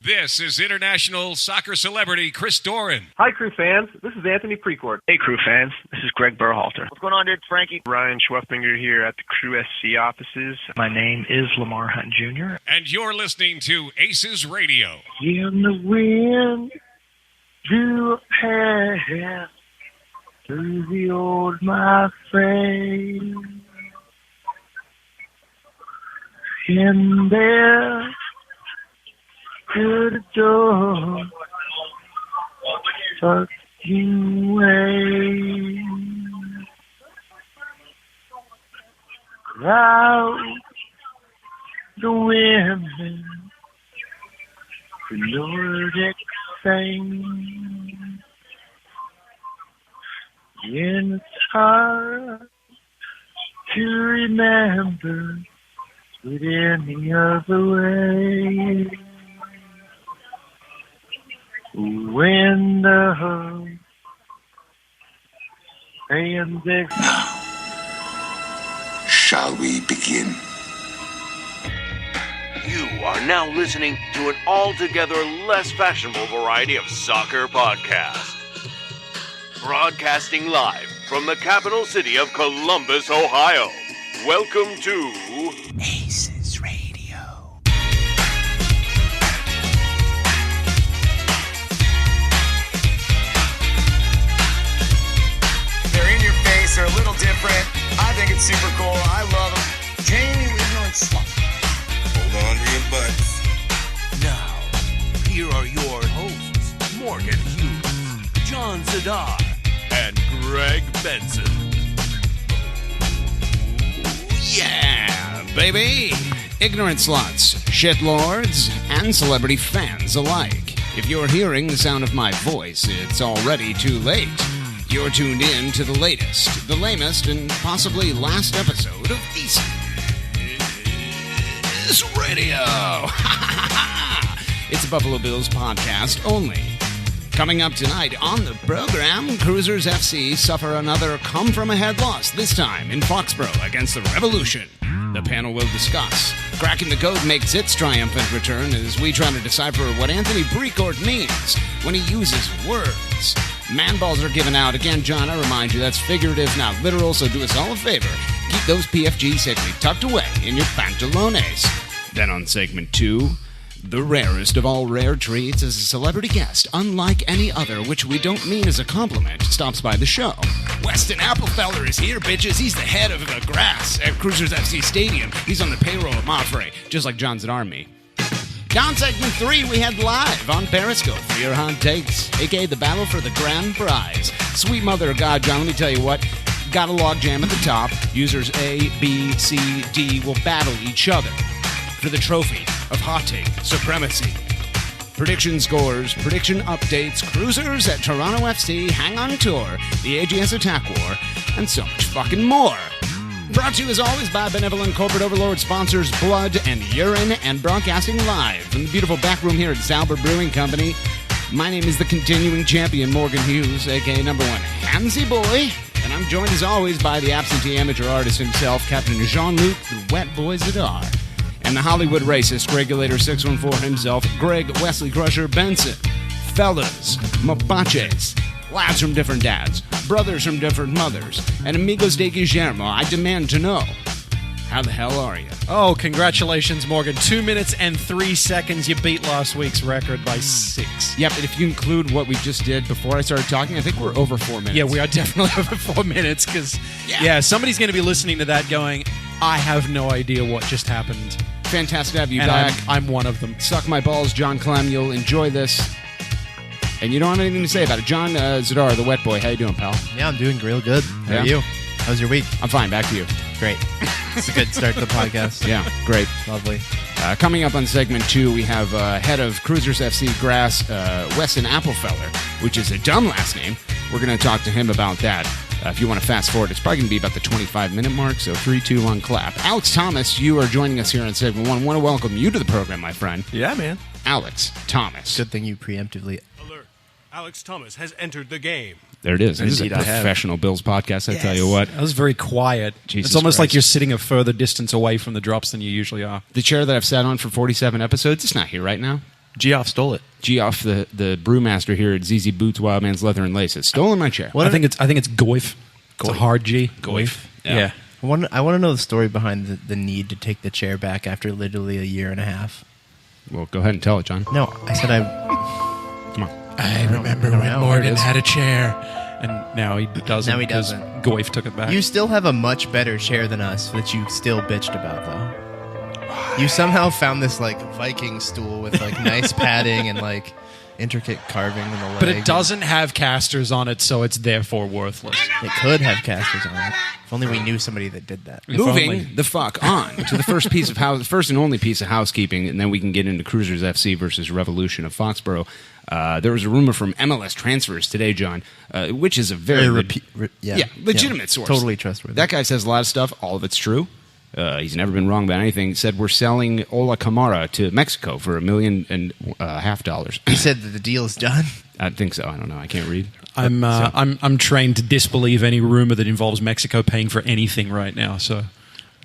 This is international soccer celebrity Chris Doran. Hi, Crew fans. This is Anthony Precourt. Hey, Crew fans. This is Greg Berhalter. What's going on, dude? Frankie. Ryan Schweffinger here at the Crew SC offices. My name is Lamar Hunt Jr. And you're listening to ACES Radio. In the wind, blew past through the old my frame. In there, to the door, tucking away. Out the women, the Nordic thing. And it's hard to remember it any other way. When the fans Now, shall we begin? You are now listening to an altogether less fashionable variety of soccer podcast. Broadcasting live from the capital city of Columbus, Ohio. Welcome to ACES Radio. They're in your face, they're a little different. I think it's super cool. I love them. Jamie, ignorant slut. Hold on to your butts. Now, here are your hosts, Morgan Hughes, John Zadar, and Greg Benson. Yeah, baby! Ignorant sluts, shitlords, and celebrity fans alike. If you're hearing the sound of my voice, it's already too late. You're tuned in to the latest, the lamest, and possibly last episode of ACES Radio. It's a Buffalo Bills podcast only. Coming up tonight on the program, Cruisers FC suffer another come-from-ahead loss, this time in Foxborough against the Revolution. The panel will discuss. Cracking the Code makes its triumphant return as we try to decipher what Anthony Precourt means when he uses words. Man balls are given out. Again, John, I remind you, that's figurative, not literal, so do us all a favor. Keep those PFGs safely tucked away in your pantalones. Then on segment 2... the rarest of all rare treats is a celebrity guest, unlike any other, which we don't mean as a compliment, stops by the show. Weston Appelfeller is here, bitches. He's the head of the grass at Cruisers FC Stadium. He's on the payroll of Mafre, just like John's at Army. Down segment 3, we had live on Periscope for your hot takes, a.k.a. the battle for the grand prize. Sweet mother of God, John, let me tell you what. Got a log jam at the top. Users A, B, C, D will battle each other for the trophy of hot take supremacy. Prediction scores, prediction updates, Cruisers at Toronto FC, Hang On Tour, the AGS Attack War, and so much fucking more. Brought to you as always by benevolent corporate overlord sponsors Blood and Urine, and broadcasting live from the beautiful back room here at Zauber Brewing Company. My name is the continuing champion Morgan Hughes, aka number 1 Hansy Boy, and I'm joined as always by the absentee amateur artist himself, Captain Jean-Luc the Wet Boy Zadar. And the Hollywood racist, Regulator 614 himself, Greg Wesley Crusher Benson. Fellas, mapaches, lads from different dads, brothers from different mothers, and amigos de Guillermo, I demand to know, how the hell are you? Oh, congratulations, Morgan. 2 minutes and 3 seconds. You beat last week's record by 6. Yep, and if you include what we just did before I started talking, I think we're over 4 minutes. Yeah, we are definitely over 4 minutes, because, somebody's going to be listening to that going, I have no idea what just happened. Fantastic to have you and back. I'm one of them. Suck my balls, John Clem. You'll enjoy this. And you don't have anything to say about it. John Zadar, the wet boy. How you doing, pal? Yeah, I'm doing real good. How are you? How's your week? I'm fine. Back to you. Great. It's a good start to the podcast. Yeah, great. Lovely. Coming up on segment 2, we have head of Cruisers FC Grass, Weston Appelfeller, which is a dumb last name. We're going to talk to him about that. If you want to fast forward, it's probably going to be about the 25-minute mark, so 3, 2, 1, clap. Alex Thomas, you are joining us here on segment 1. I want to welcome you to the program, my friend. Yeah, man. Alex Thomas. Good thing you preemptively... Alert. Alex Thomas has entered the game. There it is. This is a Indeed, I have. professional Bills podcast, I tell you what. That was very quiet. Jesus it's almost Christ. like you're sitting a further distance away from the drops than you usually are. The chair that I've sat on for 47 episodes, it's not here right now. Geoff stole it. Geoff, the brewmaster here at ZZ Boots, Wildman's Leather and Lace, has stolen my chair. I think it's Goif. It's a hard G. Goif. Yeah. I want to know the story behind the need to take the chair back after literally a year and a half. Well, go ahead and tell it, John. No, I said Come on. I remember when Morgan had a chair, and now he doesn't. Now he because doesn't. Goif took it back. You still have a much better chair than us that you still bitched about, though. You somehow found this like Viking stool with like nice padding and like intricate carving in the leg. But it doesn't have casters on it, so it's therefore worthless. It could have casters on it. If only we knew somebody that did that. Moving the fuck on to the first and only piece of housekeeping, and then we can get into Cruisers FC versus Revolution of Foxborough. There was a rumor from MLS Transfers today, John, which is a very legitimate source. Totally trustworthy. That guy says a lot of stuff. All of it's true. He's never been wrong about anything. He said we're selling Ola Kamara to Mexico for $1.5 million. He said that the deal is done. I think so. I don't know. I can't read. I'm trained to disbelieve any rumor that involves Mexico paying for anything right now, so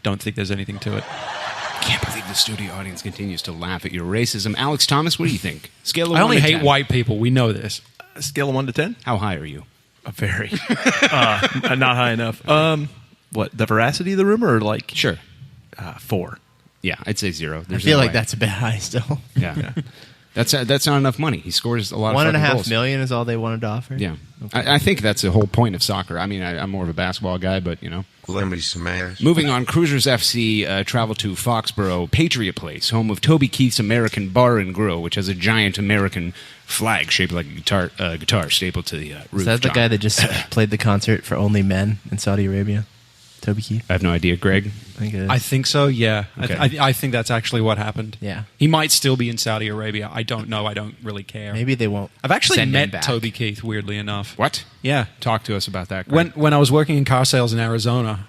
don't think there's anything to it. I can't believe the studio audience continues to laugh at your racism. Alex Thomas, what do you think? Scale of I 1 only to hate 10. white people. We know this. Scale of 1 to 10? How high are you? Very. Not high enough. What, the veracity of the rumor, or like... Sure. 4. Yeah, I'd say 0. I feel like that's a bit high still. Yeah. That's not enough money. He scores a lot of $1.5 million is all they wanted to offer? Yeah. Okay. I think that's the whole point of soccer. I mean, I'm more of a basketball guy, but, you know. Let me smash. Moving on, Cruisers FC travel to Foxborough, Patriot Place, home of Toby Keith's American Bar and Grill, which has a giant American flag shaped like a guitar stapled to the roof. Is that the guy that just played the concert for only men in Saudi Arabia? Toby Keith? I have no idea. Greg? I think so, yeah. Okay. I think that's actually what happened. Yeah. He might still be in Saudi Arabia. I don't know. I don't really care. Maybe they won't. I've actually send him met back. Toby Keith, weirdly enough. What? Yeah. Talk to us about that, Greg. When I was working in car sales in Arizona,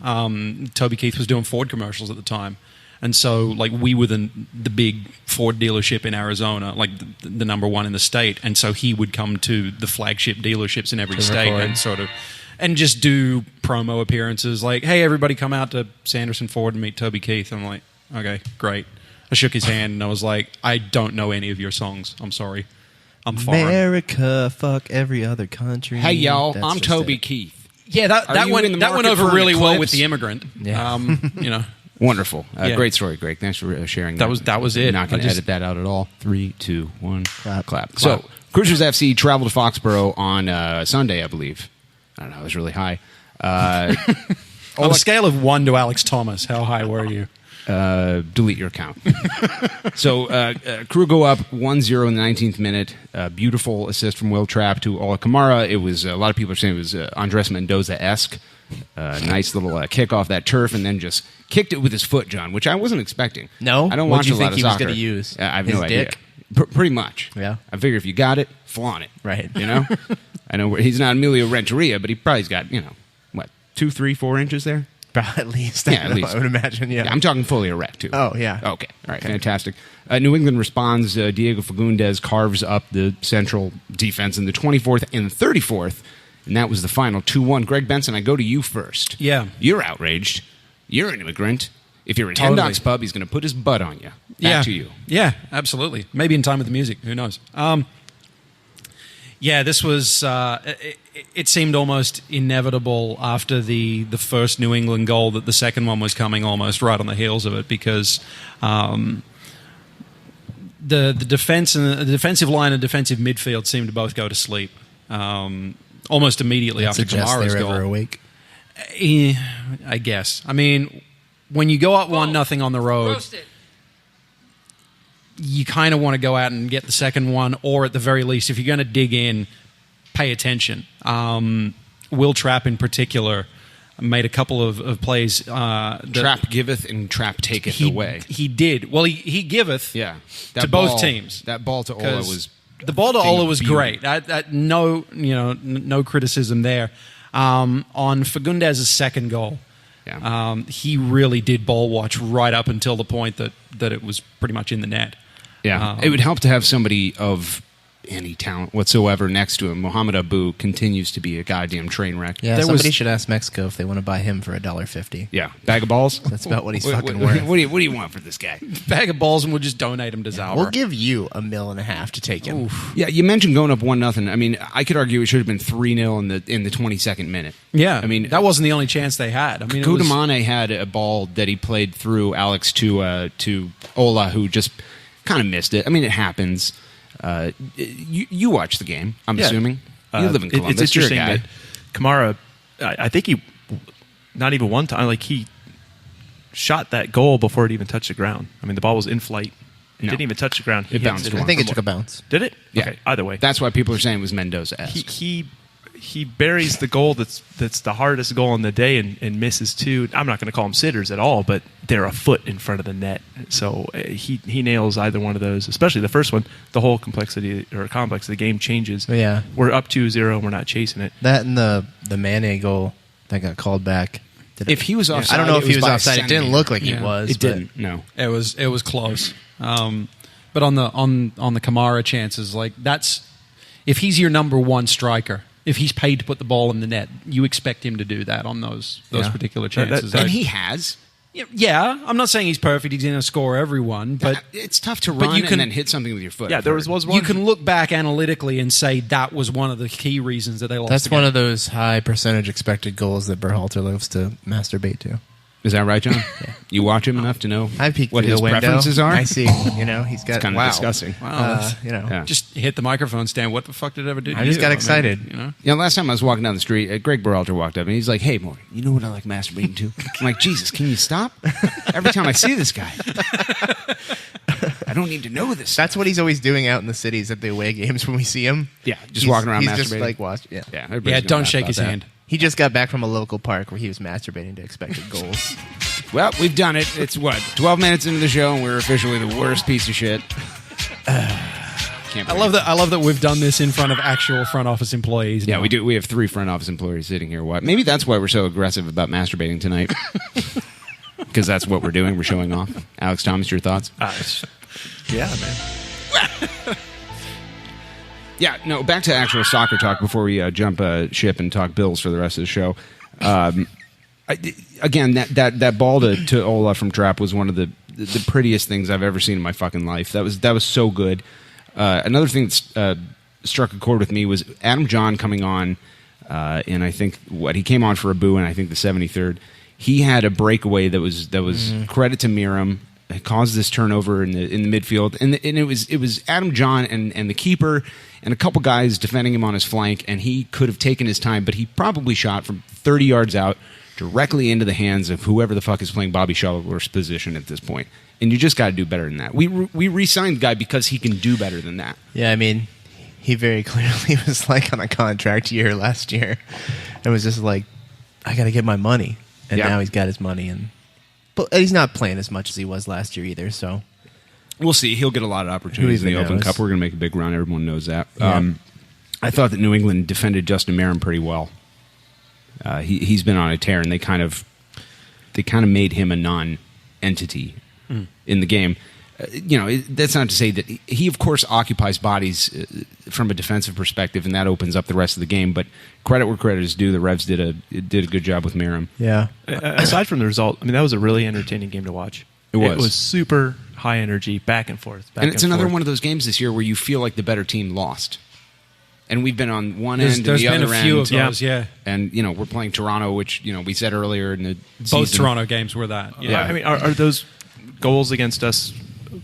Toby Keith was doing Ford commercials at the time. And so, like, we were the big Ford dealership in Arizona, like the number one in the state. And so he would come to the flagship dealerships in every state and sort of... And just do promo appearances like, hey, everybody come out to Sanderson Ford and meet Toby Keith. I'm like, okay, great. I shook his hand and I was like, I don't know any of your songs. I'm sorry. I'm foreign. America, fuck every other country. Hey, y'all, That's I'm just Toby it. Keith. Yeah, that went over really well with the immigrant. Yeah. You know. Wonderful. Yeah. Great story, Greg. Thanks for sharing That was it. Not going to I just- edit that out at all. 3, 2, 1. Clap. Clap. So, Cruisers FC traveled to Foxborough on Sunday, I believe. I don't know. It was really high. On a scale of 1 to Alex Thomas, how high were you? Delete your account. So, crew go up 1-0 in the 19th minute. Beautiful assist from Will Trapp to Ola Kamara. It was, a lot of people are saying it was Andres Mendoza-esque. Nice little kick off that turf, and then just kicked it with his foot, John, which I wasn't expecting. No? I don't What'd watch you a lot think of he was soccer. gonna use? I have His no idea. dick? Pretty much. Yeah. I figure if you got it, flaunt it. Right. You know? I know he's not Emilio Renteria, but he probably's got, 2, 3, 4 inches there? At least. Yeah, at least. I would imagine, yeah. I'm talking fully erect, too. Oh, yeah. Okay. All right. Fantastic. New England responds. Diego Fagundes carves up the central defense in the 24th and the 34th, and that was the final 2-1. Greg Benson, I go to you first. Yeah. You're outraged. You're an immigrant. If you're at Totally. Hen Doc's Pub, he's going to put his butt on you. Back to you. Yeah, absolutely. Maybe in time with the music. Who knows? Yeah, this was... it seemed almost inevitable after the first New England goal that the second one was coming almost right on the heels of it, because the defense and the defensive line and defensive midfield seemed to both go to sleep almost immediately after Kamara's they're goal. ever awake. I guess. I mean, when you go up 1-0 on the road, you kind of want to go out and get the second one, or at the very least, if you're going to dig in, pay attention. Will Trapp in particular made a couple of plays. Trapp giveth and Trapp taketh away. He did. Well, he giveth to both teams. That ball to Ola was... The ball to Ola was great. No criticism there. On Fagundes' second goal, he really did ball watch right up until the point that it was pretty much in the net. Yeah, it would help to have somebody of any talent whatsoever next to him. Mohamed Abu continues to be a goddamn train wreck. Yeah, somebody should ask Mexico if they want to buy him for $1.50. Yeah, bag of balls. That's about what he's fucking worth. What do you want for this guy? Bag of balls, and we'll just donate him to Zauber. We'll give you $1.5 million to take him. Oof. Yeah, you mentioned going up 1-0. I mean, I could argue it should have been 3-0 in the 22nd minute. Yeah, I mean that wasn't the only chance they had. I mean, Kudamane had a ball that he played through Alex to Ola, who just kind of missed it. I mean, it happens. You watch the game, I'm assuming. You live in Columbus. It's interesting You're a guy. that Kamara, I think he, not even one time, like he shot that goal before it even touched the ground. I mean, the ball was in flight. It didn't even touch the ground. It bounced. I think it took a bounce. Did it? Yeah. Okay, either way. That's why people are saying it was Mendoza-esque. He buries the goal that's the hardest goal in the day and misses two. I'm not going to call them sitters at all, but they're a foot in front of the net. So he nails either one of those, especially the first one. The whole complex of the game changes. Yeah. We're up 2-0 and we're not chasing it. That and the Mane goal that got called back. If he was offside, I don't know if he was by a offside. It didn't look like he was. It didn't. No, it was close. But on the Kamara chances, like that's if he's your number one striker. If he's paid to put the ball in the net, you expect him to do that on those particular chances. And he has. Yeah, I'm not saying he's perfect. He's going to score everyone, but it's tough to run and then hit something with your foot. Yeah, there was one. You can look back analytically and say that was one of the key reasons that they lost. That's one of those high percentage expected goals that Berhalter loves to masturbate to. Is that right, John? Yeah. You watch him enough to know I peeked what through his the window. preferences are? I see. He's got it's kind of disgusting. Wow. Yeah. Just hit the microphone stand. What the fuck did it ever do to I just you? got excited. Last time I was walking down the street, Greg Berhalter walked up and he's like, "Hey, Morgan, you know what I like masturbating to?" I'm like, "Jesus, can you stop?" Every time I see this guy, I don't need to know this. That's what he's always doing out in the cities at the away games when we see him. Yeah, just walking around he's masturbating. Just like watch. Yeah. Yeah, don't shake his hand. He just got back from a local park where he was masturbating to expected goals. Well, we've done it. It's 12 minutes into the show, and we're officially the worst piece of shit. I love that we've done this in front of actual front office employees. Yeah, now. we do. We have 3 front office employees sitting here. Maybe that's why we're so aggressive about masturbating tonight. Because that's what we're doing. We're showing off. Alex Thomas, your thoughts? Yeah, man. Yeah, no, back to actual soccer talk before we jump ship and talk Bills for the rest of the show. Again, that ball to Ola from Trapp was one of the prettiest things I've ever seen in my fucking life. That was so good. Another thing that struck a chord with me was Adam John coming on, and I think he came on for Abu, and I think the 73rd. He had a breakaway that was credit to Miram. It caused this turnover in the midfield, and it was Adam John and the keeper and a couple guys defending him on his flank, and he could have taken his time, but he probably shot from 30 yards out directly into the hands of whoever the fuck is playing Bobby Shuttleworth's position at this point. And you just got to do better than that. We re-signed the guy because he can do better than that. Yeah, I mean, he very clearly was like on a contract year last year. It was just like, I got to get my money, and now he's got his money, but he's not playing as much as he was last year either. So we'll see. He'll get a lot of opportunities in the Open Cup. We're going to make a big run. Everyone knows that. Yeah. I thought that New England defended Justin Merrim pretty well. He's been on a tear, and they kind of made him a non-entity in the game. That's not to say that he, of course, occupies bodies from a defensive perspective, and that opens up the rest of the game. But credit where credit is due, the Revs did a good job with Merrim. Yeah. Aside from the result, I mean, that was a really entertaining game to watch. It was super high energy, back and forth. And it's another one of those games this year where you feel like the better team lost. And we've been on one end and the other end. There's been a few of those, yeah. And, we're playing Toronto, which, we said earlier in the Both season. Toronto games were that. Yeah. I mean, are those goals against us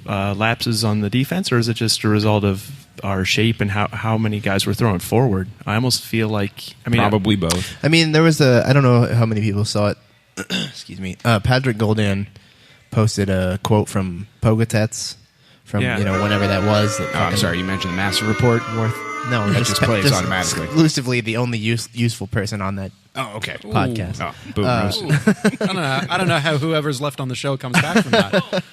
lapses on the defense, or is it just a result of our shape and how many guys we're throwing forward? I almost feel like... Probably both. I mean, there was I don't know how many people saw it. Excuse me. Patrick Goldan posted a quote from Pogatetz from, whenever that was. I'm sorry, you mentioned the Massive Report? No, that just plays automatically. Exclusively the only useful person on that podcast. Oh, boom roasted. I don't know how whoever's left on the show comes back from that.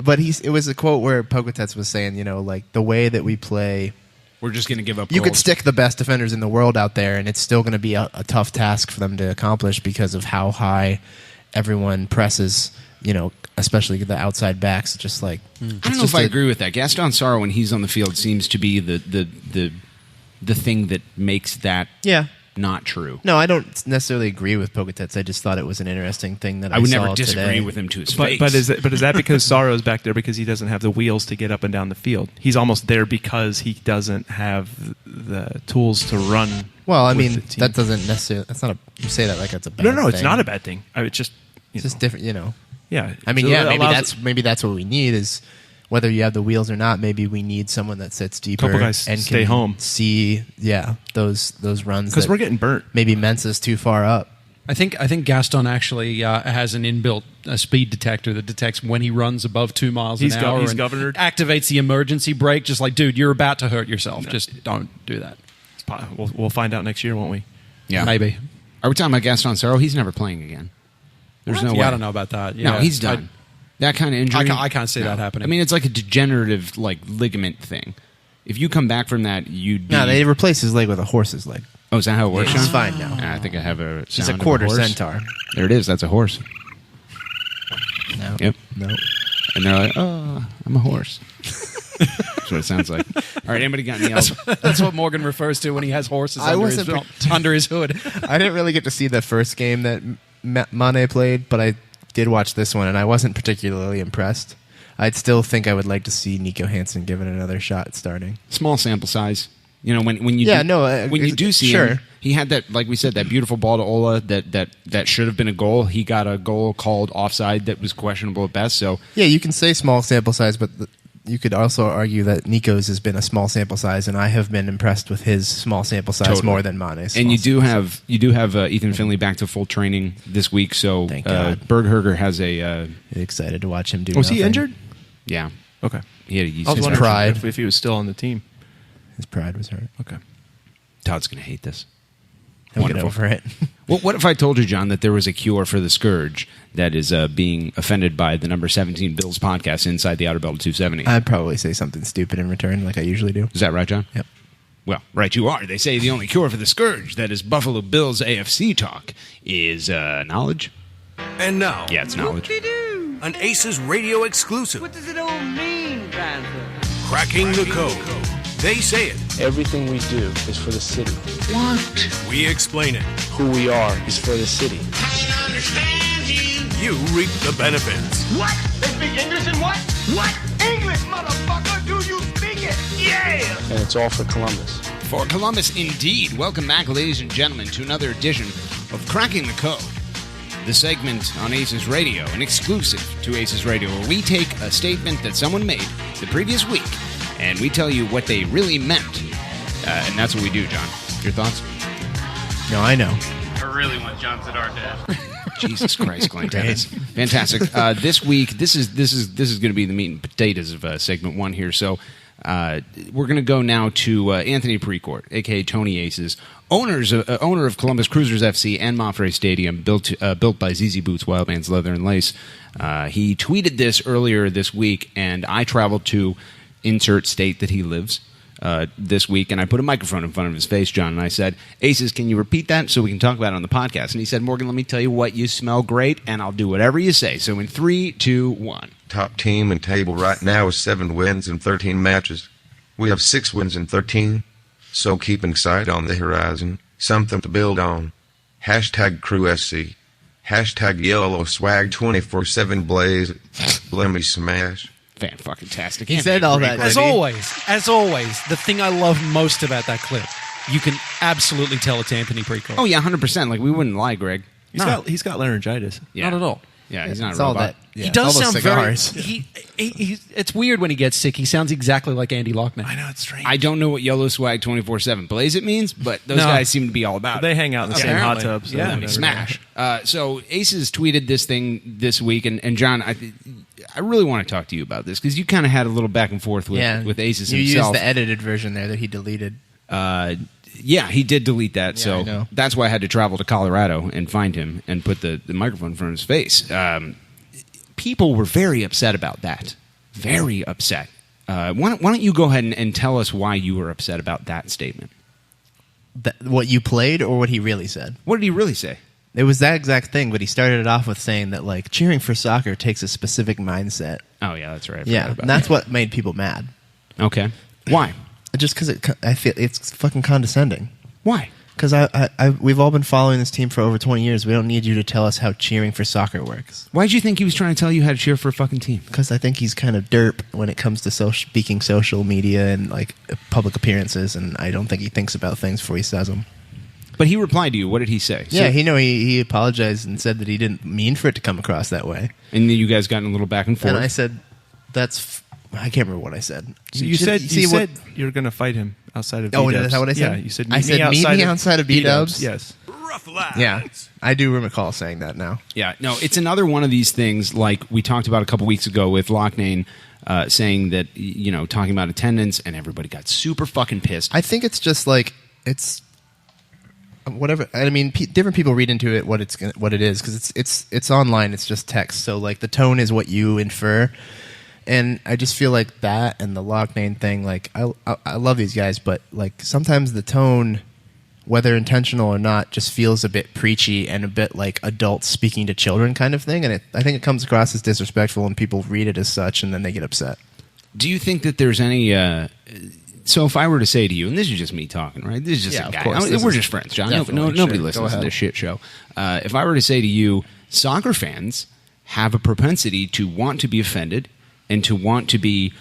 But it was a quote where Pogatetz was saying, like the way that we play, we're just going to give up You goals. could stick the best defenders in the world out there, and it's still going to be a tough task for them to accomplish because of how high everyone presses, especially the outside backs. Just like I don't know if I agree with that. Gaston Sarro, when he's on the field, seems to be the thing that makes that not true. No, I don't necessarily agree with Pogatetz. I just thought it was an interesting thing that I would saw never disagree today. with him to his But face. is that because Sarro's back there because he doesn't have the wheels to get up and down the field? He's almost there because he doesn't have the tools to run. Well, I with mean, the team. that doesn't necessarily. That's not a. You say that like it's a bad. No, it's thing. not a bad thing. It's just It's just different, you know. Yeah, I mean, so yeah, it allows- maybe that's what we need is whether you have the wheels or not. Maybe we need someone that sits deeper Couple guys and stay can home. see, those runs because that we're getting burnt. Maybe Mensa's too far up. I think Gaston actually has an inbuilt speed detector that detects when he runs above 2 miles an hour. He's and governed. activates the emergency brake, just like, dude, you're about to hurt yourself. Just don't do that. We'll find out next year, won't we? Yeah, maybe. Are we talking about Gaston Sarro? He's never playing again. There's no way. I don't know about that. No, he's done. That kind of injury, I can't see that happening. I mean, it's like a degenerative ligament thing. If you come back from that, you'd be... No, they replace his leg with a horse's leg. Oh, is that how it works? Yeah, he's John? fine now. I think I have a. He's sound a quarter of horse. centaur. There it is. That's a horse. No. Yep. No. And they're like, "Oh, I'm a horse." That's what it sounds like. All right, anybody got any else? That's what Morgan refers to when he has horses under his hood. I didn't really get to see the first game that Mane played, but I did watch this one, and I wasn't particularly impressed. I'd still think I would like to see Nico Hansen given another shot at starting. Small sample size. You know, when you when you do see him, he had that, like we said, that beautiful ball to Ola that should have been a goal. He got a goal called offside that was questionable at best. So yeah, you can say small sample size, but you could also argue that Nico's has been a small sample size, and I have been impressed with his small sample size more than Mane's. And you do have Ethan Finley back to full training this week. So Thank God. Bergherger has a. Excited to watch him do. Was he nothing. injured? Yeah. Okay. He had a I was yeast wondering pride. if he was still on the team. His pride was hurt. Okay. Todd's going to hate this. He'll get over it. Well, what if I told you, John, that there was a cure for the scourge that is being offended by the number 17 Bills podcast inside the Outer Belt 270? I'd probably say something stupid in return, like I usually do. Is that right, John? Yep. Well, right you are. They say the only cure for the scourge that is Buffalo Bills AFC talk is knowledge. And now, Yeah, it's knowledge. an ACES radio exclusive. What does it all mean, Panther? Cracking the code. They say it. Everything we do is for the city. What? We explain it. Who we are is for the city. You reap the benefits. What? They speak English and what? What? English, motherfucker! Do you speak it? Yeah! And it's all for Columbus. For Columbus, indeed. Welcome back, ladies and gentlemen, to another edition of Cracking the Code, the segment on ACES Radio, an exclusive to ACES Radio, where we take a statement that someone made the previous week, and we tell you what they really meant. And that's what we do, John. Your thoughts? No, I know. I really want John Zidar dead. Jesus Christ, Glenn Dennis. Fantastic. This week, this is going to be the meat and potatoes of segment one here. So we're going to go now to Anthony Precourt, a.k.a. Tony Aces, owner of Columbus Cruisers FC and Monterey Stadium, built by ZZ Boots, Wildman's Leather and Lace. He tweeted this earlier this week, and I traveled to insert state that he lives this week, and I put a microphone in front of his face, John, and I said, Aces, can you repeat that so we can talk about it on the podcast? And he said, Morgan, let me tell you what, you smell great, and I'll do whatever you say. So in 3, 2, 1. Top team in table right now is 7 wins in 13 matches. We have 6 wins in 13. So keeping sight on the horizon, something to build on. Hashtag CrewSC. Hashtag yellow swag 24/7 blaze. Blemmy smash. Fan-fucking-tastic. He said all that. As always, the thing I love most about that clip, you can absolutely tell it's Anthony Precourt. Oh, yeah, 100%. Like, we wouldn't lie, Greg. He's got laryngitis. Yeah. Not at all. Yeah, he's not It's a all robot. that. Yeah, He does all those sound very. cigars. It's weird when he gets sick. He sounds exactly like Andy Lochner. I know, it's strange. I don't know what yellow swag 24/7 blaze it means, but those guys seem to be all about it. They hang out in the same hot tub. So Yeah. Let me smash. So Aces tweeted this thing this week, and John, I really want to talk to you about this because you kind of had a little back and forth with Aces you himself. used the edited version there that he deleted. Yeah, he did delete that, I so know. that's why I had to travel to Colorado and find him and put the microphone in front of his face. People were very upset about that. Very upset. Why don't you go ahead and tell us why you were upset about that statement? What you played or what he really said? What did he really say? It was that exact thing, but he started it off with saying that like cheering for soccer takes a specific mindset. Oh yeah, that's right. Yeah, and that's what made people mad. Okay, why? Just because I feel it's fucking condescending. Why? Because we've all been following this team for over 20 years. We don't need you to tell us how cheering for soccer works. Why did you think he was trying to tell you how to cheer for a fucking team? Because I think he's kind of derp when it comes to speaking social media and like public appearances, and I don't think he thinks about things before he says them. But he replied to you. What did he say? Yeah, he apologized and said that he didn't mean for it to come across that way. And then you guys got in a little back and forth. And I said, I can't remember what I said. You said you were going to fight him outside of B-Dubs. Oh, is that what I said? Yeah, you said meet me outside of B-Dubs? Yes. Rough lads. Yeah, I do recall saying that now. Yeah, no, it's another one of these things like we talked about a couple weeks ago with Loughnane saying that, talking about attendance, and everybody got super fucking pissed. I think it's just like, it's whatever. I mean, different people read into it what it is, because it's online, it's just text. So like the tone is what you infer. And I just feel like that and the Loughnane thing, like I love these guys, but like sometimes the tone, whether intentional or not, just feels a bit preachy and a bit like adults speaking to children kind of thing. And I think it comes across as disrespectful, and people read it as such, and then they get upset. Do you think that there's any? So if I were to say to you, and this is just me talking, right? This is just a guy. We're just friends, John. Nobody listens to this shit show. If I were to say to you, soccer fans have a propensity to want to be offended and to want to be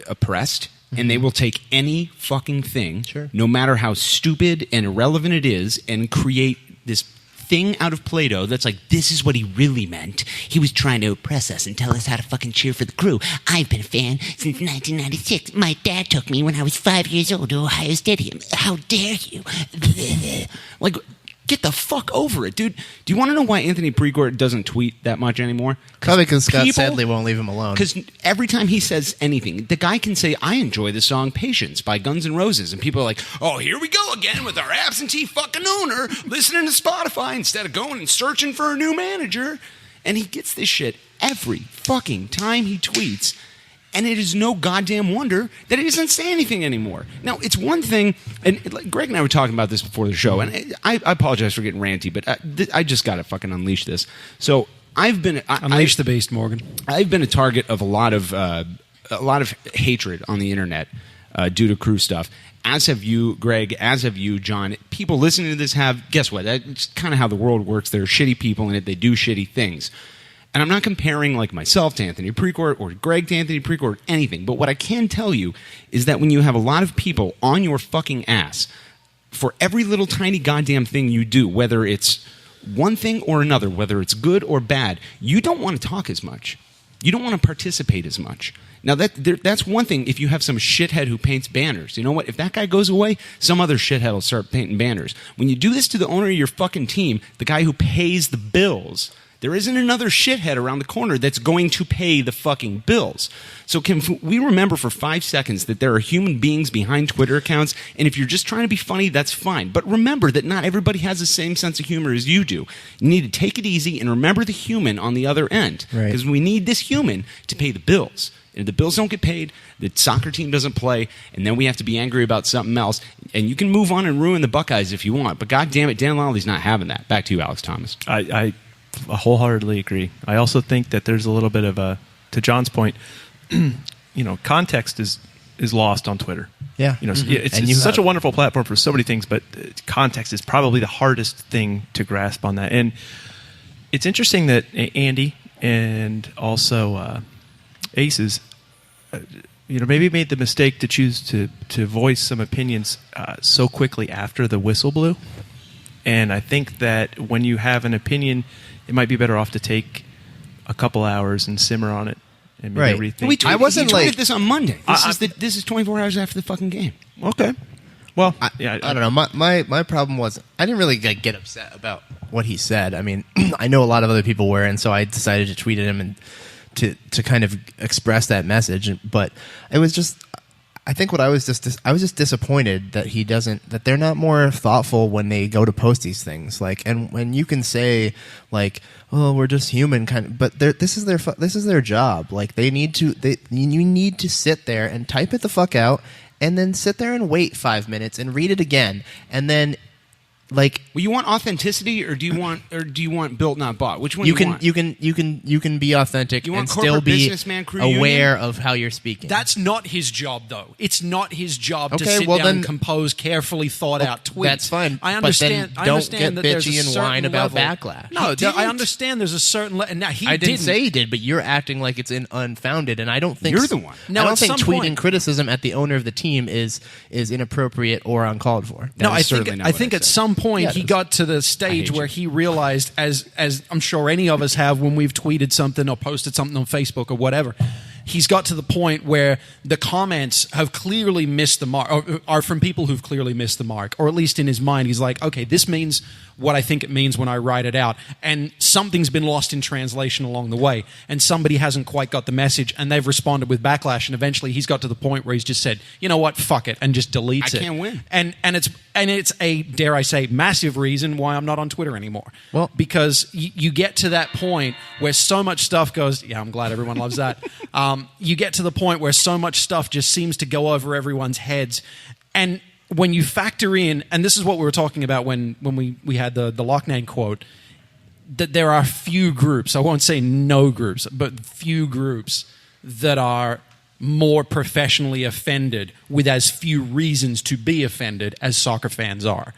oppressed, and they will take any fucking thing, no matter how stupid and irrelevant it is, and create this thing out of Play-Doh that's like, this is what he really meant. He was trying to oppress us and tell us how to fucking cheer for the Crew. I've been a fan since 1996. My dad took me when I was 5 years old to Ohio Stadium. How dare you? Like, get the fuck over it, dude. Do you want to know why Anthony Precourt doesn't tweet that much anymore? Probably because Scott Sedley won't leave him alone. Because every time he says anything, the guy can say, I enjoy the song Patience by Guns N' Roses. And people are like, oh, here we go again with our absentee fucking owner listening to Spotify instead of going and searching for a new manager. And he gets this shit every fucking time he tweets. And it is no goddamn wonder that he doesn't say anything anymore. Now, it's one thing, and like Greg and I were talking about this before the show, and I apologize for getting ranty, but I just got to fucking unleash this. So I've been unleash the beast, Morgan. I've been a target of a lot of hatred on the internet due to Crew stuff. As have you, Greg. As have you, John. People listening to this have. Guess what? That's kind of how the world works. There are shitty people in it. They do shitty things. And I'm not comparing like myself to Anthony Precourt or Greg to Anthony Precourt or anything. But what I can tell you is that when you have a lot of people on your fucking ass for every little tiny goddamn thing you do, whether it's one thing or another, whether it's good or bad, you don't want to talk as much. You don't want to participate as much. Now, that's one thing if you have some shithead who paints banners. You know what? If that guy goes away, some other shithead will start painting banners. When you do this to the owner of your fucking team, the guy who pays the bills, there isn't another shithead around the corner that's going to pay the fucking bills. So can we remember for 5 seconds that there are human beings behind Twitter accounts, and if you're just trying to be funny, that's fine. But remember that not everybody has the same sense of humor as you do. You need to take it easy and remember the human on the other end. Because we need this human to pay the bills. And if the bills don't get paid, the soccer team doesn't play, and then we have to be angry about something else. And you can move on and ruin the Buckeyes if you want. But God damn it, Dan Lally not having that. Back to you, Alex Thomas. I wholeheartedly agree. I also think that there's a little bit of to John's point, context is lost on Twitter. Yeah. It's such a wonderful platform for so many things, but context is probably the hardest thing to grasp on that. And it's interesting that Andy and also ACES, maybe made the mistake to choose to voice some opinions so quickly after the whistle blew. And I think that when you have an opinion, it might be better off to take a couple hours and simmer on it and maybe rethink. I tweeted this on Monday. This is 24 hours after the fucking game. Okay. Well, I don't know. My problem was I didn't really get upset about what he said. I mean, I know a lot of other people were, and so I decided to tweet at him and to kind of express that message. But it was just, I think I was just disappointed that they're not more thoughtful when they go to post these things. Like, and when you can say like, oh, we're just human but this is their job. Like you need to sit there and type it the fuck out, and then sit there and wait 5 minutes and read it again, and then like, well, you want authenticity, or do you want built not bought? Which one you do can want? you can be authentic You want and still corporate be businessman crew aware union? of how you're speaking. That's not his job, though. It's not his job to Okay, sit well down and then- compose carefully thought out tweets. That's fine. I But understand. then I don't understand get that there's a bitchy and certain whine about level. backlash. No, He didn't. I understand. There's a certain. Now I didn't say he did, but you're acting like it's unfounded, and I don't think You're the one. No, I don't at think some tweeting point- criticism at the owner of the team is inappropriate or uncalled for. No, That I is think certainly not I what think I at said. some point Yeah, he it is. got to the stage hate where you. he realized, as I'm sure any of us have when we've tweeted something or posted something on Facebook or whatever, he's got to the point where the comments have clearly missed the mark, or are from people who've clearly missed the mark, or at least in his mind, he's like, okay, this means what I think it means when I write it out, and something's been lost in translation along the way, and somebody hasn't quite got the message, and they've responded with backlash, and eventually he's got to the point where he's just said, you know what, fuck it, and just deletes I it. can't win. And it's a, dare I say, massive reason why I'm not on Twitter anymore. Well- because you get to that point where so much stuff goes. Yeah, I'm glad everyone loves that. You get to the point where so much stuff just seems to go over everyone's heads, and when you factor in, and this is what we were talking about when we had the Loughnane quote, that there are few groups, I won't say no groups, but few groups that are more professionally offended with as few reasons to be offended as soccer fans are,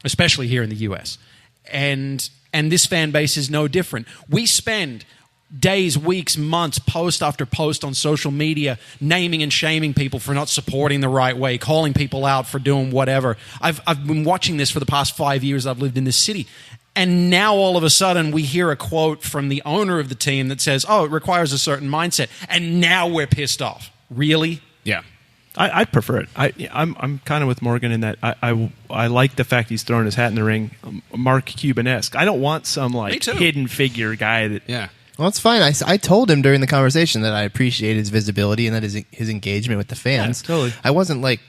especially here in the US. And this fan base is no different. We spend days, weeks, months, post after post on social media, naming and shaming people for not supporting the right way, calling people out for doing whatever. I've been watching this for the past 5 years I've lived in this city. And now all of a sudden we hear a quote from the owner of the team that says, oh, it requires a certain mindset. And now we're pissed off. Really? Yeah. I'd prefer it. I'm kind of with Morgan in that I like the fact he's throwing his hat in the ring, Mark Cuban-esque. I don't want some hidden figure guy that. Yeah. Well, it's fine. I told him during the conversation that I appreciate his visibility and that his engagement with the fans. Yeah, totally. I wasn't like,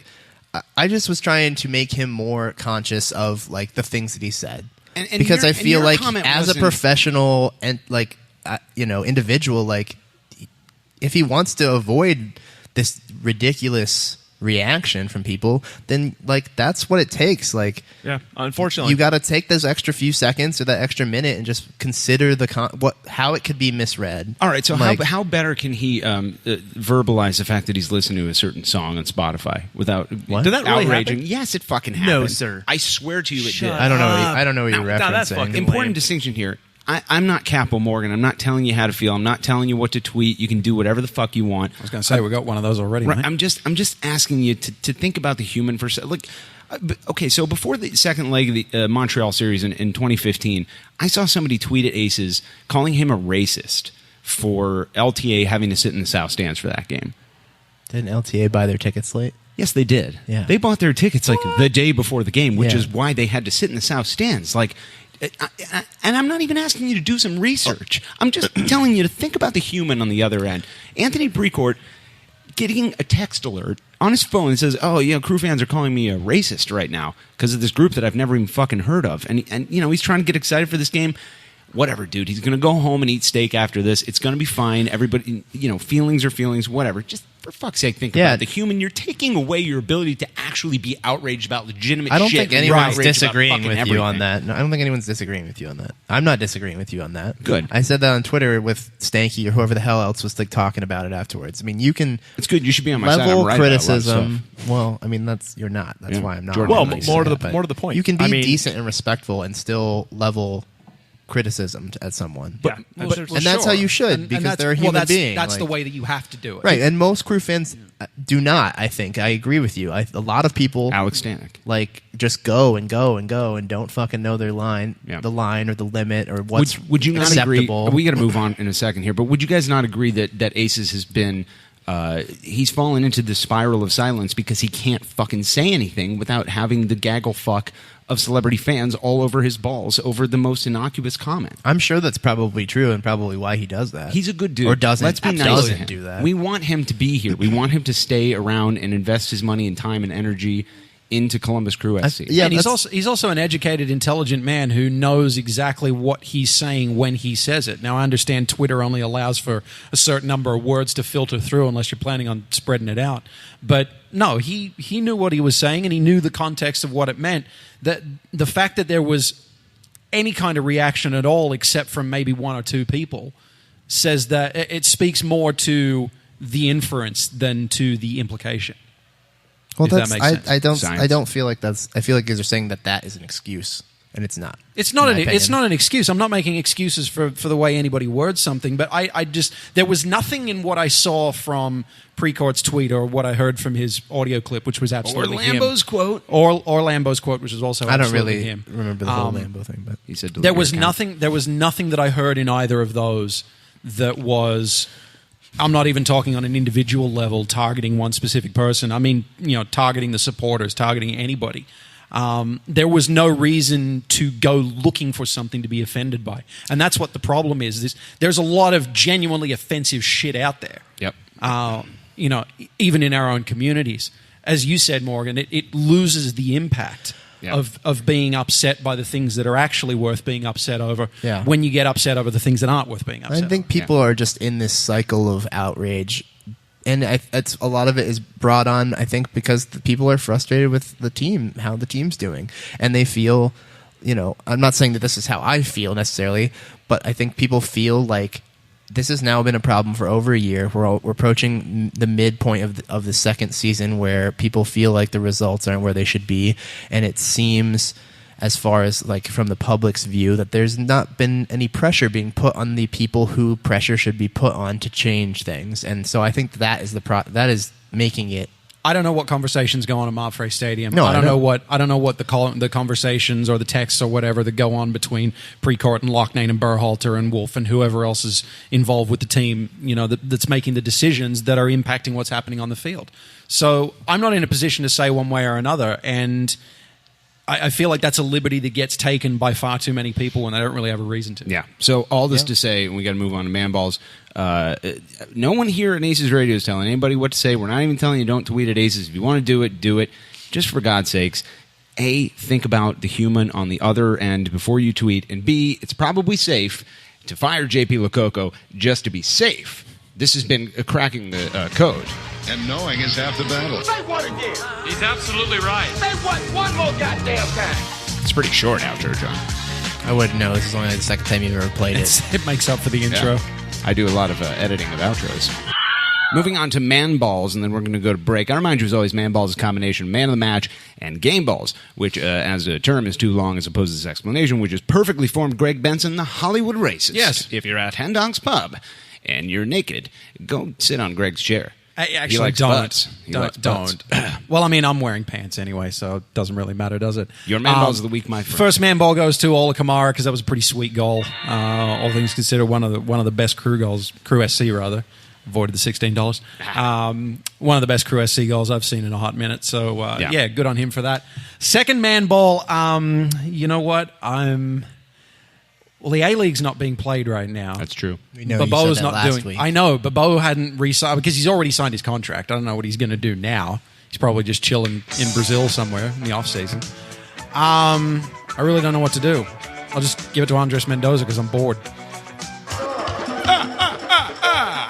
I just was trying to make him more conscious of like the things that he said, And because your- I feel and your like comment as a wasn't- professional and like individual, like if he wants to avoid this ridiculous reaction from people, then like that's what it takes. Like, Yeah, unfortunately. you got to take those extra few seconds or that extra minute and just consider how it could be misread. All right, so Like, how better can he verbalize the fact that he's listening to a certain song on Spotify without What? Did that really outraging? happen? Yes, it fucking happened. No, sir. I swear to you, it Shut did. I don't know what you're No, referencing. that's fucking Important lame. distinction here. I'm not Capo Morgan. I'm not telling you how to feel. I'm not telling you what to tweet. You can do whatever the fuck you want. I was going to say, we got one of those already, Right, mate. I'm just asking you to think about the human for a second. Look, okay, so before the second leg of the Montreal series in 2015, I saw somebody tweet at ACES calling him a racist for LTA having to sit in the South Stands for that game. Didn't LTA buy their tickets late? Yes, they did. Yeah. They bought their tickets like the day before the game, which Yeah. is why they had to sit in the South Stands. Like, and I'm not even asking you to do some research. I'm just telling you to think about the human on the other end. Anthony Precourt getting a text alert on his phone that says, "Oh, Crew fans are calling me a racist right now because of this group that I've never even fucking heard of," and he's trying to get excited for this game. Whatever, dude. He's going to go home and eat steak after this. It's going to be fine. Everybody, feelings are feelings, whatever. Just for fuck's sake, think about the human. You're taking away your ability to actually be outraged about legitimate shit. I don't think and anyone's outraged about disagreeing fucking with you everything. on that. No, I don't think anyone's disagreeing with you on that. I'm not disagreeing with you on that. Good. I said that on Twitter with Stanky or whoever the hell else was like talking about it afterwards. I mean, you can. It's good. You should be on my side. level I'm right about a lot of criticism. stuff. Well, I mean, you're not. That's Yeah. why I'm not. Jordan, Well, I'm not more saying to the- that, more to but the point. You can be I mean- decent and respectful and still level criticism at someone. Yeah. Well, and that's how you should, And because that's- they're a human that's, being. That's the like- way that you have to do it. Right, and most crew fans do not. I think I agree with you. A lot of people, Alex Stanek, like just go and go and go and don't fucking know their line, Yeah. the line or the limit or what's would you not acceptable. agree? We got to move on in a second here, but would you guys not agree that ACES has been? He's fallen into the spiral of silence because he can't fucking say anything without having the gaggle fuck of celebrity fans all over his balls over the most innocuous comment. I'm sure that's probably true and probably why he does that. He's a good dude. Or doesn't. Let's be nice doesn't to him. do that. We want him to be here. We want him to stay around and invest his money and time and energy into Columbus Crew SC. And he's also an educated, intelligent man who knows exactly what he's saying when he says it. Now, I understand Twitter only allows for a certain number of words to filter through unless you're planning on spreading it out. But no, he knew what he was saying, and he knew the context of what it meant. That the fact that there was any kind of reaction at all, except from maybe one or two people, says that it speaks more to the inference than to the implication. Well, that makes sense. I don't feel like that's. I feel like you're saying that is an excuse, and it's not. It's not an excuse. I'm not making excuses for the way anybody words something, but I just there was nothing in what I saw from Precourt's tweet or what I heard from his audio clip, which was absolutely him. Lambo's quote, or Lambo's quote, which was also absolutely him. I don't really remember the whole Lambo thing, but he said there was nothing. There was nothing that I heard in either of those that was. I'm not even talking on an individual level, targeting one specific person. I mean, targeting the supporters, targeting anybody. There was no reason to go looking for something to be offended by. And that's what the problem is. There's a lot of genuinely offensive shit out there. Yep. Even in our own communities. As you said, Morgan, it loses the impact of being upset by the things that are actually worth being upset over when you get upset over the things that aren't worth being upset I think people are just in this cycle of outrage. And it's a lot of it is brought on, I think, because the people are frustrated with the team, how the team's doing. And they feel, I'm not saying that this is how I feel necessarily, but I think people feel like this has now been a problem for over a year. We're approaching the midpoint of the second season where people feel like the results aren't where they should be. And it seems, as far as like from the public's view, that there's not been any pressure being put on the people who pressure should be put on to change things. And so I think that is making it. I don't know what conversations go on at Mapfre Stadium. No, I don't know what the conversations or the texts or whatever that go on between Precourt and Loughnane and Berhalter and Wolf and whoever else is involved with the team, that's making the decisions that are impacting what's happening on the field. So I'm not in a position to say one way or another, and I feel like that's a liberty that gets taken by far too many people when they don't really have a reason to. Yeah. So all this to say, and we got to move on to man balls. No one here at ACES Radio is telling anybody what to say. We're not even telling you don't tweet at ACES. If you want to do it, do it. Just for God's sakes, A, think about the human on the other end before you tweet, and B, it's probably safe to fire JP Lococo just to be safe. This has been cracking the code. And knowing is half the battle. Say what again? He's absolutely right. Say what one more goddamn time. It's pretty short outro, John. I wouldn't know. This is only the second time you've ever played it. It makes up for the intro. Yeah. I do a lot of editing of outros. Moving on to man balls, and then we're going to go to break. I remind you, as always, man balls is a combination of man of the match and game balls, which, as a term, is too long as opposed to this explanation, which is perfectly formed Greg Benson, the Hollywood Races. Yes. If you're at Hen Dog's Pub and you're naked, go sit on Greg's chair. Actually, don't. Well, I mean, I'm wearing pants anyway, so it doesn't really matter, does it? Your man balls of the week, my friend. First man ball goes to Ola Kamara because that was a pretty sweet goal. All things considered, one of the best Crew goals, Crew SC rather. Avoided the $16. One of the best Crew SC goals I've seen in a hot minute. So yeah, good on him for that. Second man ball. You know what? Well, the A-League's not being played right now. That's true. We know Bobo's you said that not last doing. week. I know, Bobo hadn't re-signed because he's already signed his contract. I don't know what he's going to do now. He's probably just chilling in Brazil somewhere in the off season. I really don't know what to do. I'll just give it to Andres Mendoza because I'm bored.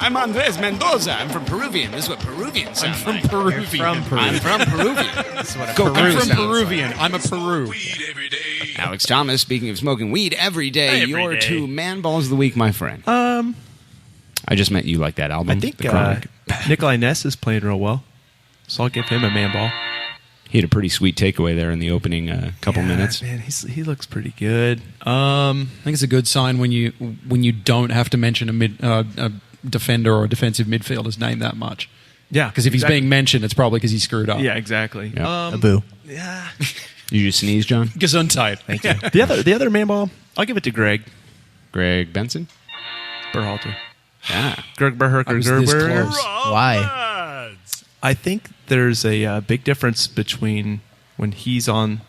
I'm Andres Mendoza. I'm from Peruvian. This is what Peruvian sound I'm from like. Peruvian. I'm from Peruvian. This is what a I'm Peru from sounds Peruvian. like. I'm a Peru. Alex Thomas, speaking of smoking weed every day, your two man balls of the week, my friend. I just meant you like that album. I think The Chronic. Nikolai Ness is playing real well, so I'll give him a man ball. He had a pretty sweet takeaway there in the opening couple minutes. Man, he looks pretty good. I think it's a good sign when you don't have to mention a defender or a defensive midfielder's name that much. Yeah, because if he's being mentioned, it's probably because he screwed up. Yeah, exactly. Yep. A boo. Yeah. You just sneeze, John? Gesundheit. Thank you. The other man ball, I'll give it to Greg Greg Benson? Berhalter. Yeah. Greg Berhalter. I was this close. Why? I think there's a big difference between when he's on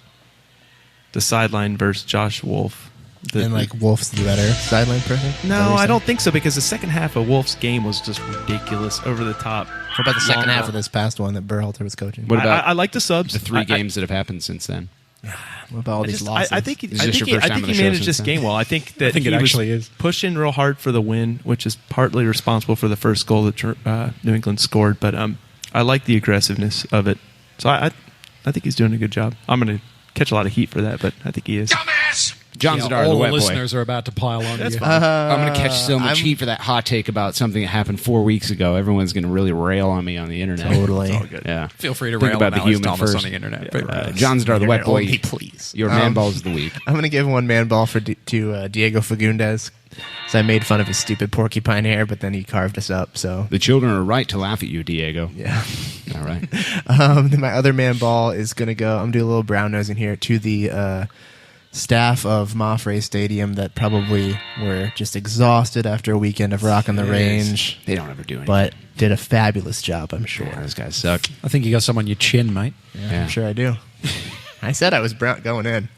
the sideline versus Josh Wolf. And like Wolf's the better sideline person? No, I don't think so, because the second half of Wolf's game was just ridiculous, over the top. What about the second half of this past one that Berhalter was coaching? What about I like the subs. the three games that have happened since then? What about all these losses? I think he Is this your first time on the show managed since this then? game well. I think that I think he it actually was is. pushing real hard for the win, which is partly responsible for the first goal that New England scored. But I like the aggressiveness of it. So I think he's doing a good job. I'm going to catch a lot of heat for that, but I think he is. John Zadar, the all wet the boy. listeners are about to pile on That's you. fine. I'm going to catch so much heat for that hot take about something that happened 4 weeks ago. Everyone's going to really rail on me on the internet. Totally. It's all good. Yeah. Feel free to Think rail about on the Alex human Thomas first. on the internet. John Zadar, the wet boy. Only, please. Your man balls of the week. I'm going to give one man ball to Diego Fagundes. So I made fun of his stupid porcupine hair, but then he carved us up. So The children are right to laugh at you, Diego. yeah. All right. Then my other man ball is going to go. I'm doing a little brown nosing here to the staff of Mafre Stadium that probably were just exhausted after a weekend of rocking the range. They don't ever do anything. But did a fabulous job, I'm sure. Yeah, those guys suck. I think you got some on your chin, mate. Yeah, I'm sure I do. I said I was brown going in.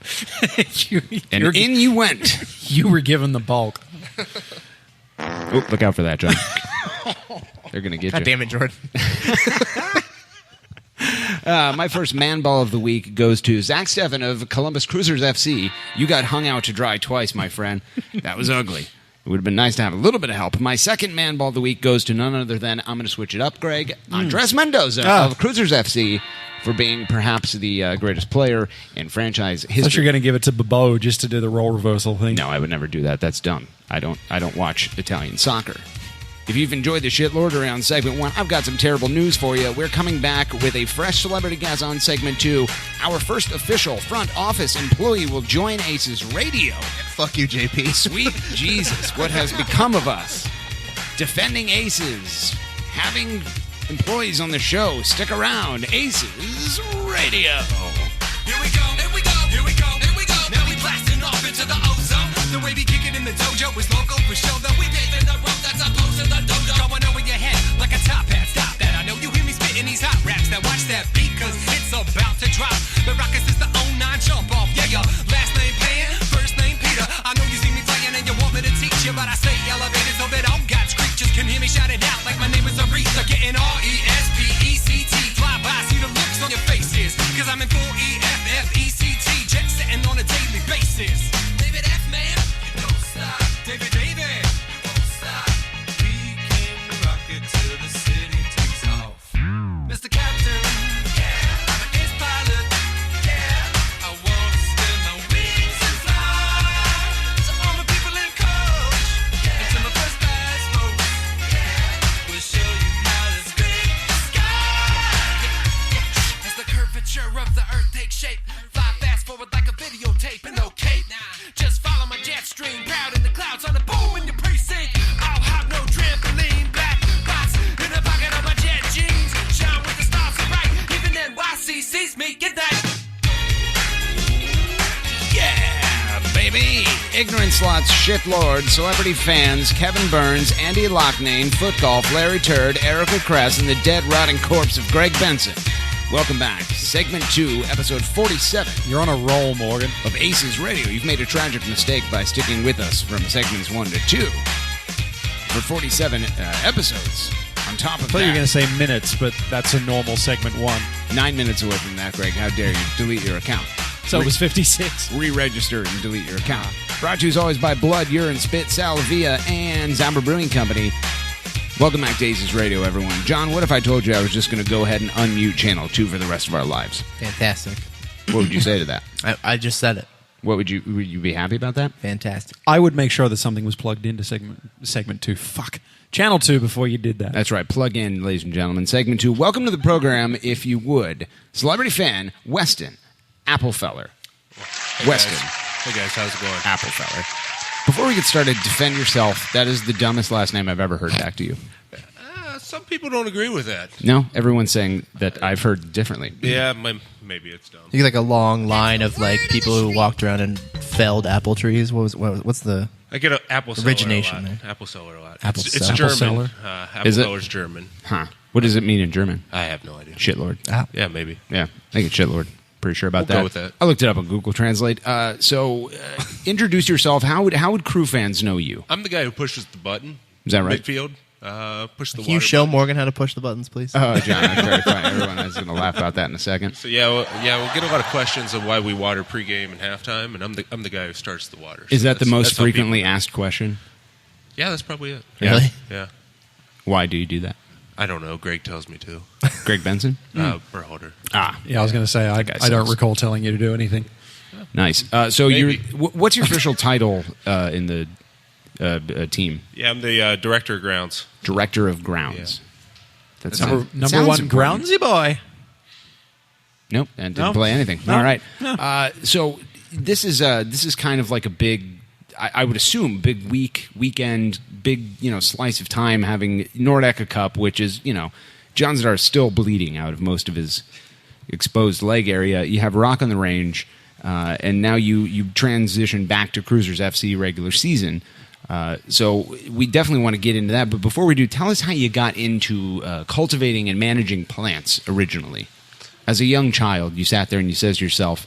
And in you went. You were given the bulk. Oh, look out for that, John. They're going to get God you. damn it, Jordan. My first man ball of the week goes to Zach Steffen of Columbus Cruisers FC. You got hung out to dry twice, my friend. That was ugly. It would have been nice to have a little bit of help. My second man ball of the week goes to none other than, I'm going to switch it up, Greg, Andres Mendoza of Cruisers FC for being perhaps the greatest player in franchise Unless you're history. going to give it to Bobo just to do the role reversal thing. No, I would never do that. That's dumb. I don't watch Italian soccer. If you've enjoyed the shitlord around segment 1, I've got some terrible news for you. We're coming back with a fresh celebrity guest on segment 2. Our first official front office employee will join ACES Radio. Fuck you, JP. Sweet Jesus, what has become of us? Defending ACES. Having employees on the show. Stick around. ACES Radio. Here we go, here we go, here we go, here we go. Now we blasting off into the ozone. The way we kick it in the dojo is local for show. That we paving the road that's opposed to the dodo. Going over your head like a top hat. Stop that. I know you hear me spitting these hot raps. Now watch that beat, cause it's about to drop. The Rockets is the 09 jump off. Yeah, your last name Pan, first name Peter. I know you see me playing and you want me to teach you, but I stay elevated so that all God's creatures can hear me shout it out like my name is Aretha. Getting RESPECT. Fly by, see the looks on your faces. Cause I'm in full EFFECT. Jet setting on a daily basis. David F. Man, you don't stop. David, you won't stop. We came to rock it till the city takes off. Mr. Captain, yeah. I'm an ace pilot, yeah. I wanna spin my wings and fly. To all my people in coach, yeah. And to my first class folks, yeah. We'll show you how to scrape the sky. As the curvature of the earth takes shape, fly fast forward like a videotape and no cape. Just follow my jet stream, proud in the clouds on the boom in your precinct. I'll have no trampoline, black box in the pocket of my jet jeans. Shine with the stars so bright, even NYC sees me. Get that? Yeah, baby. Ignorant Slots, Shitlord, Celebrity Fans, Kevin Burns, Andy Locknane, Foot Golf, Larry Turd, Erica Kress, and the dead rotting corpse of Greg Benson. Welcome back. Segment 2, episode 47. You're on a roll, Morgan. Of ACES Radio. You've made a tragic mistake by sticking with us from segments 1 to 2. For 47 episodes. On top of I thought you were going to say minutes, but that's a normal segment 1. 9 minutes away from that, Greg. How dare you delete your account. So it was 56. Re-register and delete your account. Brought to you as always by Blood, Urine, Spit, Salavia, and Zamba Brewing Company. Welcome back to ACES Radio, everyone. John, what if I told you I was just going to go ahead and unmute Channel 2 for the rest of our lives? Fantastic. What would you say to that? I just said it. Would you be happy about that? Fantastic. I would make sure that something was plugged into segment 2. Channel 2 before you did that. That's right. Plug in, ladies and gentlemen. Segment 2. Welcome to the program, if you would. Celebrity fan, Weston. Appelfeller. Hey Weston. Guys. Hey guys, how's it going? Appelfeller. Before we get started, defend yourself. That is the dumbest last name I've ever heard back to you. Some people don't agree with that. No? Everyone's saying that I've heard differently. Yeah, maybe it's dumb. You get like a long line of like people who walked around and felled apple trees. What's the I get an Appelfeller origination a lot. there? Appelfeller a lot. Apple It's seller. German. Is it? Appelfeller's German. Huh. What does it mean in German? I have no idea. Shitlord. Yeah, maybe. Yeah, I think it's shitlord. Pretty sure about We'll that. go with that. I looked it up on Google Translate. So, introduce yourself. How would crew fans know you? I'm the guy who pushes the button. Is that right? Midfield. Push the Can you water show button. Morgan how to push the buttons, please? Oh, John, that's very funny. Everyone is going to laugh about that in a second. So we'll get a lot of questions of why we water pregame and halftime, and I'm the guy who starts the water. Is So that the that's- most that's how frequently people- asked question? Yeah, that's probably it. Really? Yeah. Why do you do that? I don't know. Greg tells me to. Greg Benson? Berhalter. Ah. Yeah, I was going to say, I don't recall telling you to do anything. Nice. So what's your official title in the team? Yeah, I'm the director of grounds. Director of grounds. That's Number sounds one important. groundsy boy. Nope, and didn't No. play anything. No. All right. No. So this is kind of like a big, I would assume, big weekend, big slice of time having Nordecke Cup, which is John Zadar is still bleeding out of most of his exposed leg area. You have Rock on the Range, and now you transition back to Cruisers FC regular season. So we definitely want to get into that. But before we do, tell us how you got into cultivating and managing plants originally. As a young child, you sat there and you says to yourself,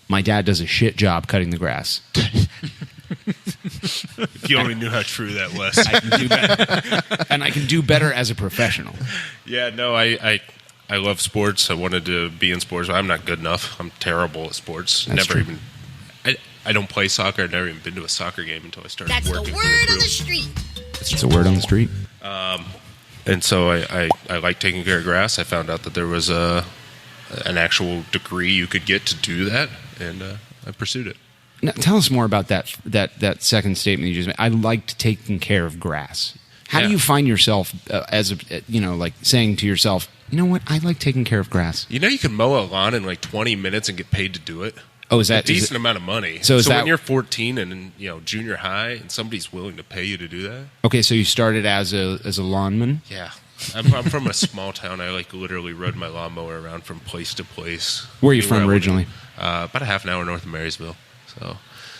my dad does a shit job cutting the grass. If you only knew how true that was. I can do better. And I can do better as a professional. Yeah, no, I love sports. I wanted to be in sports. I'm not good enough. I'm terrible at sports. That's Never true. even. I don't play soccer. I've never even been to a soccer game until I started That's the working. word on the street. It's a word on the street. And so I like taking care of grass. I found out that there was an actual degree you could get to do that, and I pursued it. Now, tell us more about that second statement you just made. I liked taking care of grass. How do you find yourself as like saying to yourself, you know what, I like taking care of grass? You know, you can mow a lawn in like 20 minutes and get paid to do it. Oh, is that a decent amount of money? So is when that- you're 14 and in junior high, and somebody's willing to pay you to do that? Okay, so you started as a lawnman? Yeah, I'm from a small town. I literally rode my lawnmower around from place to place. Where are you Anywhere from I originally? went. About a half an hour north of Marysville. So,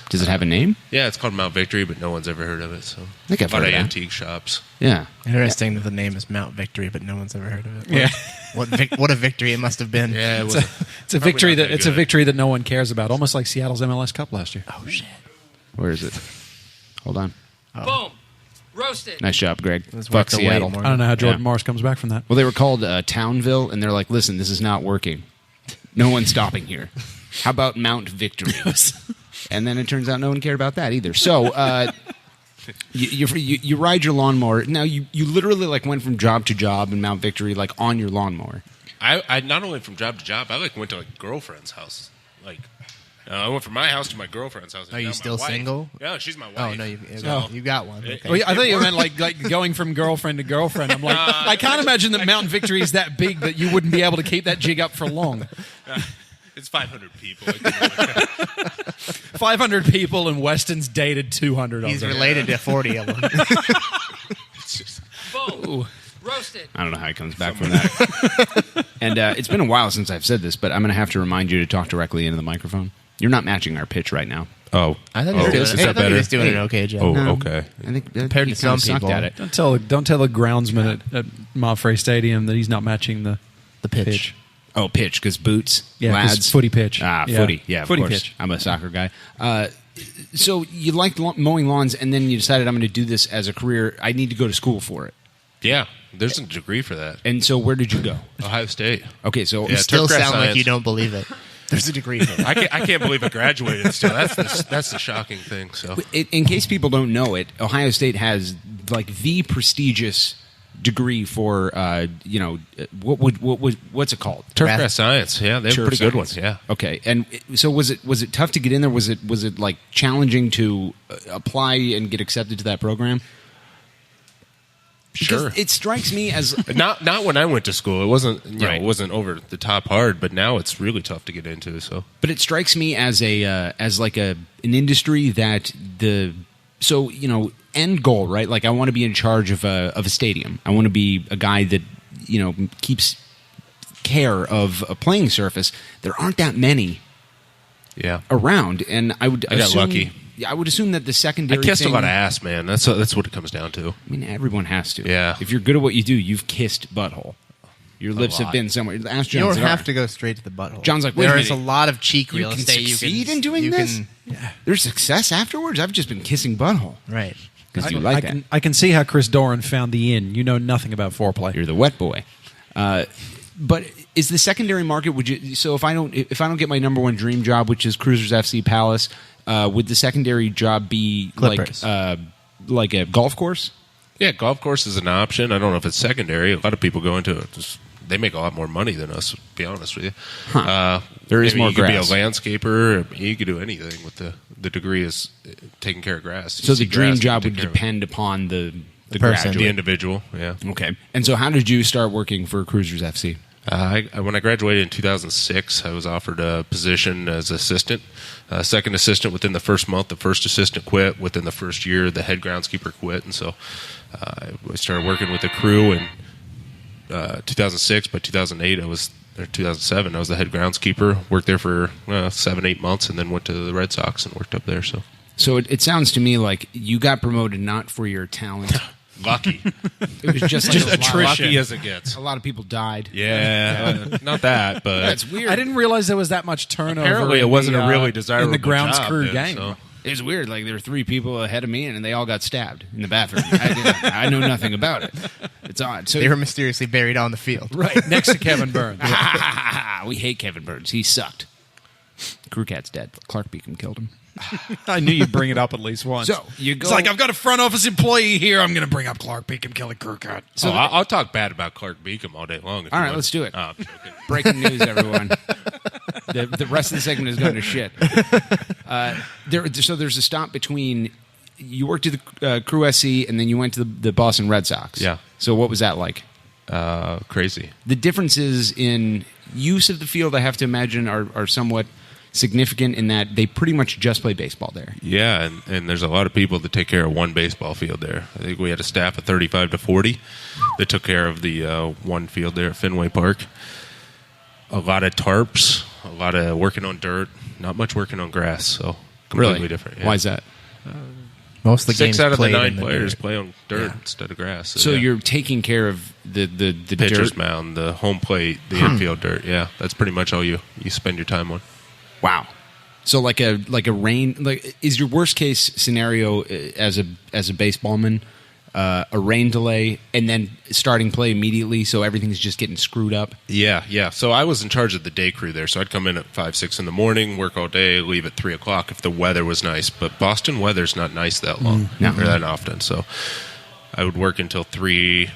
does it have a name? Yeah, it's called Mount Victory, but no one's ever heard of it. So, I think I've a lot heard of of that. antique shops. Yeah. Interesting that the name is Mount Victory, but no one's ever heard of it. Yeah. What a victory it must have been. Yeah, It's a victory that no one cares about, almost like Seattle's MLS Cup last year. Oh shit! Where is it? Hold on. Boom. Roasted. Nice job, Greg. It's Fuck worth the wait, Seattle. Morgan. I don't know how Jordan Yeah. Morris comes back from that. Well, they were called Townville, and they're like, listen, this is not working. No one's stopping here. How about Mount Victory? And then it turns out no one cared about that either. So you ride your lawnmower. Now, you literally went from job to job in Mount Victory, on your lawnmower. I not only from job to job, I went to girlfriend's house. I went from my house to my girlfriend's house. Are you Now still my wife- single? Yeah, I my wife. Oh no, you got one. Okay. Well, I thought you meant like going from girlfriend to girlfriend. I'm like, I can't imagine that Mount Victory is that big that you wouldn't be able to keep that jig up for long. It's 500 people. 500 people and Weston's dated 200 of He's them. related to 40 of them. Boom. Roasted. I don't know how he comes back from that. And it's been a while since I've said this, but I'm going to have to remind you to talk directly into the microphone. You're not matching our pitch right now. Oh. I thought you were doing an okay job. Oh, okay. I think Compared you to kinda some sucked people. at it. Don't tell the groundsman at Marfray Stadium that he's not matching the pitch. Oh, pitch, because boots, Yeah, 'cause lads. footy pitch. Ah, Yeah. footy. Yeah, of Footy course. pitch. I'm a soccer guy. So you liked mowing lawns, and then you decided I'm going to do this as a career. I need to go to school for it. Yeah, there's a degree for that. And so where did you go? Ohio State. Okay, so Yeah, You still turf grass sound like science. you don't believe it. There's a degree for it. I can't believe I graduated still. That's the shocking thing. So in case people don't know it, Ohio State has the prestigious degree for what's it called? turf grass science. Yeah, they have Turf pretty good science. ones. Yeah. Okay, and so was it tough to get in there? Was it challenging to apply and get accepted to that program? Because Sure. it strikes me as Not when I went to school. It wasn't Right. it wasn't over the top hard, but now it's really tough to get into. So but it strikes me as an industry that end goal, right? Like I want to be in charge of a stadium. I want to be a guy that keeps care of a playing surface. There aren't that many around, and I got lucky. I would assume that the I secondary kissed thing, a lot of ass, man. That's what it comes down to. I mean, everyone has to. Yeah. If you're good at what you do, you've kissed butthole. Your lips have lot. been somewhere. Ask You John don't Zadar. have to go straight to the butthole. John's like, wait a there is a minute. lot of cheek You real can estate. succeed in doing you this? Can, There's success afterwards. I've just been kissing butthole. right. because you like that. I can see how Chris Doran found the inn. You know nothing about foreplay. You're the wet boy. But is the secondary market? Would you? So if I don't get my number one dream job, which is Cruisers FC Palace, would the secondary job be like a golf course? Yeah, golf course is an option. I don't know if it's secondary. A lot of people go into it. They make a lot more money than us, to be honest with you. Huh. There is more grass. You could be a landscaper. You could do anything with the degree is taking care of grass. So the dream job would depend upon the person, graduate. the individual. Yeah. Okay. And so how did you start working for Cruisers FC? When I graduated in 2006, I was offered a position as assistant, second assistant within the first month. The first assistant quit. Within the first year, the head groundskeeper quit. And so I started working with the crew in 2006. By 2008, 2007, I was the head groundskeeper. Worked there for 7-8 months, and then went to the Red Sox and worked up there. So it sounds to me like you got promoted not for your talent. Lucky. It was just attrition. Lucky as it gets. A lot of people died. Yeah, not that, but that's weird. I didn't realize there was that much turnover. Apparently, it wasn't a really desirable in the grounds job crew then, game. so. It was weird. Like there were 3 people ahead of me, and they all got stabbed in the bathroom. I know nothing about it. It's odd. So they were mysteriously buried on the field, right next to Kevin Burns. We hate Kevin Burns. He sucked. Crew Cat's dead. Clark Beacom killed him. I knew you'd bring it up at least once. So you go. It's like, I've got a front office employee here. I'm going to bring up Clark Beacom killing Crew Cat. So I'll talk bad about Clark Beacom all day long. All right, let's do it. Oh, I'm joking. Breaking news, everyone. The rest of the segment is going to shit. So there's a stop between you worked at the Crew SC and then you went to the Boston Red Sox. Yeah. So what was that like? Crazy. The differences in use of the field, I have to imagine, are somewhat significant in that they pretty much just play baseball there. Yeah, and there's a lot of people that take care of one baseball field there. I think we had a staff of 35 to 40 that took care of the one field there at Fenway Park. A lot of tarps, a lot of working on dirt, not much working on grass, so completely different. Yeah. Why is that? Most of the 6 games out of the played 9 in the players dirt. play on dirt instead of grass. So yeah. you're taking care of the pitcher's dirt? mound, the home plate, the infield dirt. Yeah, that's pretty much all you spend your time on. Wow. So like a rain, like is your worst case scenario as a baseballman a rain delay and then starting play immediately, so everything's just getting screwed up? Yeah. So I was in charge of the day crew there, so I'd come in at 5, 6 in the morning, work all day, leave at 3 o'clock if the weather was nice. But Boston weather's not nice that long or that often, so I would work until 3.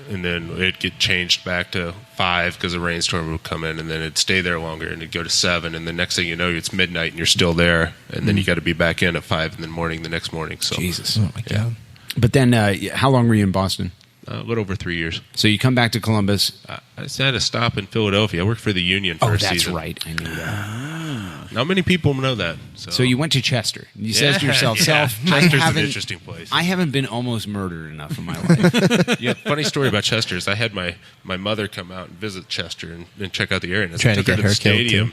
And then it'd get changed back to 5 because a rainstorm would come in, and then it'd stay there longer, and it'd go to 7, and the next thing you know, it's midnight and you're still there, and then you got to be back in at 5 in the morning the next morning. So Jesus, oh my God! But then, how long were you in Boston? A little over 3 years. So you come back to Columbus. I had a stop in Philadelphia. I worked for the Union for a season. Oh, that's right. I knew that. Not many people know that. So you went to Chester. You said to yourself, Chester's an interesting place. I haven't been almost murdered enough in my life. Yeah, funny story about Chester is I had my mother come out and visit Chester and check out the area. And I Trying took to her get to the her killed, stadium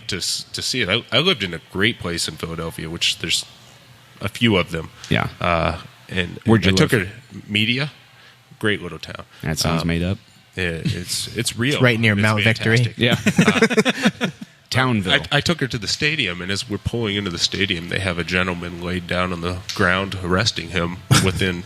to see it. I lived in a great place in Philadelphia, which there's a few of them. Yeah. And Where'd you I took live? her Media, great little town. That sounds made up. It's real. It's right near It's Mount Victory. fantastic. Yeah. Townville. I took her to the stadium, and as we're pulling into the stadium, they have a gentleman laid down on the ground, arresting him within,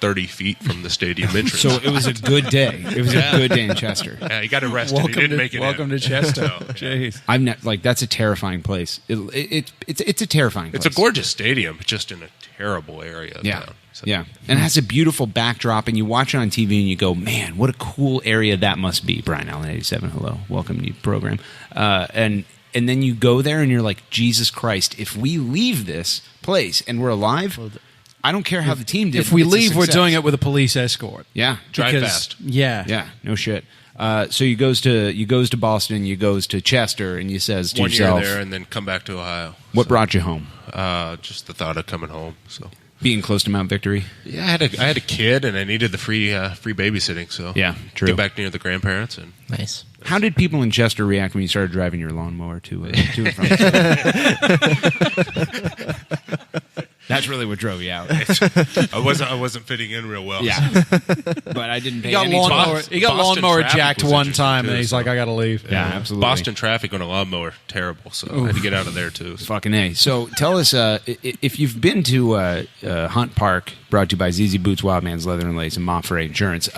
30 feet from the stadium entrance. So it was a good day. It was a good day in Chester. Yeah, he got arrested. He didn't make it Welcome in. to Chester. So, yeah. Jeez. I've that's a terrifying place. It's a terrifying place. It's a gorgeous stadium, but just in a terrible area of town. So. Yeah. And it has a beautiful backdrop, and you watch it on TV and you go, man, what a cool area that must be. Brian Allen 87, hello. Welcome to the program. And then you go there and you're like, Jesus Christ, if we leave this place and we're alive, I don't care how the team did. If we it's a leave, we're success. doing it with a police escort. Yeah. Drive Because- fast. Yeah. Yeah, no shit. So you goes to Boston, you goes to Chester, and you says to 1 yourself, year there, and then come back to Ohio. what brought you home? Just the thought of coming home. So Being close to Mount Victory? yeah, I had a kid, and I needed the free babysitting. So Yeah, true. Get back near the grandparents and. Nice. How did people in Chester react when you started driving your lawnmower to and from? That's really what drove you out. I wasn't fitting in real well. Yeah, but I didn't pay any He got lawnmower traffic jacked was one interesting, time, too, and he's so. like, I got to leave. Yeah, absolutely. Boston traffic on a lawnmower, terrible. So I had to get out of there too. Fucking A. So tell us, if you've been to Hunt Park, brought to you by ZZ Boots, Wildman's Leather and Lace, and Montferrat Insurance,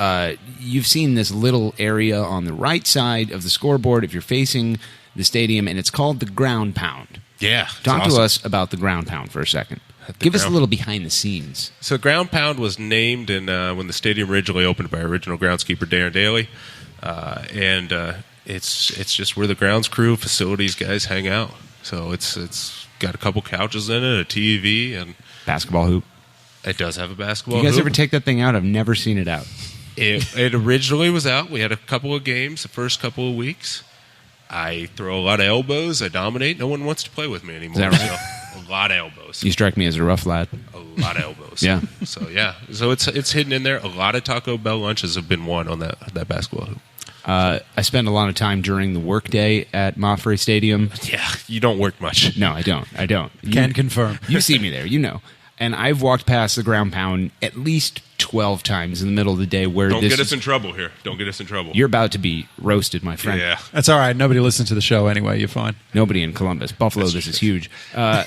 you've seen this little area on the right side of the scoreboard if you're facing the stadium, and it's called the Ground Pound. Yeah. Talk awesome. to us about the Ground Pound for a second. Give us a little behind the scenes. So Ground Pound was named in, when the stadium originally opened by original groundskeeper Darren Daly, and it's just where the grounds crew, facilities guys hang out. So it's got a couple couches in it, a TV, and basketball hoop. It does have a basketball You guys hoop. ever take that thing out? I've never seen it out. It originally was out. We had a couple of games the first couple of weeks. I throw a lot of elbows. I dominate. No one wants to play with me anymore. Is that right? So, a lot of elbows. You strike me as a rough lad. A lot of elbows. Yeah. So it's hidden in there. A lot of Taco Bell lunches have been won on that basketball hoop. I spend a lot of time during the workday at Montferrat Stadium. Yeah, you don't work much. No, I don't. Can confirm. You see me there, you know. And I've walked past the Ground Pound at least 12 times in the middle of the day where Don't get us in trouble here. Don't get us in trouble. You're about to be roasted, my friend. Yeah. That's all right. Nobody listens to the show anyway. You're fine. Nobody in Columbus. Buffalo, this is huge. I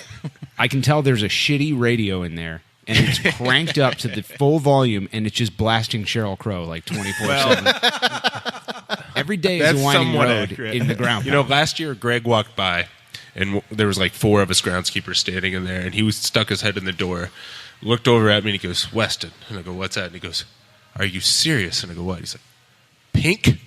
can tell there's a shitty radio in there, and it's cranked up to the full volume, and it's just blasting Sheryl Crow like 24/7. Every day is a winding road in the Ground Pound. You know, last year Greg walked by, and there was like 4 of us groundskeepers standing in there, and he was stuck his head in the door, looked over at me, and he goes, "Weston." And I go, "What's that?" And he goes, "Are you serious?" And I go, "What?" He's like, "Pink?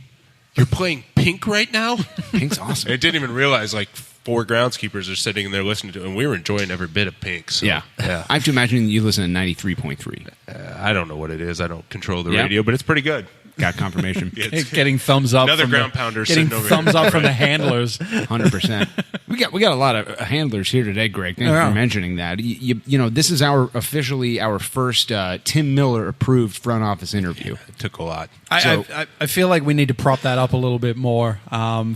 You're playing Pink right now?" Pink's awesome. I didn't even realize like 4 groundskeepers are sitting in there listening to it, and we were enjoying every bit of Pink. So, yeah. I have to imagine you listen to 93.3. I don't know what it is. I don't control the Yeah. radio, but it's pretty good. Got confirmation. Getting thumbs up. Another from ground the, pounder Getting sitting over thumbs here. up from the handlers. 100%. We got a lot of handlers here today, Greg. Thank you for mentioning that. You know, this is officially our first Tim Miller approved front office interview. It took a lot. I feel like we need to prop that up a little bit more.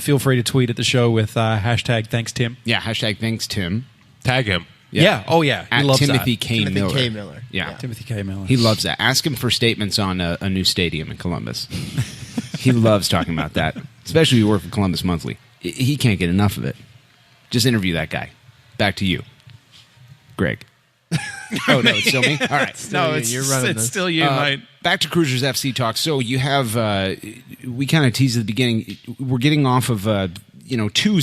Feel free to tweet at the show with hashtag thanks Tim. Yeah, hashtag thanks Tim. Tag him. Yeah. Oh yeah. He At loves Timothy that. K. Miller. Timothy K. Miller. Yeah. Timothy K. Miller. He loves that. Ask him for statements on a new stadium in Columbus. He loves talking about that, especially if you work for Columbus Monthly. He can't get enough of it. Just interview that guy. Back to you, Greg. Oh, no, it's still me? All right. You're running this. Still you, mate. Back to Cruisers FC talk. So you have, we kind of teased at the beginning, we're getting off of, 2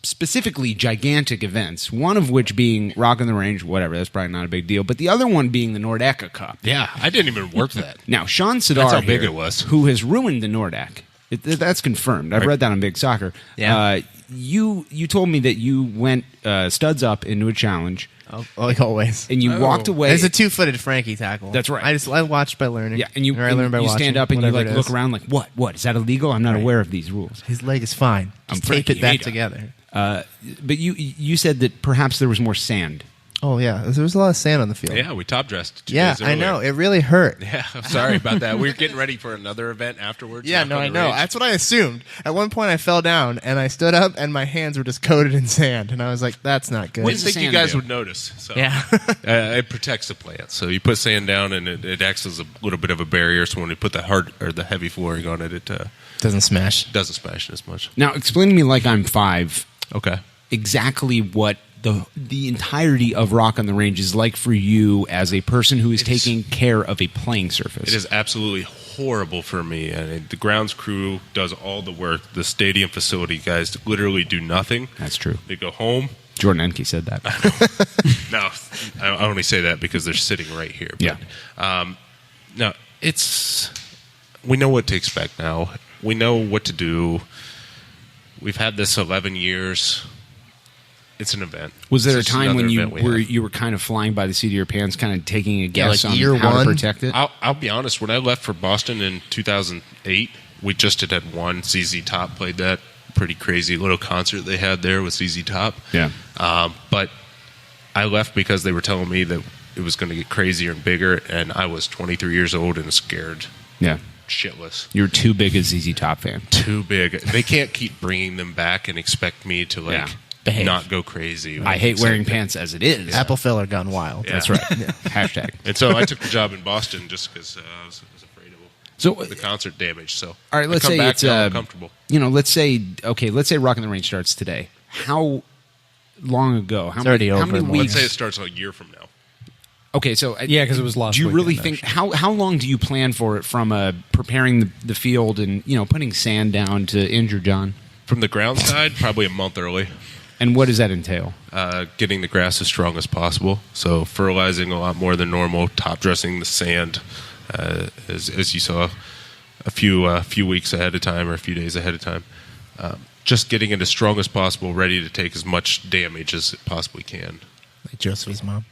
specifically gigantic events, one of which being Rock on the Range, whatever, that's probably not a big deal, but the other one being the Nordecke Cup. Yeah, I didn't even work that. Now, Sean Sidar That's how big here, it was. who has ruined the Nordac. That's confirmed. I've read that on Big Soccer. Yeah. You told me that you went studs up into a challenge. Oh, like always. And you walked away. It's a 2-footed Frankie tackle. That's right. I watched by learning. Yeah, and you I learned by watching. stand up and you whatever like it look is. around like, what? Is that illegal? I'm not aware of these rules. His leg is fine. Just tape Frankie it back Ada. together. But you said that perhaps there was more sand. Oh yeah, there was a lot of sand on the field. Yeah, we top dressed. Yeah, I know. It really hurt. Yeah, I'm sorry about that. We were getting ready for another event afterwards. Yeah, no, I know. That's what I assumed. At one point, I fell down and I stood up, and my hands were just coated in sand, and I was like, "That's not good." I didn't think you guys would notice. So. Yeah, it protects the plant. So you put sand down, and it acts as a little bit of a barrier. So when you put the hard or the heavy flooring on it, it doesn't smash. Doesn't smash as much. Now, explain to me like I'm 5. Okay. Exactly what the entirety of Rock on the Range is like for you as a person who is taking care of a playing surface. It is absolutely horrible for me. And the grounds crew does all the work. The stadium facility guys literally do nothing. That's true. They go home. Jordan Enke said that. No, I only say that because they're sitting right here. But, yeah. No, we know what to expect now. We know what to do. We've had this 11 years. It's an event. Was there a It's just time when another event you were kind of flying by the seat of your pants, kind of taking a guess like on year how one? to protect it? I'll be honest. When I left for Boston in 2008, we just had one. ZZ Top played that pretty crazy little concert they had there with ZZ Top. Yeah. But I left because they were telling me that it was going to get crazier and bigger, and I was 23 years old and scared. Yeah. Shitless. You're too big a ZZ Top fan. Too big. They can't keep bringing them back and expect me to Behave. not go crazy. I hate wearing pants as it is. Appelfeller gone wild. Yeah. That's right. Hashtag. And so I took the job in Boston just because I was afraid of the concert damage. So all right, let's say it's uncomfortable. let's say Rock in the Range starts today. How long ago? How already over. many Let's weeks? say it starts a year from now. Okay, so Yeah, because it was last do you weekend, really think how long do you plan for it from preparing the field and putting sand down to injure John? From the ground side, probably a month early. And what does that entail? Getting the grass as strong as possible. So fertilizing a lot more than normal, top dressing the sand, as you saw a few weeks ahead of time or a few days ahead of time. Just getting it as strong as possible, ready to take as much damage as it possibly can. Like Josephine's mom.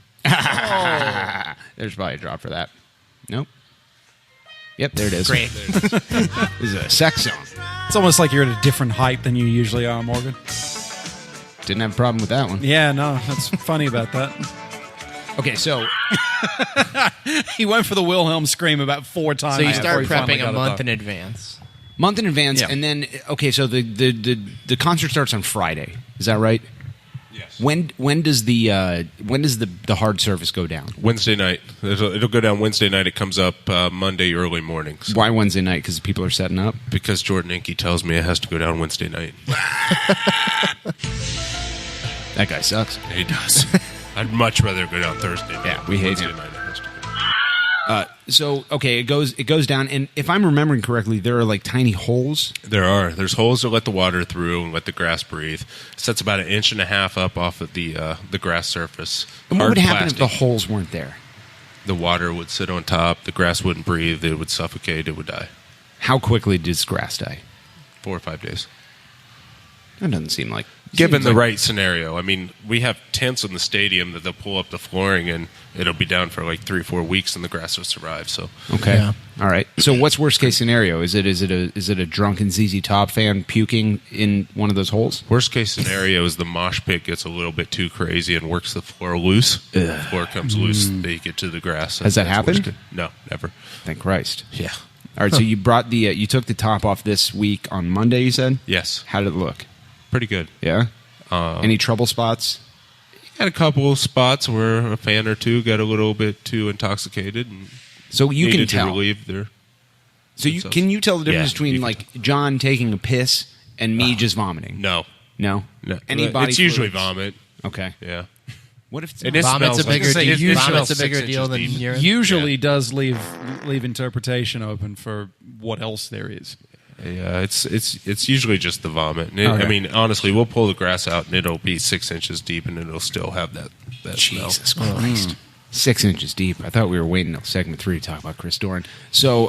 There's probably a drop for that. Nope. Yep, there it is. Great. This is a sex zone. It's almost like you're at a different height than you usually are, Morgan. Didn't have a problem with that one. Yeah, no, that's funny about that. Okay, so he went for the Wilhelm scream about 4 times. So you before start he finally prepping got a it month done. in advance. month in advance, Yeah. and then so the concert starts on Friday. Is that right? Yes. When does the hard surface go down? Wednesday night. It'll go down Wednesday night. It comes up Monday early morning. So Why Wednesday night? Because people are setting up? because Jordan Inky tells me it has to go down Wednesday night. That guy sucks. He does. I'd much rather go down Thursday night. Yeah, we hate Wednesday him. night it has to go. So it goes down, and if I'm remembering correctly, there are like tiny holes. There's holes that let the water through and let the grass breathe. It sets about 1.5 inches up off of the grass surface. And what Hard would happen if plastic. the holes weren't there? The water would sit on top. The grass wouldn't breathe. It would suffocate. It would die. How quickly does grass die? 4 or 5 days. That doesn't seem like. Given seems the like- right scenario. I mean, we have tents in the stadium that they'll pull up the flooring and it'll be down for like 3 or 4 weeks and the grass will survive. So Okay. Yeah. All right. So what's worst case scenario? Is it a drunken ZZ Top fan puking in one of those holes? worst case scenario is the mosh pit gets a little bit too crazy and works the floor loose. The floor comes loose, they get to the grass. Has that That's happened? worst ca- No, never. Thank Christ. Yeah. All right. So you brought you took the top off this week on Monday. You said. Yes. How did it look? Pretty good. Yeah. Any trouble spots? Had a couple spots where a fan or two got a little bit too intoxicated. And So you can needed tell. to relieve their. So can you tell the difference Yeah, between you can like John taking a piss and me just vomiting? No. No. No. Any body It's usually fluids? vomit. Okay. Yeah. What if it's And not? it Vomit's a smells like- bigger it deal. smells Vomit's a 6 bigger deal inches than deep. urine. Usually does leave interpretation open for what else there is. Yeah, it's usually just the vomit. And Okay. I mean, honestly, we'll pull the grass out and it'll be 6 inches deep and it'll still have that Jesus smell. Christ. 6 inches deep. I thought we were waiting until segment 3 to talk about Chris Doran. So,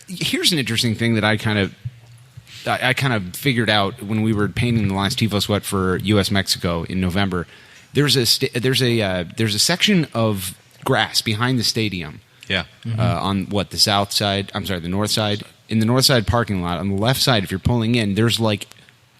here's an interesting thing that I kind of figured out when we were painting the last Tifo Sweat for U.S. Mexico in November. There's a section of grass behind the stadium. Yeah. On the south side? I'm sorry, the north side. In the north side parking lot, on the left side, if you're pulling in, there's like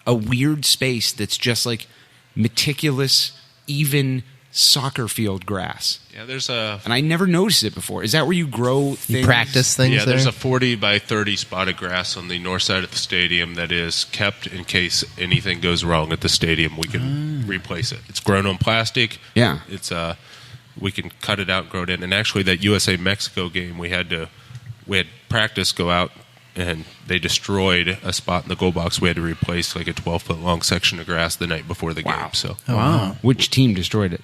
a weird space that's just like meticulous, even soccer field grass. Yeah, there's And I never noticed it before. Is that where you grow things? You practice things yeah, there? there's a 40 by 30 spot of grass on the north side of the stadium that is kept in case anything goes wrong at the stadium. We can replace it. It's grown on plastic. Yeah. It's we can cut it out and grow it in. And actually, that USA Mexico game, we had practice go out and they destroyed a spot in the goal box. We had to replace like a 12-foot long section of grass the night before the game. So Wow. Which team destroyed it?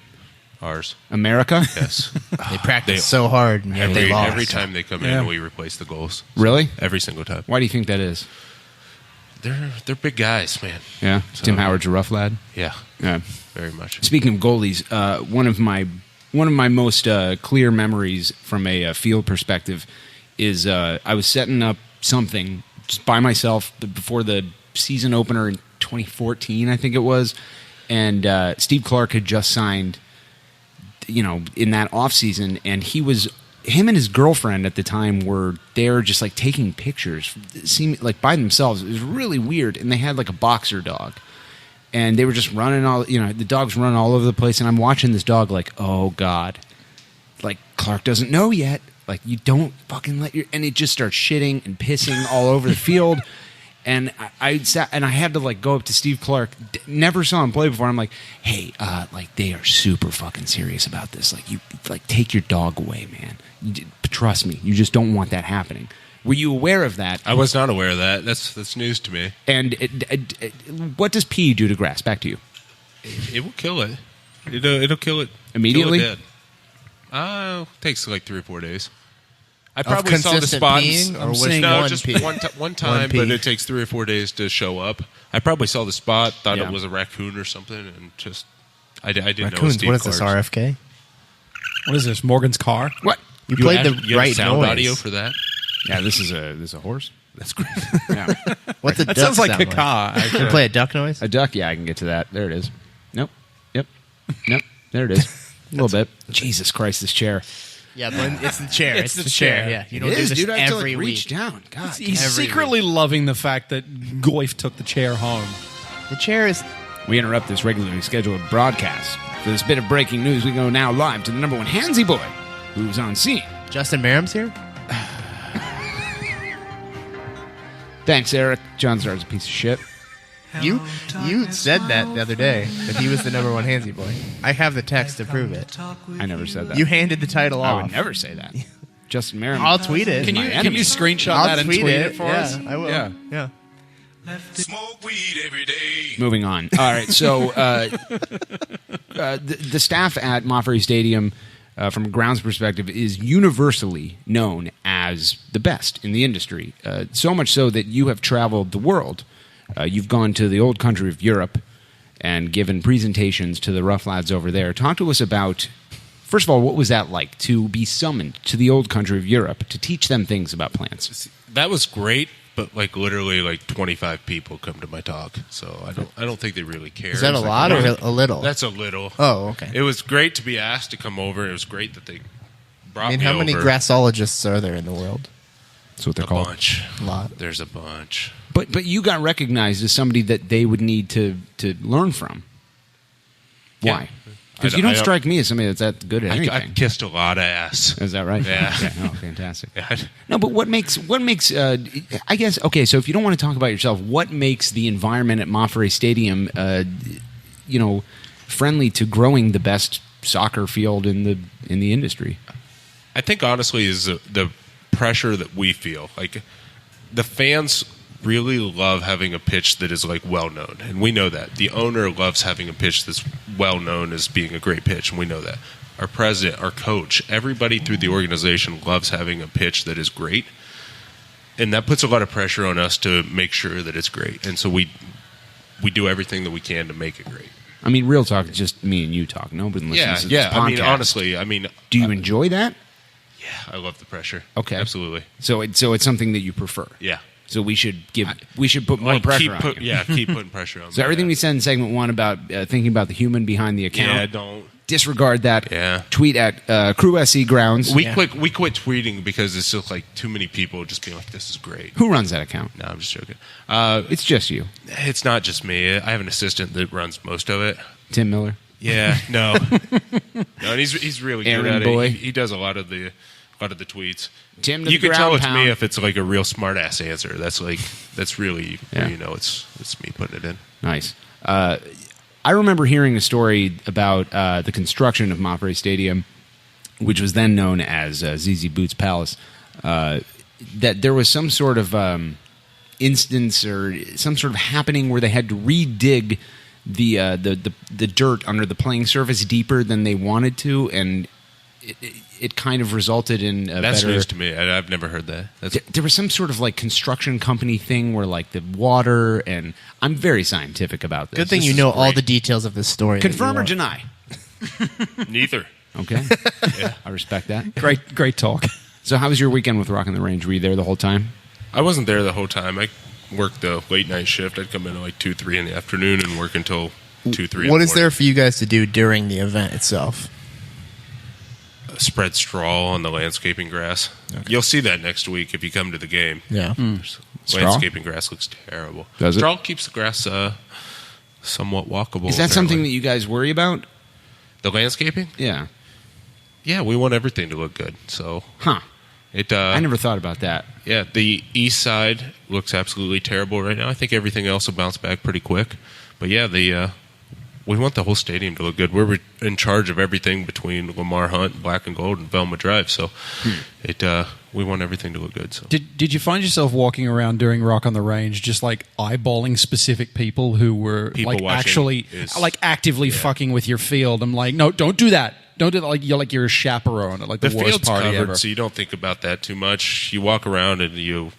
ours. America? Yes. They practice so hard, and yet they lost. Every time they come Yeah. in, we replace the goals. Really? Every single time. Why do you think that is? They're big guys, man. Yeah. So- Tim Howard's a rough lad? Yeah, Yeah. very much. Speaking of goalies, one of my most clear memories from a field perspective is I was setting up something just by myself before the season opener in 2014, I think it was, and Steve Clark had just signed, in that off season, and him and his girlfriend at the time were there just like taking pictures, seemed like by themselves. It was really weird, and they had like a boxer dog. And they were just running the dog's running all over the place. And I'm watching this dog like, oh, God. Like, Clark doesn't know yet. Like, you don't fucking and it just starts shitting and pissing all over the field. And I sat and I had to like go up to Steve Clark. Never saw him play before. I'm like, hey, like they are super fucking serious about this. Like you, like take your dog away, man. Trust me, you just don't want that happening. Were you aware of that? I was not aware of that. That's news to me. And what does pee do to grass? Back to you. It will kill it. It'll kill it immediately. Kill it dead. Takes like 3 or 4 days. I probably saw the spot. One time, but it takes 3 or 4 days to show up. I probably saw the spot, thought it was a raccoon or something, and just I didn't know. Raccoons. What is this, RFK? What is this, Morgan's car? What? You played the you right have sound noise. audio for that? Yeah, this is a horse. That's great. Yeah. What's a That duck sounds like sound a car. Can you play a duck noise? A duck. Yeah, I can get to that. There it is. Nope. Yep. Nope. There it is. A little bit. Jesus Christ, this chair. Yeah, but it's the chair. It's the chair. Yeah, you don't do this dude. I have to, every like, week. reach down. God, He's secretly loving the fact that Goyf took the chair home. The chair is. We interrupt this regularly scheduled broadcast. For this bit of breaking news, we go now live to the number one handsy boy, who's on scene. Justin Merrim's here? Thanks, Eric. John Starr's a piece of shit. You said that the other day, that he was the number one handsy boy. I have the text to prove it. I never said that. You handed the title I off. would never say that. Justin Merrim. I'll tweet it. Can you screenshot that and tweet it for us? I will. Yeah. Smoke weed every day. Moving on. All right, so the staff at Moffrey Stadium, from a grounds perspective, is universally known as the best in the industry. So much so that you have traveled the world. You've gone to the old country of Europe and given presentations to the rough lads over there. Talk to us about, first of all, what was that like to be summoned to the old country of Europe to teach them things about plants? That was great, but like literally like 25 people come to my talk, so I don't think they really care. Is that a lot or a little? That's a little. Oh, okay. It was great to be asked to come over. It was great that they brought me over. how many grassologists are there in the world? That's what they're A called. bunch. A lot. There's a bunch. But you got recognized as somebody that they would need to learn from. Why? Because you don't strike me as somebody that's that good at anything. I've kissed a lot of ass. Is that right? Yeah. Oh, fantastic. Yeah. No, but what makes I guess, okay, so if you don't want to talk about yourself, what makes the environment at Moffrey Stadium friendly to growing the best soccer field in the industry? I think honestly is the pressure that we feel. Like the fans really love having a pitch that is like well known, and we know that. The owner loves having a pitch that's well known as being a great pitch, and we know that. Our president, our coach, everybody through the organization loves having a pitch that is great, and that puts a lot of pressure on us to make sure that it's great. And so we do everything that we can to make it great. I mean, real talk, just me and you talk. Nobody listens to this podcast. I mean, honestly, do you enjoy that? Yeah, I love the pressure. Okay, absolutely. So it's something that you prefer. Yeah. So we should put more pressure on you. Yeah, keep putting pressure on. So everything we said in segment 1 about thinking about the human behind the account. Yeah, don't disregard that. Yeah. Tweet at Crew SC Grounds. We quit tweeting because it's just like too many people just being like, "This is great." Who runs that account? No, I'm just joking. It's just you. It's not just me. I have an assistant that runs most of it. Tim Miller. Yeah. No. No, and he's really good Aaron at Boy. it. He does a lot of the tweets. Tim to you the can tell ground it's me pound. if it's like a real smart ass answer. That's really it's me putting it in. Nice. I remember hearing a story about the construction of Moffrey Stadium, which was then known as ZZ Boots Palace. That there was some sort of instance or some sort of happening where they had to redig the dirt under the playing surface deeper than they wanted to, and it kind of resulted in That's better. news to me. I've never heard that. There was some sort of like construction company thing where like the water, and I'm very scientific about this. Good thing This you is know great. all the details of this story. Confirm or deny? Neither. Okay. Yeah. I respect that. Great talk. So how was your weekend with Rock on the Range? Were you there the whole time? I wasn't there the whole time. I worked the late night shift. I'd come in at like 2-3 in the afternoon and work until 2-3. What is there for you guys to do during the event itself? Spread straw on the landscaping grass. Okay. You'll see that next week if you come to the game. Yeah. Landscaping grass looks terrible. Does it? Straw keeps the grass somewhat walkable. Is that something that you guys worry about? The landscaping? Yeah. Yeah, we want everything to look good. So, huh? I never thought about that. Yeah, the east side looks absolutely terrible right now. I think everything else will bounce back pretty quick. But yeah, we want the whole stadium to look good. We're in charge of everything between Lamar Hunt, Black and Gold, and Velma Drive. So we want everything to look good. So Did you find yourself walking around during Rock on the Range just like eyeballing specific people who were like actually like actively fucking with your field? I'm like, no, don't do that. Don't do that. Like you're a chaperone at like the worst field's party covered, ever. so you don't think about that too much. You walk around and you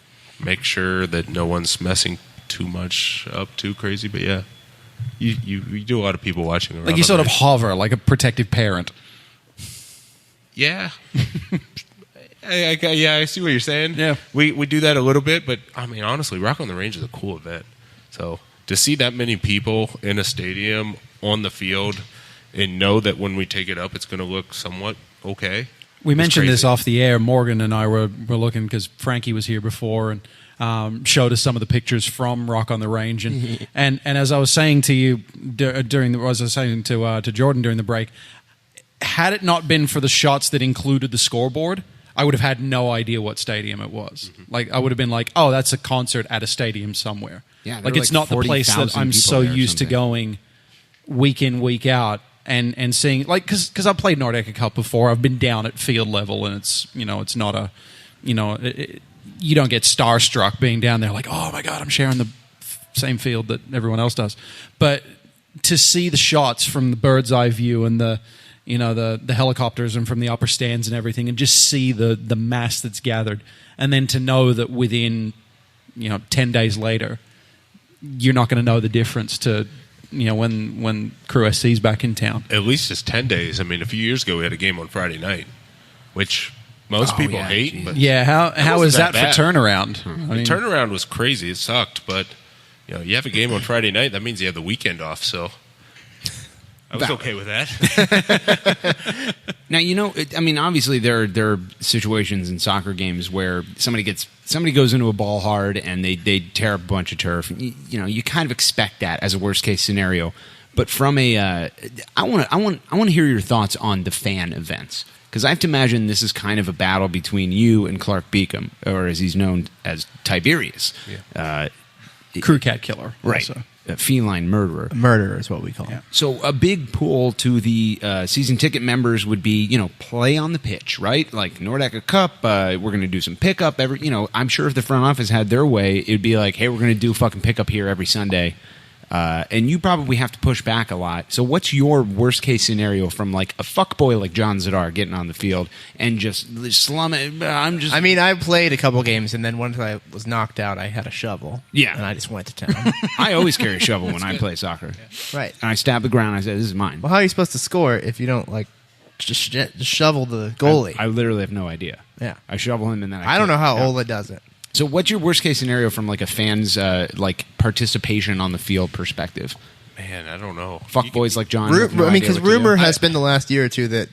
make sure that no one's messing too much up too crazy. But yeah, you do a lot of people watching around. Like you sort of hover like a protective parent. Yeah. I see what you're saying. Yeah. We do that a little bit, but I mean, honestly, Rock on the Range is a cool event. So to see that many people in a stadium on the field and know that when we take it up, it's going to look somewhat okay. We mentioned crazy. this off the air. Morgan and I were looking because Frankie was here before and showed us some of the pictures from Rock on the Range. And as I was saying to you to Jordan during the break, had it not been for the shots that included the scoreboard, I would have had no idea what stadium it was. Like I would have been like, oh, that's a concert at a stadium somewhere. Yeah, like it's not the place that I'm so used to going week in, week out. And seeing, like, because I've played Nordica Cup before, I've been down at field level, and it's not a, you don't get starstruck being down there like, oh my God, I'm sharing the same field that everyone else does. But to see the shots from the bird's eye view and the helicopters and from the upper stands and everything, and just see the mass that's gathered, and then to know that within 10 days later, you're not going to know the difference to. When Crew SC's back in town. At least it's 10 days. I mean, a few years ago we had a game on Friday night, which most people hate. Geez. But yeah, how is that bad. for turnaround? The turnaround was crazy. It sucked, but you have a game on Friday night. That means you have the weekend off. So I was okay with that. Now, obviously there are situations in soccer games where somebody goes into a ball hard and they tear up a bunch of turf. You kind of expect that as a worst case scenario. But from I want to hear your thoughts on the fan events, because I have to imagine this is kind of a battle between you and Clark Beacom, or as he's known as Tiberius, Crew Cat Killer, right? Also. A feline murderer. Murderer is what we call him. So a big pull to the season ticket members would be, play on the pitch, right? Like Nordica Cup, we're going to do some pickup. I'm sure if the front office had their way, it'd be like, hey, we're going to do fucking pickup here every Sunday. And you probably have to push back a lot. So what's your worst case scenario from like a fuckboy like John Zadar getting on the field and just slum it? I played a couple games, and then once I was knocked out, I had a shovel. Yeah. And I just went to town. I always carry a shovel when I play soccer. Yeah. Right. And I stab the ground and I say, this is mine. Well, how are you supposed to score if you don't, just shovel the goalie? I literally have no idea. Yeah. I shovel him and then I don't know how Ola does it. So what's your worst case scenario from like a fan's participation on the field perspective? Man, I don't know. Fuck boys like John. Because rumor has been the last year or two that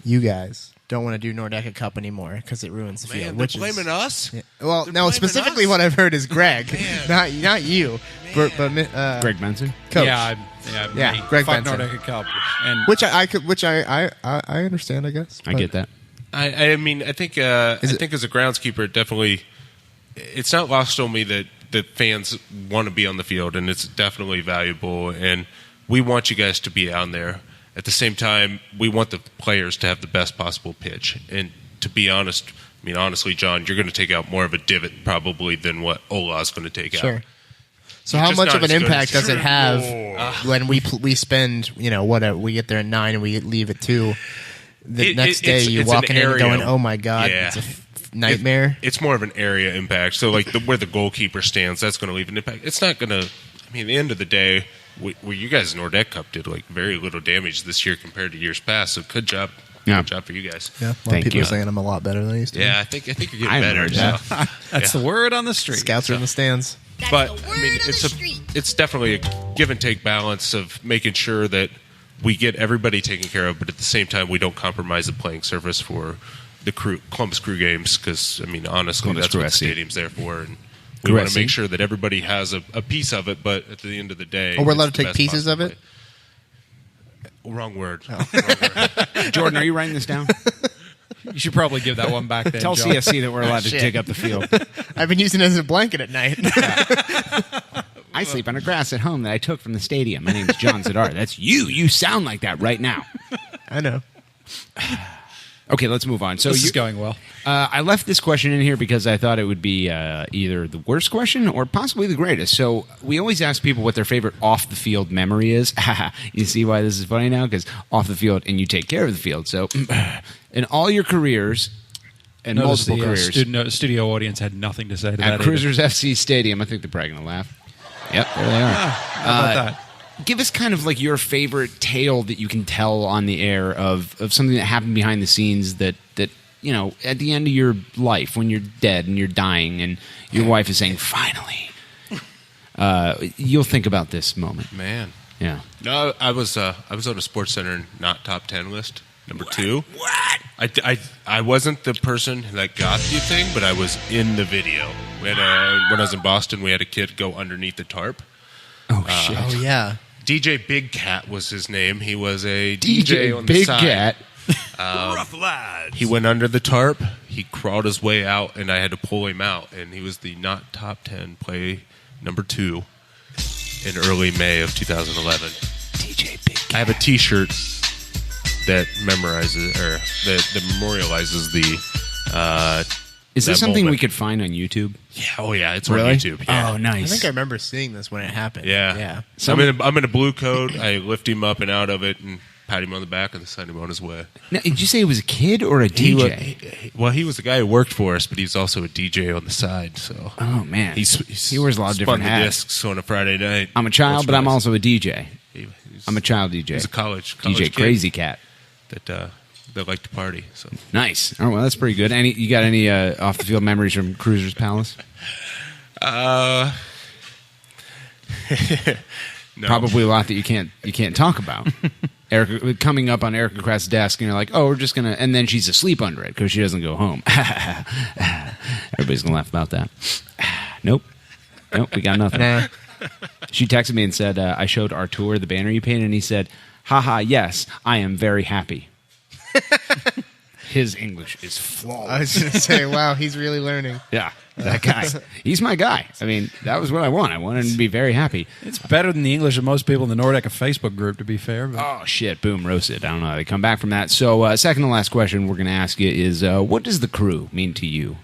you guys, don't want to do Nordica Cup anymore because it ruins the field. They're blaming us? Yeah. Well, no, specifically what I've heard is Greg, not you, but Greg Benson. Coach. Yeah, Greg fuck Benson. Nordica Cup, and which I understand, I guess. I get that. I think as a groundskeeper, definitely, it's not lost on me that fans want to be on the field, and it's definitely valuable, and we want you guys to be out there. At the same time, we want the players to have the best possible pitch. And to be honest, honestly, John, you're going to take out more of a divot probably than what Ola's going to take out. So how much of an impact does it have when we spend, whatever, we get there at 9 and we leave at 2? The next day you walk in and going, oh my God, it's a nightmare. It's more of an area impact. So like where the goalkeeper stands, that's going to leave an impact. It's not going to, at the end of the day, you guys in Nordic Cup did very little damage this year compared to years past. So good job. Good job for you guys. Yeah, a lot of people are saying I'm a lot better than I used to. Yeah, I think you're getting better. So. That's the word on the street. Scouts are in the stands. But it's definitely a give and take balance of making sure that we get everybody taken care of, but at the same time we don't compromise the playing surface for the Columbus Crew games because honestly Columbus that's Crew what the SC. stadium's there for, and we want to make sure that everybody has a piece of it. But at the end of the day, we're allowed to take pieces of it. Wrong word. Jordan, are you writing this down? You should probably give that one back then. Tell John. CSC that we're allowed to Shit. dig up the field. I've been using it as a blanket at night. I sleep on a grass at home that I took from the stadium. My name is John Zadar. That's you. You sound like that right now. I know. Okay, let's move on. So This is going well. I left this question in here because I thought it would be either the worst question or possibly the greatest. So we always ask people what their favorite off-the-field memory is. You see why this is funny now? Because off the field, and you take care of the field. So in all your careers, and Notice multiple the careers, studio audience had nothing to say to at that. Cruisers FC Stadium, I think they're probably going to laugh. Yep, there they are. How about that? Give us kind of like your favorite tale that you can tell on the air of something that happened behind the scenes that you know, at the end of your life when you're dead and you're dying and your wife is saying, finally. You'll think about this moment. Man. Yeah. No, I was on a Sports Center not top 10 list, number 2. What? I wasn't the person that got the thing, but I was in the video. We had when I was in Boston, we had a kid go underneath the tarp. Oh shit! Oh yeah. DJ Big Cat was his name. He was a DJ on the Big side. Cat. Rough lads. He went under the tarp. He crawled his way out, and I had to pull him out. And he was the not top 10 play number 2 in early May of 2011. DJ Big Cat. I have a T-shirt that memorizes or that memorializes the. Is this that something moment. we could find on YouTube? Yeah. Oh yeah, it's Really? on YouTube. Yeah. Oh, nice. I think I remember seeing this when it happened. Yeah. Yeah. I'm in a blue coat. I lift him up and out of it and pat him on the back and send him on his way. Now, did you say it was a kid or a DJ? He was the guy who worked for us, but he's also a DJ on the side. So Oh man, he wears a lot of spun different the hats. discs on a Friday night. I'm a child, That's but I'm nice. also a DJ. He's I'm a child DJ. He's a college DJ kid Crazy Cat. that like to party. So Nice. Oh well, that's pretty good. You got any off the field memories from Cruisers Palace? no. Probably a lot that you can't talk about. Erica coming up on Erica Kraft's desk, and you're like, "Oh, we're just gonna," and then she's asleep under it because she doesn't go home. Everybody's gonna laugh about that. Nope, we got nothing. Nah. She texted me and said, "I showed Artur the banner you painted," and he said, "Haha, yes, I am very happy." His English is flawless. I was going to say, wow, he's really learning. Yeah, that guy. He's my guy. I mean, that was what I want. I wanted him to be very happy. It's better than the English of most people in the Nordica Facebook group, to be fair. But. Oh, shit. Boom, roasted. I don't know how they come back from that. So, second to last question we're going to ask you is, what does the crew mean to you?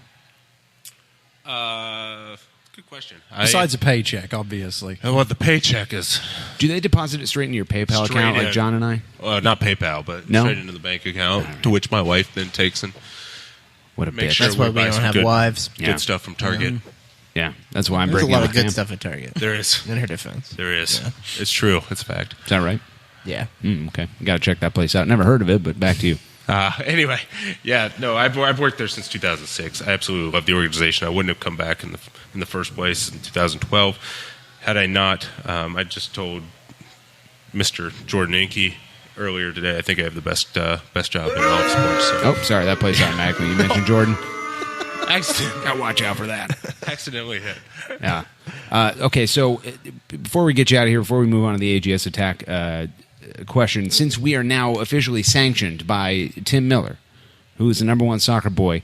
Good question. Besides a paycheck, obviously. What the paycheck is. Do they deposit it straight into your PayPal Straight account like in. John and I? Not PayPal, but No? straight into the bank account, to which my wife then takes and What a makes bitch. sure That's why we buy don't some have good, wives. Good Yeah. stuff from Target. Yeah, that's why I'm There's a breaking lot up of with good him. stuff at Target. There is. In her defense. There is. Yeah. It's true. It's a fact. Is that right? Yeah. Okay. Got to check that place out. Never heard of it, but back to you. Anyway, yeah, no, I've worked there since 2006. I absolutely love the organization. I wouldn't have come back in the first place in 2012 had I not. I just told Mr. Jordan Inke earlier today. I think I have the best job in all of sports. So. Oh, sorry, that plays automatically. You mentioned Jordan. Accidentally. Gotta watch out for that. Accidentally hit. Yeah. Okay, so before we get you out of here, before we move on to the AGS attack question, since we are now officially sanctioned by Tim Miller, who is the number one soccer boy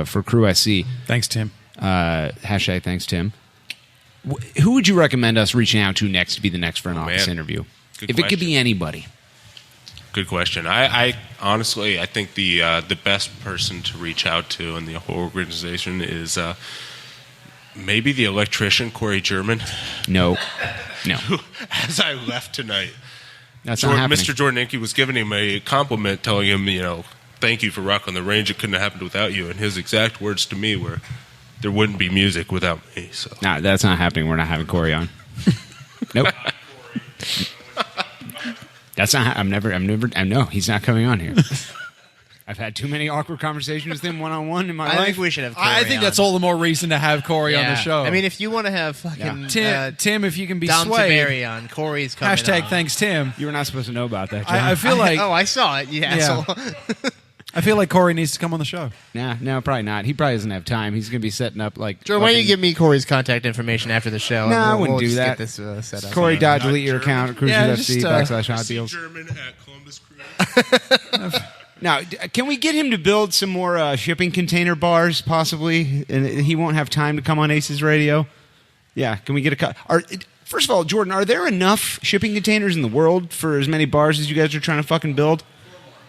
for Crew SC. Thanks, Tim. Hashtag thanks, Tim. Who would you recommend us reaching out to next to be the next front office interview? Good If it could be anybody. Good question. I honestly, I think the best person to reach out to in the whole organization is maybe the electrician, Corey German. No. Who, as I left tonight, That's not happening. Mr. Jordan Inke was giving him a compliment, telling him, thank you for Rock on the Range. It couldn't have happened without you. And his exact words to me were, there wouldn't be music without me. So No, that's not happening. We're not having Corey on. Nope. That's not. I'm never. No, he's not coming on here. I've had too many awkward conversations with him one-on-one in my life. I think we should have Corey I think on. that's all the more reason to have Corey on the show. I mean, if you want to have fucking Tim, if you can be Dom swayed. Tiberi on, Corey's coming Hashtag on. thanks, Tim. You were not supposed to know about that, John. I feel like. I saw it, you asshole. I feel like Corey needs to come on the show. Nah, no, probably not. He probably doesn't have time. He's going to be setting up like. Jordan, why don't you give me Corey's contact information after the show? No, I and wouldn't we'll do just that. Get this set up. Corey, delete your account. Cruisers Yeah, FC just, / Hot Deals. German at Columbus Crew. Now, can we get him to build some more shipping container bars, possibly? And he won't have time to come on ACES Radio? Yeah, can we get first of all, Jordan, are there enough shipping containers in the world for as many bars as you guys are trying to fucking build?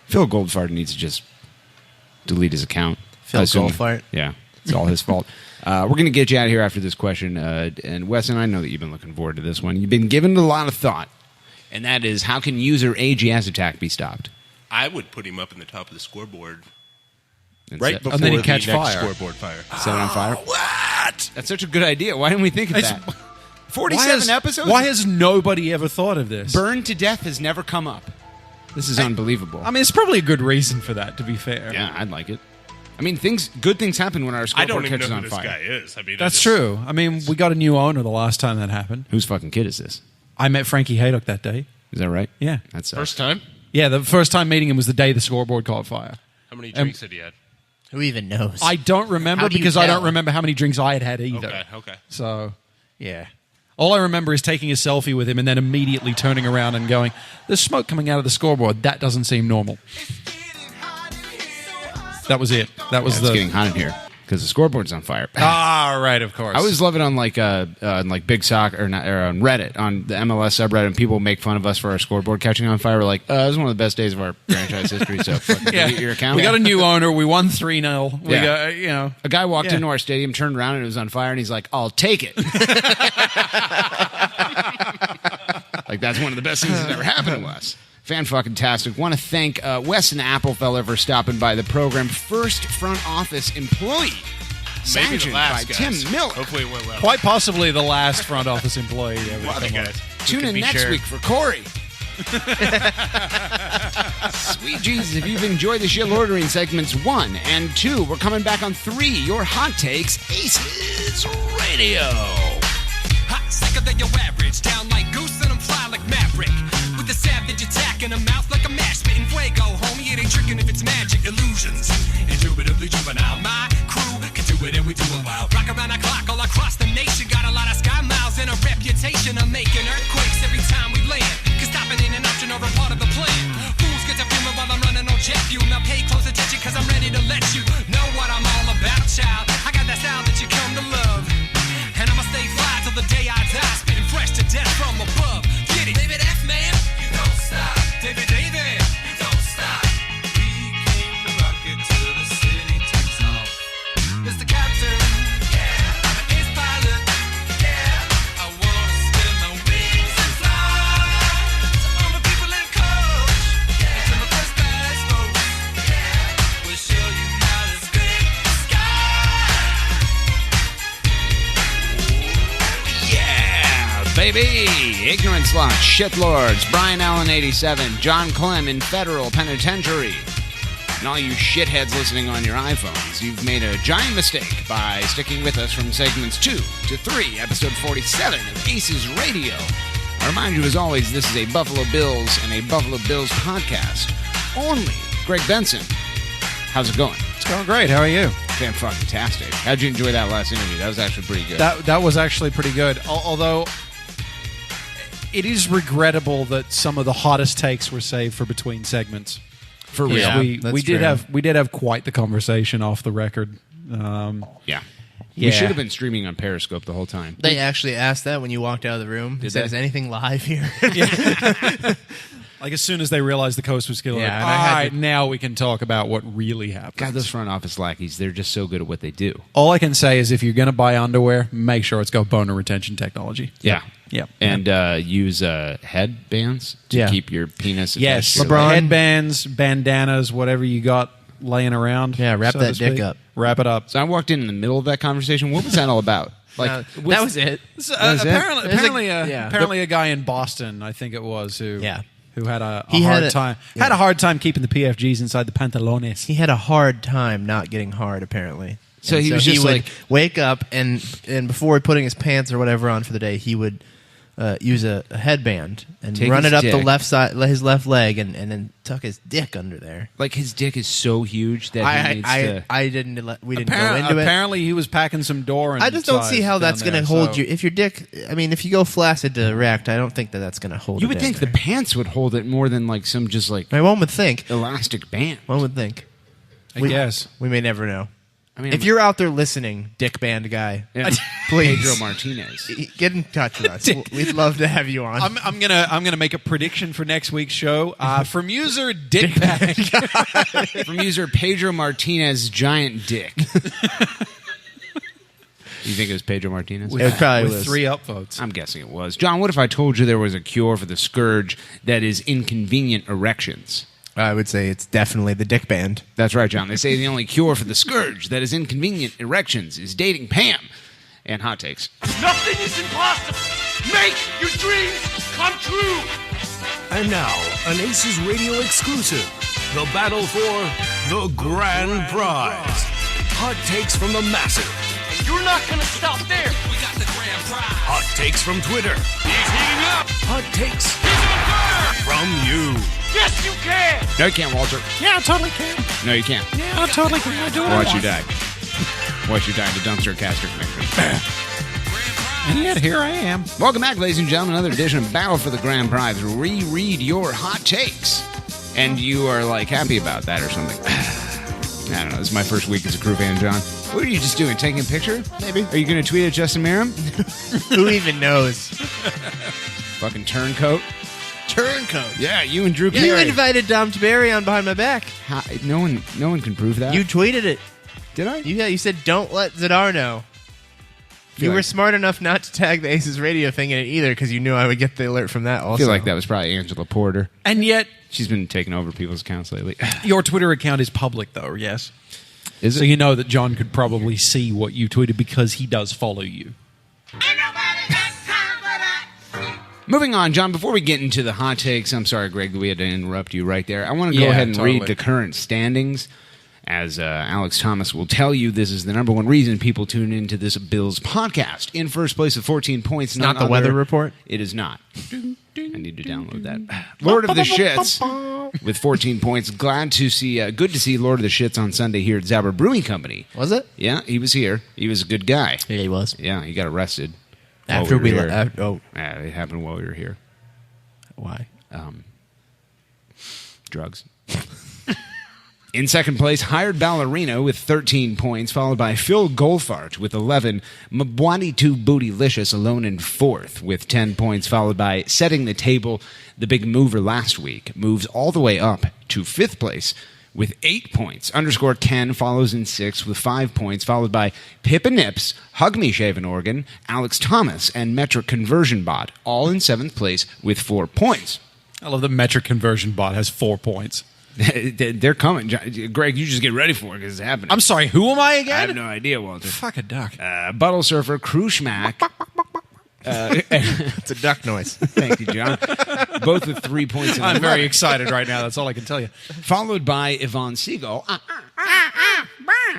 Phil Goldfart needs to just delete his account. Phil Goldfart? Yeah, it's all his fault. We're going to get you out of here after this question. And Weston, I know that you've been looking forward to this one. You've been given a lot of thought, and that is, how can user AGS attack be stopped? I would put him up in the top of the scoreboard. Right before the next scoreboard fire. Set it on fire? What? That's such a good idea. Why didn't we think of that? 47 episodes? Why has nobody ever thought of this? Burned to death has never come up. This is unbelievable. I mean, it's probably a good reason for that, to be fair. Yeah, I'd like it. I mean, good things happen when our scoreboard catches on fire. I don't even know who this guy is. I mean, That's true. I mean, we got a new owner the last time that happened. Whose fucking kid is this? I met Frankie Haydock that day. Is that right? Yeah. That's first time? Yeah, the first time meeting him was the day the scoreboard caught fire. How many drinks had he had? Who even knows? I don't remember because I don't remember how many drinks I had either. Okay. So, yeah. All I remember is taking a selfie with him and then immediately turning around and going, "There's smoke coming out of the scoreboard. That doesn't seem normal." That was it. That was it's getting hot in here because the scoreboard's on fire. Right, of course. I always love it on like Big Soccer or on Reddit, on the MLS subreddit, and people make fun of us for our scoreboard catching on fire. We're like, this is one of the best days of our franchise history. So delete your account. We got a new owner. We won 3-0. We got, a guy walked into our stadium, turned around, and it was on fire, and he's like, "I'll take it." Like, that's one of the best things that's ever happened to us. Fan-fucking-tastic. Want to thank Weston Appelfeller for stopping by the program. First front office employee. Maybe the last, by guys. Tim Miller. Hopefully it went well. Quite possibly the last front office employee. Love it, guys. Tune in next week for Corey. Sweet Jesus, if you've enjoyed the shit ordering segments 1 and 2, we're coming back on 3. Your hot takes, ACES Radio. Hot, sicker than your average. Down like goose and I'm fly like Maverick. With a savage attack in a mouth like a mash. Spitting fuego, homie. It ain't tricking if it's magic illusions. Indubitably juvenile. My crew can do it and we do it well. Rock around the clock all across the nation. Got a lot of sky miles and a reputation of making earthquakes every time we land. Cause stopping ain't an option or a part of the plan. Fools get to filming while I'm running on jet fuel. Now pay close attention cause I'm ready to let you know what I'm all about, child. I got that style that you come to love. And I'ma stay fly till the day I die. Spitting fresh to death from above. Get it, David F. Man. You don't stop. David. You don't stop. We came to rock it till the city takes off. Mr. Captain. Yeah. I'm an ace pilot. Yeah. I wanna spin my wings and fly. To all my people in coach. Yeah. And to my first class folks. Yeah. We'll show you how to scrape the sky. Yeah, baby. Ignorance Launch, Shitlords, Brian Allen 87, John Clem in Federal Penitentiary. And all you shitheads listening on your iPhones, you've made a giant mistake by sticking with us from segments 2 to 3, episode 47 of ACES Radio. I remind you, as always, this is a Buffalo Bills and a Buffalo Bills podcast. Only Greg Benson. How's it going? It's going great. How are you? Fantastic. How'd you enjoy that last interview? That was actually pretty good. That was actually pretty good. Although it is regrettable that some of the hottest takes were saved for between segments. For real. Yeah, we did have quite the conversation off the record. Yeah. We should have been streaming on Periscope the whole time. They actually asked that when you walked out of the room. They said, "Is anything live here?" Like, as soon as they realized the coast was killing it. and All right, now we can talk about what really happened. God, those front office lackeys, they're just so good at what they do. All I can say is if you're going to buy underwear, make sure it's got boner retention technology. Yeah. Yep. And use headbands to keep your penis Yes. attached to your leg. Headbands, bandanas, whatever you got laying around. Yeah, wrap so that to dick speak. up. Wrap it up. So I walked in the middle of that conversation. What was that all about? That was it. Apparently a guy in Boston, I think it was, who had a hard time keeping the PFGs inside the pantalones. He had a hard time not getting hard, apparently. So he was just would like wake up and before putting his pants or whatever on for the day, he would use a headband and Take run his it up dick. the left side, his left leg, and then tuck his dick under there. Like his dick is so huge that he needs to. We didn't go into it. Apparently, he was packing some door. I just don't see how that's going to hold you. If your dick, I mean, if you go flaccid to erect, I don't think that's going to hold. You it would in think there. the pants would hold it more than like some just like one would think elastic band. One would think. I guess we may never know. I mean, if you're out there listening, dick band guy, please, Pedro Martinez, get in touch with us. We'd love to have you on. I'm gonna make a prediction for next week's show from user Dickbag. from user Pedro Martinez, giant dick. You think it was Pedro Martinez? It probably with was. 3 upvotes. I'm guessing it was. John, what if I told you there was a cure for the scourge that is inconvenient erections? I would say it's definitely the dick band. That's right, John. They say the only cure for the scourge that is inconvenient erections is dating Pam. And hot takes. Nothing is impossible. Make your dreams come true. And now, an ACES radio exclusive. The battle for the grand prize. Hot takes from the massive. And you're not going to stop there. We got the grand prize. Hot takes from Twitter. He's heating up. Hot takes He's on fire. from you. Yes, you can. No, you can't, Walter. Yeah, I totally can. No, you can't. Yeah, I totally can. I do it. Watch you die. Watch you die in the dumpster caster connection. And yet here I am. Welcome back, ladies and gentlemen. Another edition of Battle for the Grand Prize. Reread your hot takes. And you are like happy about that or something. I don't know. This is my first week as a crew fan, John. What are you just doing? Taking a picture? Maybe. Are you going to tweet at Justin Merrim? Who even knows? Fucking turncoat. Turncoat. Yeah, you and Drew You Carey. invited Dom Tiberi on behind my back. No one can prove that. You tweeted it. Did I? You said don't let Zadar know. You were smart enough not to tag the Aces radio thing in it either because you knew I would get the alert from that also. I feel like that was probably Angela Porter. And yet, she's been taking over people's accounts lately. your Twitter account is public, though, yes? Is it? So you know that John could probably see what you tweeted because he does follow you. Moving on, John, before we get into the hot takes, I'm sorry, Greg, that we had to interrupt you right there. I want to go ahead and read the current standings. As Alex Thomas will tell you, this is the number one reason people tune into this Bills podcast. In first place with 14 points. Not the weather report? It is not. I need to download that. Lord of the Shits with 14 points. Good to see Lord of the Shits on Sunday here at Zabber Brewing Company. Was it? Yeah, he was here. He was a good guy. Yeah, he was. Yeah, he got arrested. After we were left. here. Yeah, it happened while we were here. Why? Drugs. In second place, Hired Ballerina with 13 points, followed by Phil Golfart with 11. Mbwani2 Bootylicious alone in fourth with 10 points, followed by Setting the Table, the big mover last week, moves all the way up to fifth place with 8 points. Underscore Ken follows in sixth with 5 points, followed by Pippa Nips, Hug Me Shaven Organ, Alex Thomas, and Metric Conversion Bot, all in seventh place with 4 points. I love the Metric Conversion Bot has 4 points. They're coming. Greg, you just get ready for it because it's happening. I'm sorry, who am I again? I have no idea, Walter. Fuck a duck. Buttle Surfer, Krushmak. It's a duck noise. Thank you, John. Both with 3 points. I'm very excited right now. That's all I can tell you. Followed by Yvonne Siegel.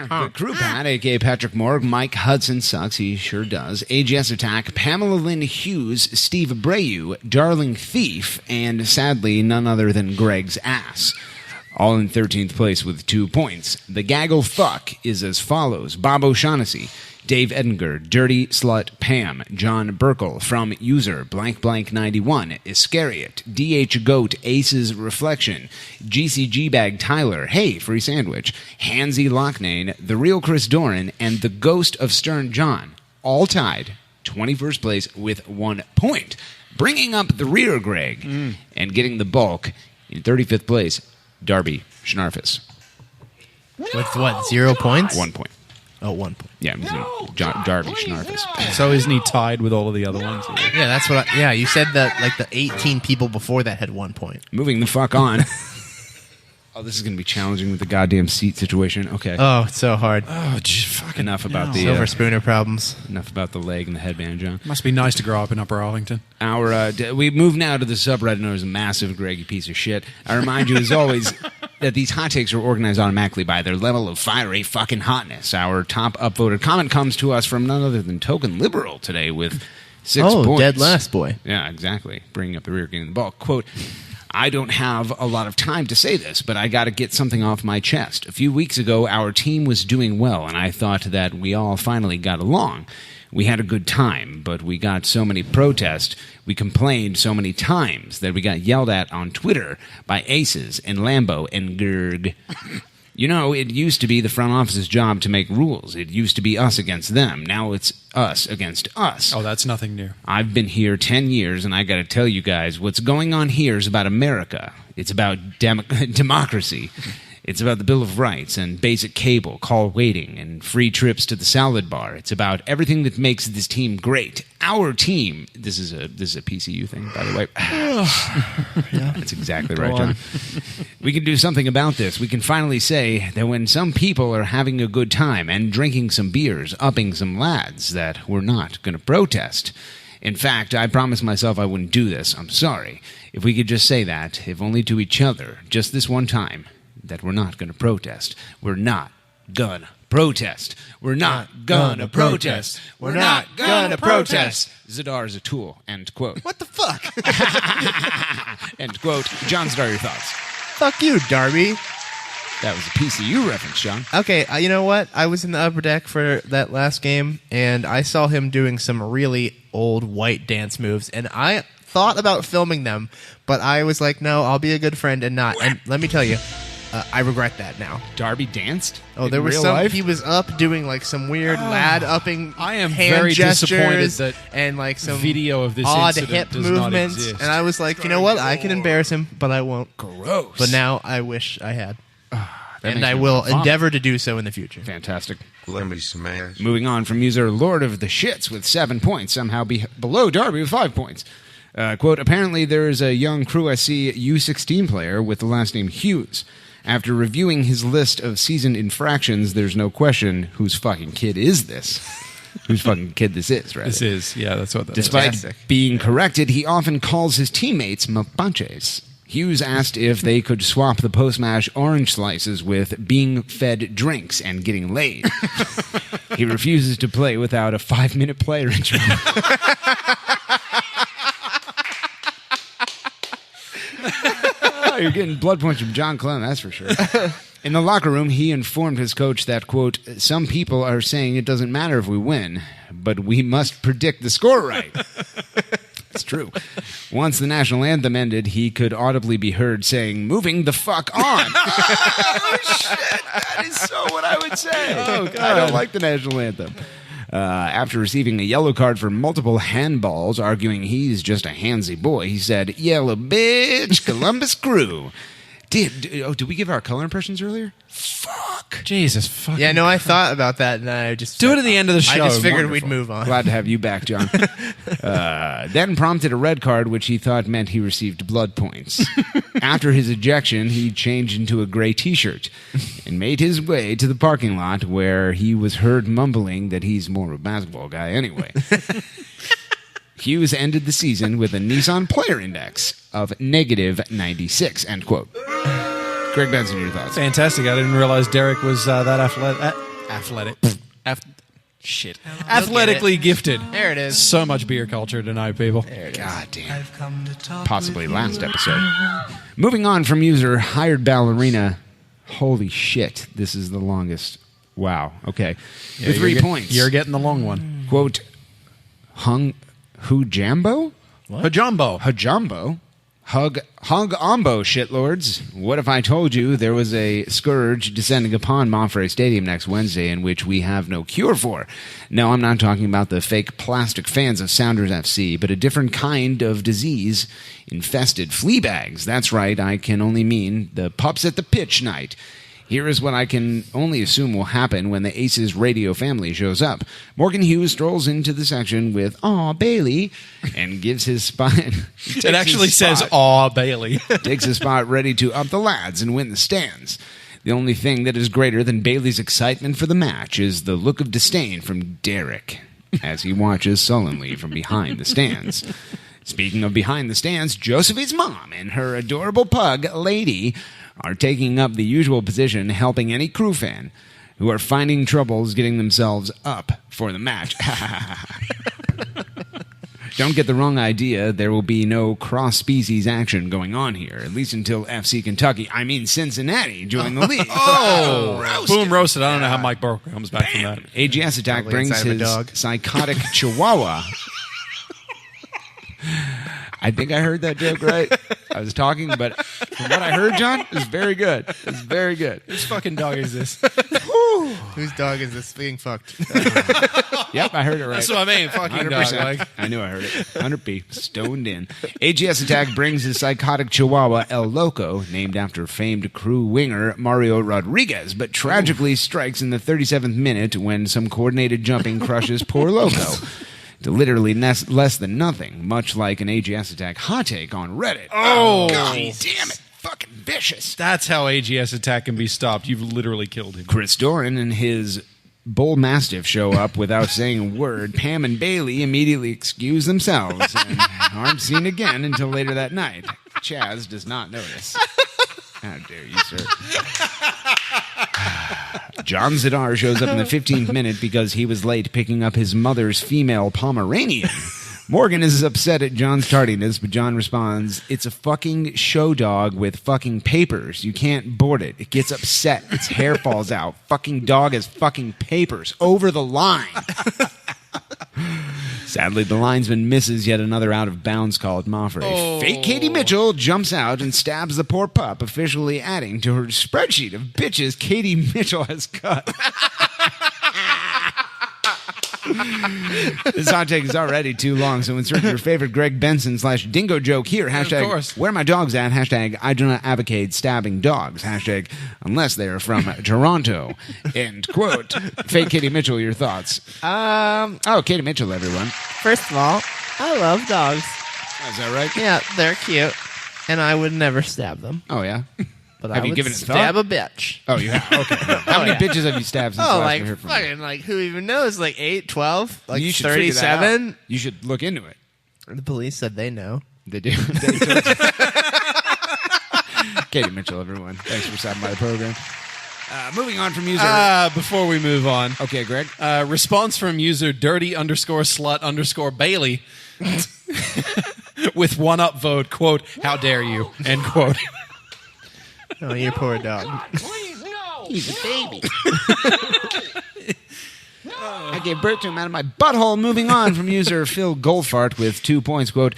The crew pad, a.k.a. Patrick Morg, Mike Hudson sucks, he sure does, AGS Attack, Pamela Lynn Hughes, Steve Abreu, Darling Thief, and sadly, none other than Greg's ass. All in 13th place with 2 points. The gaggle fuck is as follows. Bob O'Shaughnessy, Dave Edinger, Dirty Slut Pam, John Burkle, from user _91, Iscariot, DH Goat, Aces Reflection, GCG Bag Tyler, Hey, Free Sandwich, Hansy Locknane, The Real Chris Doran, and The Ghost of Stern John, all tied 21st place with 1 point. Bringing up the rear, Greg, and getting the bulk in 35th place, Darby Schnarfus. With what, 0 points? 1 point. Oh, 1 point. Yeah, Darby Schnarfus. So isn't he tied with all of the other ones? Yeah, that's what you said that like the 18 people before that had 1 point. Moving the fuck on. Oh, this is going to be challenging with the goddamn seat situation. Okay. Oh, it's so hard. Oh, fucking enough about the Silver Spooner problems. Enough about the leg and the headband, John. Must be nice to grow up in Upper Arlington. We move now to the subreddit known as Massive Greg, you piece of shit. I remind you, as always, that these hot takes are organized automatically by their level of fiery fucking hotness. Our top upvoted comment comes to us from none other than Token Liberal today with 6 points. Dead last boy. Yeah, exactly. Bringing up the rear, getting the ball. Quote, I don't have a lot of time to say this, but I got to get something off my chest. A few weeks ago, our team was doing well, and I thought that we all finally got along. We had a good time, but we got so many protests, we complained so many times that we got yelled at on Twitter by ACES and Lambo and Gerg. You know, it used to be the front office's job to make rules. It used to be us against them. Now it's us against us. Oh, that's nothing new. I've been here 10 years, and I got to tell you guys, what's going on here is about America. It's about democracy. It's about the Bill of Rights and basic cable, call waiting, and free trips to the salad bar. It's about everything that makes this team great. Our team. This is a PCU thing, by the way. Yeah. That's exactly right, John. We can do something about this. We can finally say that when some people are having a good time and drinking some beers, upping some lads, that we're not going to protest. In fact, I promised myself I wouldn't do this. I'm sorry. If we could just say that, if only to each other, just this one time, that we're not going to protest. We're not gonna protest. We're not gonna protest. We're not gonna protest. Zadar is a tool. End quote. What the fuck? End quote. John Zadar, your thoughts? Fuck you, Darby. That was a PCU reference, John. Okay, you know what? I was in the upper deck for that last game, and I saw him doing some really old white dance moves, and I thought about filming them, but I was like, no, I'll be a good friend and not. And let me tell you, I regret that now. Darby danced? Oh, there was some. He was up doing like some weird lad upping. I am hand very gestures disappointed that and like some video of this odd incident hip does movements. not exist. And I was like, you know what? I can embarrass him, but I won't. Gross. But now I wish I had. That And makes I me will vomit. endeavor to do so in the future. Fantastic. Let me smash. Moving on from user Lord of the Shits with 7 points, somehow below Darby with 5 points. Quote, apparently there is a young Crew SC U16 player with the last name Hughes. After reviewing his list of seasoned infractions, there's no question whose fucking kid is this. Whose fucking kid this is, right? This is, yeah, that's what that is. Despite being corrected, he often calls his teammates mapanches. Hughes asked if they could swap the post-match orange slices with being fed drinks and getting laid. He refuses to play without a 5-minute player intro. Oh, you're getting blood points from John Clem, that's for sure. In the locker room, he informed his coach that, quote, some people are saying it doesn't matter if we win, but we must predict the score right. It's true. Once the national anthem ended, he could audibly be heard saying, moving the fuck on. Oh, shit. That is so what I would say. Oh, God. I don't like the national anthem. After receiving a yellow card for multiple handballs, arguing he's just a handsy boy, he said, yellow bitch, Columbus Crew. Did we give our color impressions earlier? Fuck. Jesus, fuck. Yeah, no, I thought about that, and I just... Do it at the end of the show. I just figured Wonderful. we'd move on. Glad to have you back, John. Then prompted a red card, which he thought meant he received blood points. After his ejection, he changed into a gray T-shirt and made his way to the parking lot where he was heard mumbling that he's more of a basketball guy anyway. Hughes ended the season with a Nissan Player Index of negative 96, end quote. Greg Benson, your thoughts? Fantastic. I didn't realize Derek was that athletic. Athletically gifted. There it is. So much beer culture tonight, people. God damn. Possibly last episode. Moving on from user Hired Ballerina. Holy shit. This is the longest. Wow. Okay. Yeah, With 3 points. You're getting the long one. Quote, Hujambo? What? Hujambo? Hug Ombo, shitlords. What if I told you there was a scourge descending upon Monfrey Stadium next Wednesday in which we have no cure for? No, I'm not talking about the fake plastic fans of Sounders FC, but a different kind of disease-infested flea bags. That's right, I can only mean the pups at the pitch night. Here is what I can only assume will happen when the ACES radio family shows up. Morgan Hughes strolls into the section with "Aw, Bailey," and gives his spot. It actually says "Aw, Bailey." Takes his spot ready to up the lads and win the stands. The only thing that is greater than Bailey's excitement for the match is the look of disdain from Derek as he watches sullenly from behind the stands. Speaking of behind the stands, Josephine's mom and her adorable pug, Lady, are taking up the usual position, helping any Crew fan who are finding troubles getting themselves up for the match. Don't get the wrong idea. There will be no cross-species action going on here, at least until FC Kentucky, I mean Cincinnati, join the league. Boom, roasted. I don't know how Mike Burke comes back from that. AGS Attack Probably brings inside of a his dog. psychotic chihuahua. I think I heard that joke right. I was talking, but from what I heard, John, it was very good. It's very good. Whose fucking dog is this? Whose dog is this being fucked? Yep, I heard it right. That's what I mean. Fucking dog. 100%. Like. I knew I heard it. 100p. Stoned in. AGS Attack brings his psychotic chihuahua, El Loco, named after famed crew winger Mario Rodriguez, but tragically strikes in the 37th minute when some coordinated jumping crushes poor Loco. To literally less than nothing, much like an AGS Attack hot take on Reddit. Oh. God damn it. Fucking vicious. That's how AGS Attack can be stopped. You've literally killed him. Chris Doran and his bull mastiff show up without saying a word. Pam and Bailey immediately excuse themselves and aren't seen again until later that night. Chaz does not notice. How dare you, sir? John Zidar shows up in the 15th minute because he was late picking up his mother's female Pomeranian. Morgan is upset at John's tardiness, but John responds, "It's a fucking show dog with fucking papers. You can't board it. It gets upset. Its hair falls out. Fucking dog has fucking papers. Over the line." Sadly, the linesman misses yet another out-of-bounds call at Moffrey. Fake Katie Mitchell jumps out and stabs the poor pup, officially adding to her spreadsheet of bitches Katie Mitchell has cut. This hot take is already too long, so insert your favorite Greg Benson / dingo joke here. Hashtag, of course. where my dog's at. Hashtag, I do not advocate stabbing dogs. Hashtag, unless they are from Toronto. End quote. Fake Katie Mitchell, your thoughts? Katie Mitchell, everyone. First of all, I love dogs. Is that right? Yeah, they're cute, and I would never stab them. Oh, yeah? But Have I you would given it stab thought? a bitch. Oh, you have? Okay. How many bitches have you stabbed since Oh, last like we heard from you? fucking, like who even knows? Like 8, 12, like You should figure that out. 37. You should look into it. The police said they know. They do. They told you. Katie Mitchell, everyone. Thanks for stopping by the program. Moving on from user. Before we move on. Okay, Greg. Response from user dirty_slut_Bailey with one upvote, quote, "How dare you," end quote. Oh, your poor dog. Please, no. He's a baby. I gave birth to him out of my butthole. Moving on from user Phil Goldfart with 2 points, quote,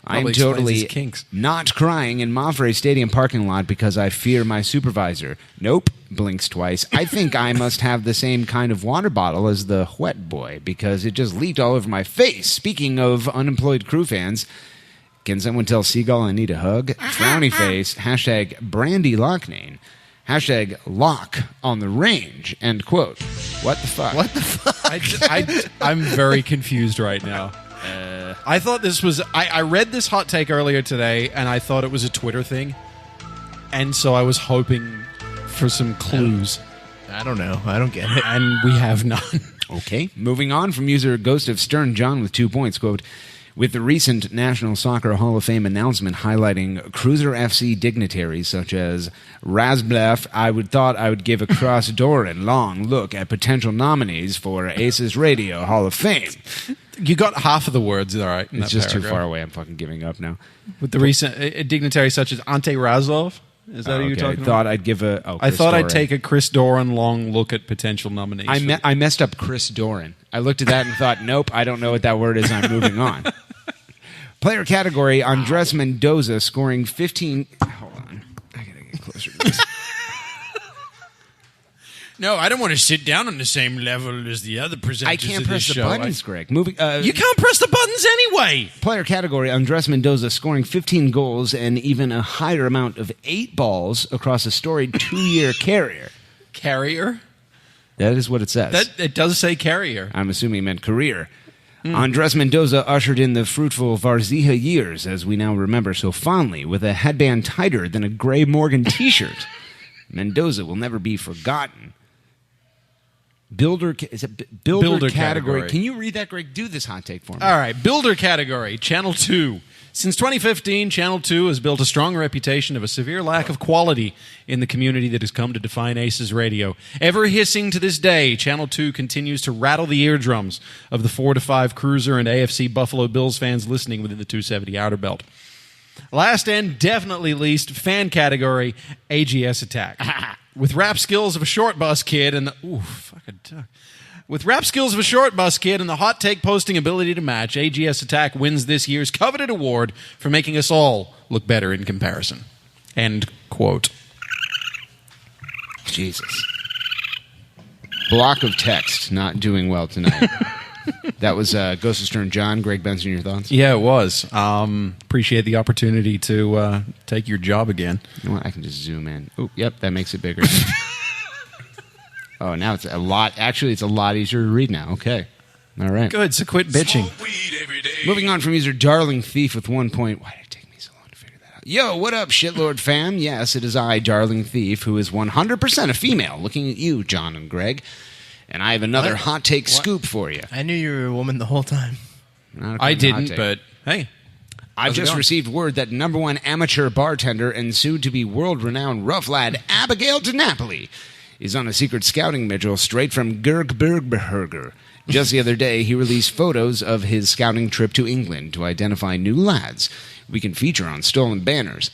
"I'm Probably explains totally his kinks. not crying in Moffrey Stadium parking lot because I fear my supervisor. Nope," blinks twice. "I think I must have the same kind of water bottle as the wet boy because it just leaked all over my face." Speaking of unemployed crew fans, can someone tell Seagull I need a hug? Frowny face. Hashtag Brandy Locknane. Hashtag lock on the range. End quote. What the fuck? What the fuck? I'm very confused right now. I thought this was... I read this hot take earlier today, and I thought it was a Twitter thing. And so I was hoping for some clues. I don't know. I don't get it. And we have none. Okay. Moving on from user Ghost of Stern John with 2 points, quote, "With the recent National Soccer Hall of Fame announcement highlighting Cruiser FC dignitaries such as Razblef, I thought I would give a cross-door and long look at potential nominees for ACES Radio Hall of Fame." You got half of the words, all right. in It's that just too paragraph. far away. I'm fucking giving up now. With the recent dignitaries such as Ante Razlov? Is that who you're talking I about? thought I'd give a... I Chris thought I'd Doran. take a Chris Doran long look at potential nominees. I messed up Chris Doran. I looked at that and thought, nope, I don't know what that word is. I'm moving on. Player category, Andres Mendoza scoring 15... Hold on. I gotta get closer to this. No, I don't want to sit down on the same level as the other presenters. I can't press the buttons, Greg. Moving. You can't press the buttons anyway. Player category, Andres Mendoza scoring 15 goals and even a higher amount of 8 balls across a storied 2-year career. Carrier? That is what it says. It does say carrier. I'm assuming he meant career. Andres Mendoza ushered in the fruitful Varzija years, as we now remember so fondly, with a headband tighter than a Gray Morgan t-shirt. Mendoza will never be forgotten. Builder category. Can you read that, Greg? Do this hot take for me. All right, builder category, Channel 2. Since 2015, Channel 2 has built a strong reputation of a severe lack of quality in the community that has come to define ACES radio. Ever hissing to this day, Channel 2 continues to rattle the eardrums of the 4 to 5 Cruiser and AFC Buffalo Bills fans listening within the 270 outer belt. Last and definitely least, fan category, AGS Attack. With rap skills of a short bus kid and the... Ooh, fucking duck. With rap skills of a short bus kid and the hot take posting ability to match, AGS Attack wins this year's coveted award for making us all look better in comparison. End quote. Jesus. Block of text not doing well tonight. That was Ghost of Stern John. Greg Benson, your thoughts? Yeah, it was. Appreciate the opportunity to take your job again. You know what? I can just zoom in. Oh, yep, that makes it bigger. Oh, now it's a lot. Actually, it's a lot easier to read now. Okay. All right. Good, so quit bitching. Moving on from user Darling Thief with 1 point. Why did it take me so long to figure that out? Yo, what up, shitlord fam? Yes, it is I, Darling Thief, who is 100% a female, looking at you, John and Greg. And I have another hot take scoop for you. I knew you were a woman the whole time. I didn't, but hey. I've just received word that #1 amateur bartender and soon-to-be world-renowned rough lad Abigail DiNapoli is on a secret scouting mission straight from Gergbergberger. Just the other day, he released photos of his scouting trip to England to identify new lads we can feature on stolen banners.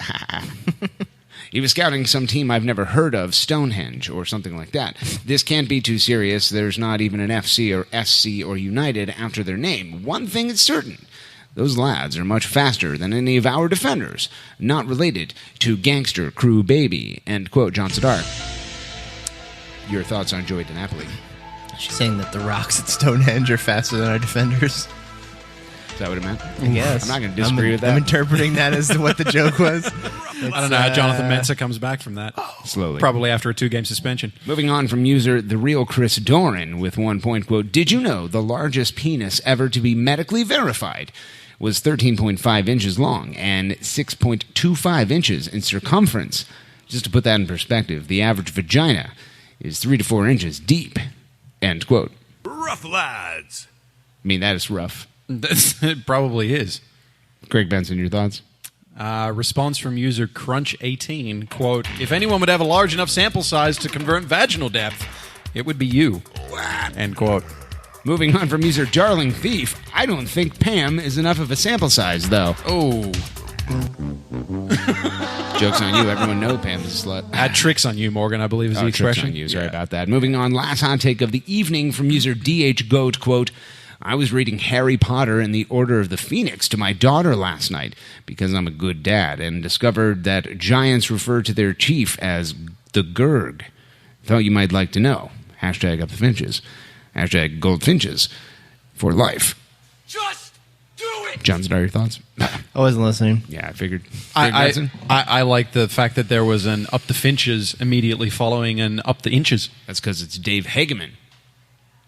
He was scouting some team I've never heard of, Stonehenge, or something like that. This can't be too serious. There's not even an FC or SC or United after their name. One thing is certain. Those lads are much faster than any of our defenders. Not related to Gangster Crew Baby. End quote, John Sadar. Your thoughts on Joey DiNapoli? She's saying that the rocks at Stonehenge are faster than our defenders. Is that what it meant? I guess. I'm not going to disagree with that. I'm interpreting that as what the joke was. I don't know how Jonathan Mensah comes back from that. Slowly. Probably after a 2-game suspension. Moving on from user The Real Chris Doran with 1 point, quote, did you know the largest penis ever to be medically verified was 13.5 inches long and 6.25 inches in circumference? Just to put that in perspective, the average vagina is 3 to 4 inches deep. End quote. Rough lads. I mean, that is rough. It probably is. Greg Benson, your thoughts? Response from user Crunch18, quote, if anyone would have a large enough sample size to convert vaginal depth, it would be you. End quote. Moving on from user Darling Thief, I don't think Pam is enough of a sample size, though. Oh. Joke's on you. Everyone knows Pam is a slut. Add tricks on you, Morgan, I believe is the expression. Tricks on you. Sorry about that. Moving on, last hot take of the evening from user DH Goat, quote, I was reading Harry Potter and the Order of the Phoenix to my daughter last night because I'm a good dad and discovered that giants refer to their chief as the Gurg. Thought you might like to know. Hashtag up the finches. Hashtag goldfinches for life. Just do it! John's your thoughts? I wasn't listening. Yeah, I figured. I like the fact that there was an up the finches immediately following an up the inches. That's because it's Dave Hageman.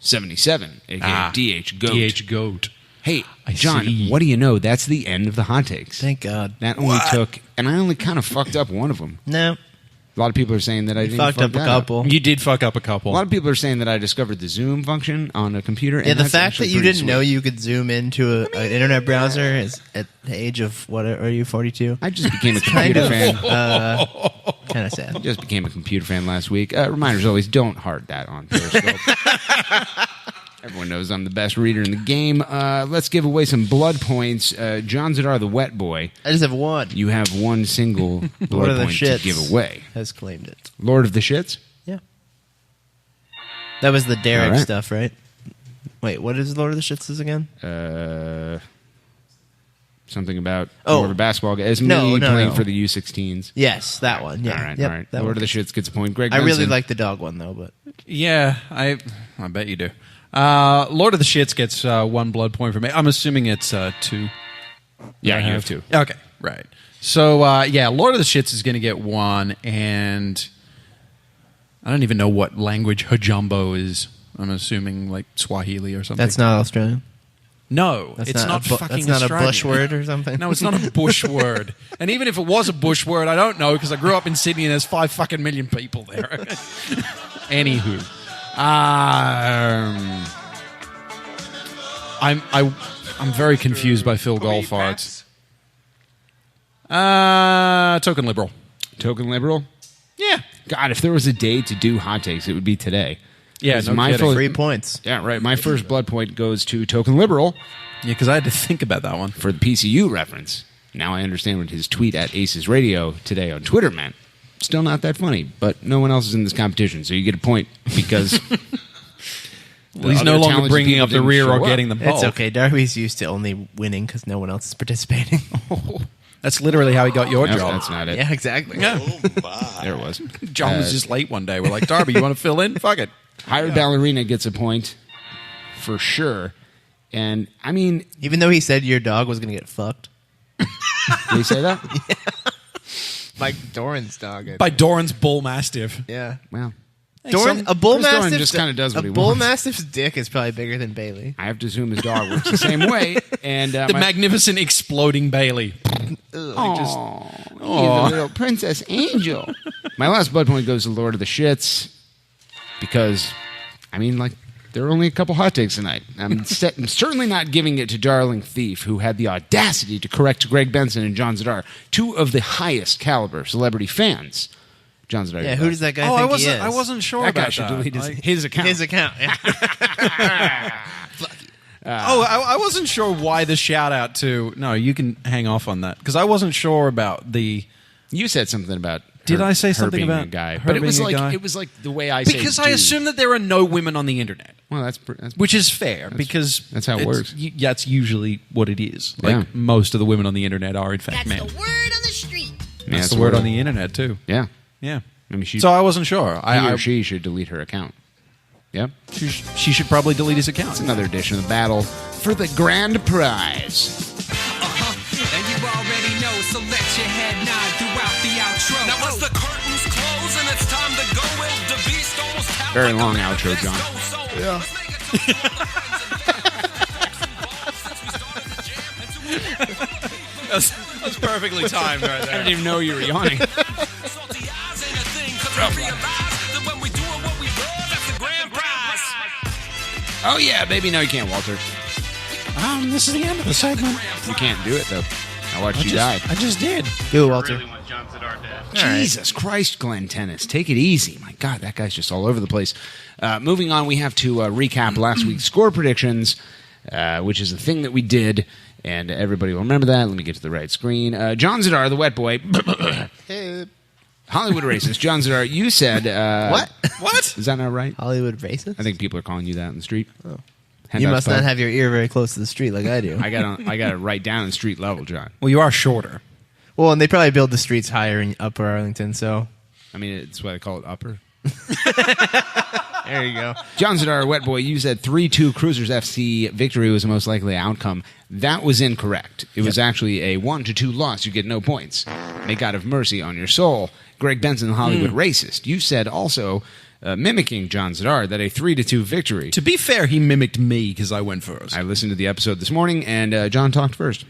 77, a.k.a. DH Goat. DH Goat. Hey, John, what do you know? That's the end of the hot takes. Thank God. That only took, and I only kind of fucked up one of them. No. A lot of people are saying that I didn't fucked up a couple. You did fuck up a couple. A lot of people are saying that I discovered the zoom function on a computer. Yeah, the fact that you didn't know you could zoom into an internet browser is at the age of, what are you, 42? I just became a computer fan. Kind of sad. Just became a computer fan last week. Reminders always, don't heart that on Periscope. Everyone knows I'm the best reader in the game. Let's give away some blood points. John Zadar, the wet boy. I just have one. You have one single blood point to give away. Has claimed it. Lord of the Shits? Yeah. That was the Derek stuff, right? Wait, what is Lord of the Shits is again? Something about more of a basketball game. It's me playing for the U16s. Yes, that one. Yeah. All right. Lord of the Shits gets a point. Greg I Benson. really like the dog one, though. But yeah, I bet you do. Lord of the Shits gets 1 blood point for me. I'm assuming it's 2. Yeah, you have 2. Okay, right. So, Lord of the Shits is going to get 1, and I don't even know what language Hajumbo is. I'm assuming like Swahili or something. That's not Australian? No, it's not fucking That's not Australian. a bush word or something? No, it's not a bush word. And even if it was a bush word, I don't know, because I grew up in Sydney and there's 5 fucking million people there. Anywho. I'm very confused by Phil Goldfart's. Token liberal. Token liberal? Yeah. God, if there was a day to do hot takes, it would be today. Yeah, Because no my kidding. 3 points. Yeah, right. My first blood point goes to Token Liberal. Yeah, because I had to think about that one. For the PCU reference. Now I understand what his tweet at ACES Radio today on Twitter meant. Still not that funny, but no one else is in this competition, so you get a point because... Well, he's no longer bringing up the rear or getting the ball. It's okay. Darby's used to only winning because no one else is participating. That's literally how he got your No, job. that's not it. Yeah, exactly. Yeah. There it was. John was just late one day. We're like, Darby, you want to fill in? Fuck it. Hired Ballerina gets a point for sure. And, I mean... Even though he said your dog was going to get fucked. Did he say that? Yeah. By Doran's dog. By Doran's bull mastiff. Yeah. Wow. Doran, a bull Chris Doran mastiff just kind of does what he A bull wants. mastiff's dick is probably bigger than Bailey. I have to assume his dog works the same way. And The magnificent exploding Bailey. He's the little princess angel. My last blood point goes to Lord of the Shits because, I mean, like, there are only a couple hot takes tonight. I'm certainly not giving it to Darling Thief, who had the audacity to correct Greg Benson and John Zadar, two of the highest caliber celebrity fans. John Zadar. Yeah, who does that guy think he is? I wasn't sure That about guy should that. delete his account. His account, yeah. I wasn't sure why the shout out to... No, you can hang off on that. Because I wasn't sure about the... You said something about... Did her, I say her something being about a guy? her But it was being a like guy? it was like the way I say Because I dude. assume that there are no women on the internet. Well, that's which is fair because that's how it works. That's usually what it is. Like Yeah. most of the women on the internet are in fact men. Word on the street. Yeah, That's the word on the internet too. Yeah. Yeah. I mean, So I wasn't sure. He or she should delete her account. Yep. She should probably delete his account. It's another edition of the battle for the grand prize. And you already know, so let your head nod throughout the outro. Now as the curtains close and it's time to go, the beast almost out. Very long outro, John. Yeah. That's perfectly timed right there. I didn't even know you were yawning. Oh yeah, baby. No, you can't, Walter. This is the end of the segment. You can't do it though. I watched you die. I just did. Do it, Walter. Jesus Christ, Glenn Tennis. Take it easy. My God, that guy's just all over the place. Moving on, we have to recap last week's score predictions, which is a thing that we did, and everybody will remember that. Let me get to the right screen. John Zadar, the wet boy. Hollywood racist. John Zadar, you said... What? Is that not right? Hollywood racist? I think people are calling you that in the street. Oh. Hand You out must five. not have your ear very close to the street like I do. I got it right down in street level, John. Well, you are shorter. Well, and they probably build the streets higher in Upper Arlington, so... I mean, it's why they call it upper. There you go. John Zadar, wet boy, you said 3-2 Cruisers FC victory was the most likely outcome. That was incorrect. It was actually a 1-2 loss. You get no points. May God have mercy on your soul. Greg Benson, the Hollywood racist. You said also, mimicking John Zadar, that a 3-2 victory. To be fair, he mimicked me because I went first. I listened to the episode this morning, and John talked first.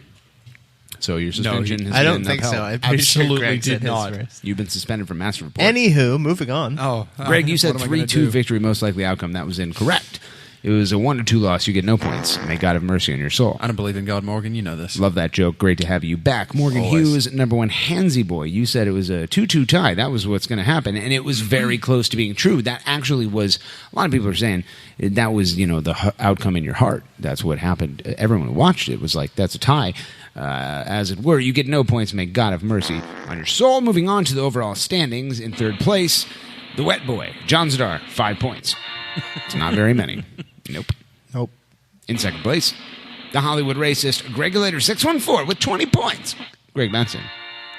So your suspension has I don't been think upheld. so. I'm pretty sure Absolutely Greg said did his not. first. You've been suspended from Master Report. Anywho, moving on. Oh, Greg, you said what am I gonna 3-2 do? victory, most likely outcome. That was incorrect. It was a 1-2 loss. You get no points. May God have mercy on your soul. I don't believe in God, Morgan. You know this. Love that joke. Great to have you back. Morgan Always. Hughes, number one, Hansy boy. You said it was a 2-2 tie. That was what's going to happen, and it was very close to being true. That actually was, a lot of people are saying, that was, the outcome in your heart. That's what happened. Everyone who watched it was like, that's a tie. As it were, you get no points. May God have mercy on your soul. Moving on to the overall standings. In third place, the wet boy, John Zadar, 5 points. It's not very many. Nope. In second place, the Hollywood racist, Gregulator 614 with 20 points. Greg Benson.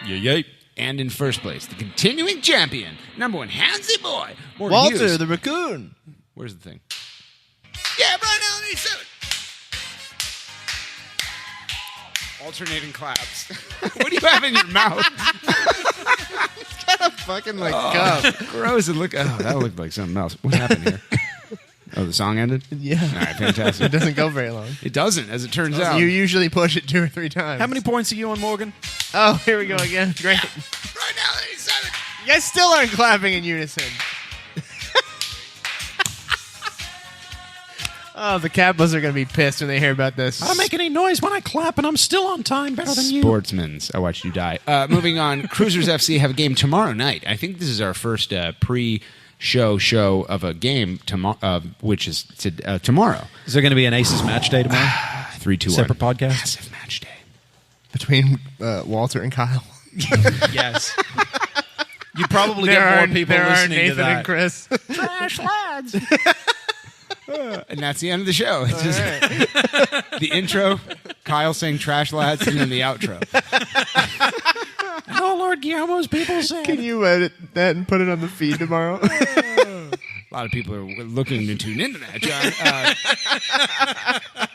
Yay. And in first place, the continuing champion, number one, Hansy boy, Morgan Walter, Hughes. the raccoon. Where's the thing? Yeah, Brian Allen 87. Alternating claps. What do you have in your mouth? Fucking like cup. Gross. And look, that looked like something else. What happened here? Oh, the song ended? Yeah. All right, fantastic. It doesn't go very long. It doesn't, as it turns out. You usually push it 2 or 3 times. How many points are you on, Morgan? Oh, here we go again. Great. Right now, 87. You guys still aren't clapping in unison. Oh, the Capos are going to be pissed when they hear about this. I don't make any noise when I clap, and I'm still on time better than you. Sportsmen's. I watched you die. Moving on, Cruisers FC have a game tomorrow night. I think this is our first pre-show of a game, which is tomorrow. Is there going to be an ACES match day tomorrow? 3-2-1. Separate podcast? Massive match day. Between Walter and Kyle. Yes. You probably get more people listening Nathan to that. and Chris. Trash lads. And that's the end of the show. It's just the intro, Kyle saying trash lads, and then the outro. Oh, Lord Guillermo's people say. Can you edit that and put it on the feed tomorrow? A lot of people are looking to tune into that, John.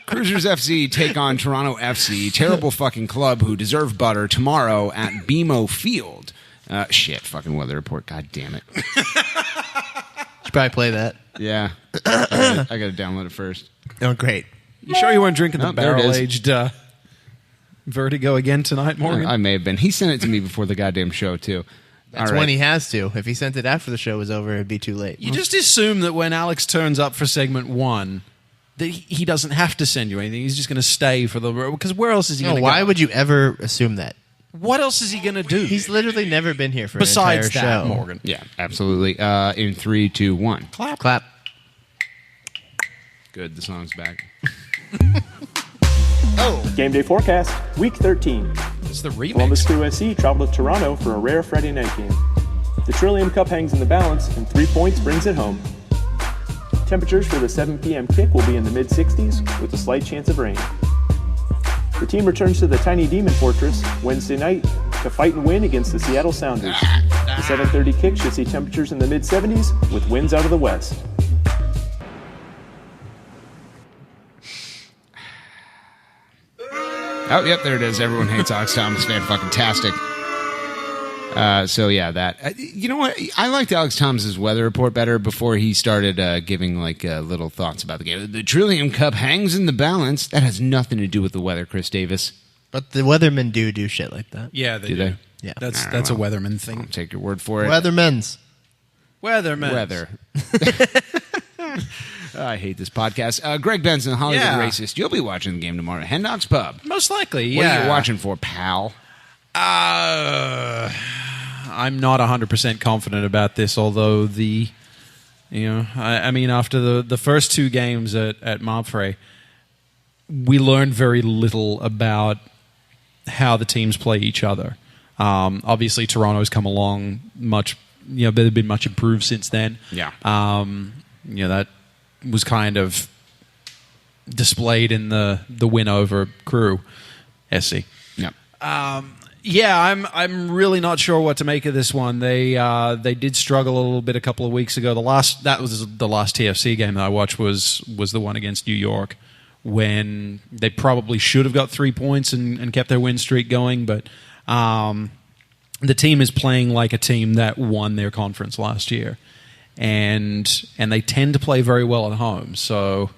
Cruisers FC take on Toronto FC, terrible fucking club who deserve butter, tomorrow at BMO Field. Fucking weather report. God damn it. Should probably play that. Yeah. I got to download it first. Oh, great. You sure you weren't drinking the Oh, there it is. barrel-aged Vertigo again tonight, Morgan? I may have been. He sent it to me before the goddamn show, too. That's when he has to. If he sent it after the show was over, it'd be too late. You just assume that when Alex turns up for segment 1, that he doesn't have to send you anything. He's just going to stay for the... Because where else is he going to go? Why would you ever assume that? What else is he going to do? He's literally never been here for Besides an entire that, show. Morgan. Yeah, absolutely. In 3, 2, 1. Clap. Clap. Good, the song's back. Game day forecast, week 13. It's the remix. Columbus Crew SC traveled to Toronto for a rare Friday night game. The Trillium Cup hangs in the balance, and 3 points brings it home. Temperatures for the 7 p.m. kick will be in the mid-60s, with a slight chance of rain. The team returns to the Tiny Demon Fortress Wednesday night to fight and win against the Seattle Sounders. The 7:30 kick should see temperatures in the mid-70s, with winds out of the west. Oh, yep, there it is. Everyone hates Alex Thomas. Fan-fucking-tastic. That. You know what? I liked Alex Thomas's weather report better before he started giving little thoughts about the game. The Trillium Cup hangs in the balance. That has nothing to do with the weather, Chris Davis. But the weathermen do shit like that. Yeah, they do. They? Yeah. That's All right, a weatherman thing. I'll take your word for it. Weathermen's. Weatherman. Weather. I hate this podcast. Greg Benson, Hollywood Racist. You'll be watching the game tomorrow at Hen Dog's Pub. Most likely, What yeah. are you watching for, pal? I'm not 100% confident about this, although after the first 2 games at Montfray, we learned very little about how the teams play each other. Obviously, Toronto's come along much, they've been much improved since then. Yeah. That was kind of displayed in the win over Crew SC. Yep. I'm really not sure what to make of this one. They did struggle a little bit a couple of weeks ago. That was the last TFC game that I watched was the one against New York, when they probably should have got 3 points and kept their win streak going. But the team is playing like a team that won their conference last year, and they tend to play very well at home. So,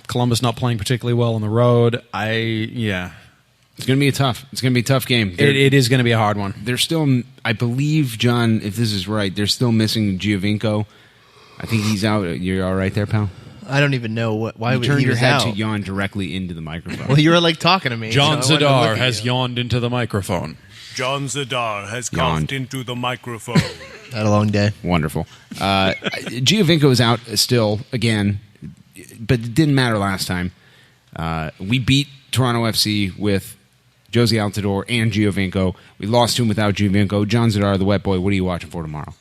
Columbus not playing particularly well on the road. It's going to be a tough game. It is going to be a hard one. They're still, I believe, John, if this is right, they're still missing Giovinco. I think he's out. You're all right there, pal? I don't even know why you turned he your was head out. to yawn directly into the microphone. Well, you were talking to me. John so I wanted to look Zadar at has you. yawned into the microphone. John Zadar has Yawned. coughed into the microphone. Had a long day. Wonderful. Giovinco is out still, again, but it didn't matter last time. We beat Toronto FC with Josie Altidore and Giovinco. We lost to him without Giovinco. John Zadar, the wet boy, what are you watching for tomorrow?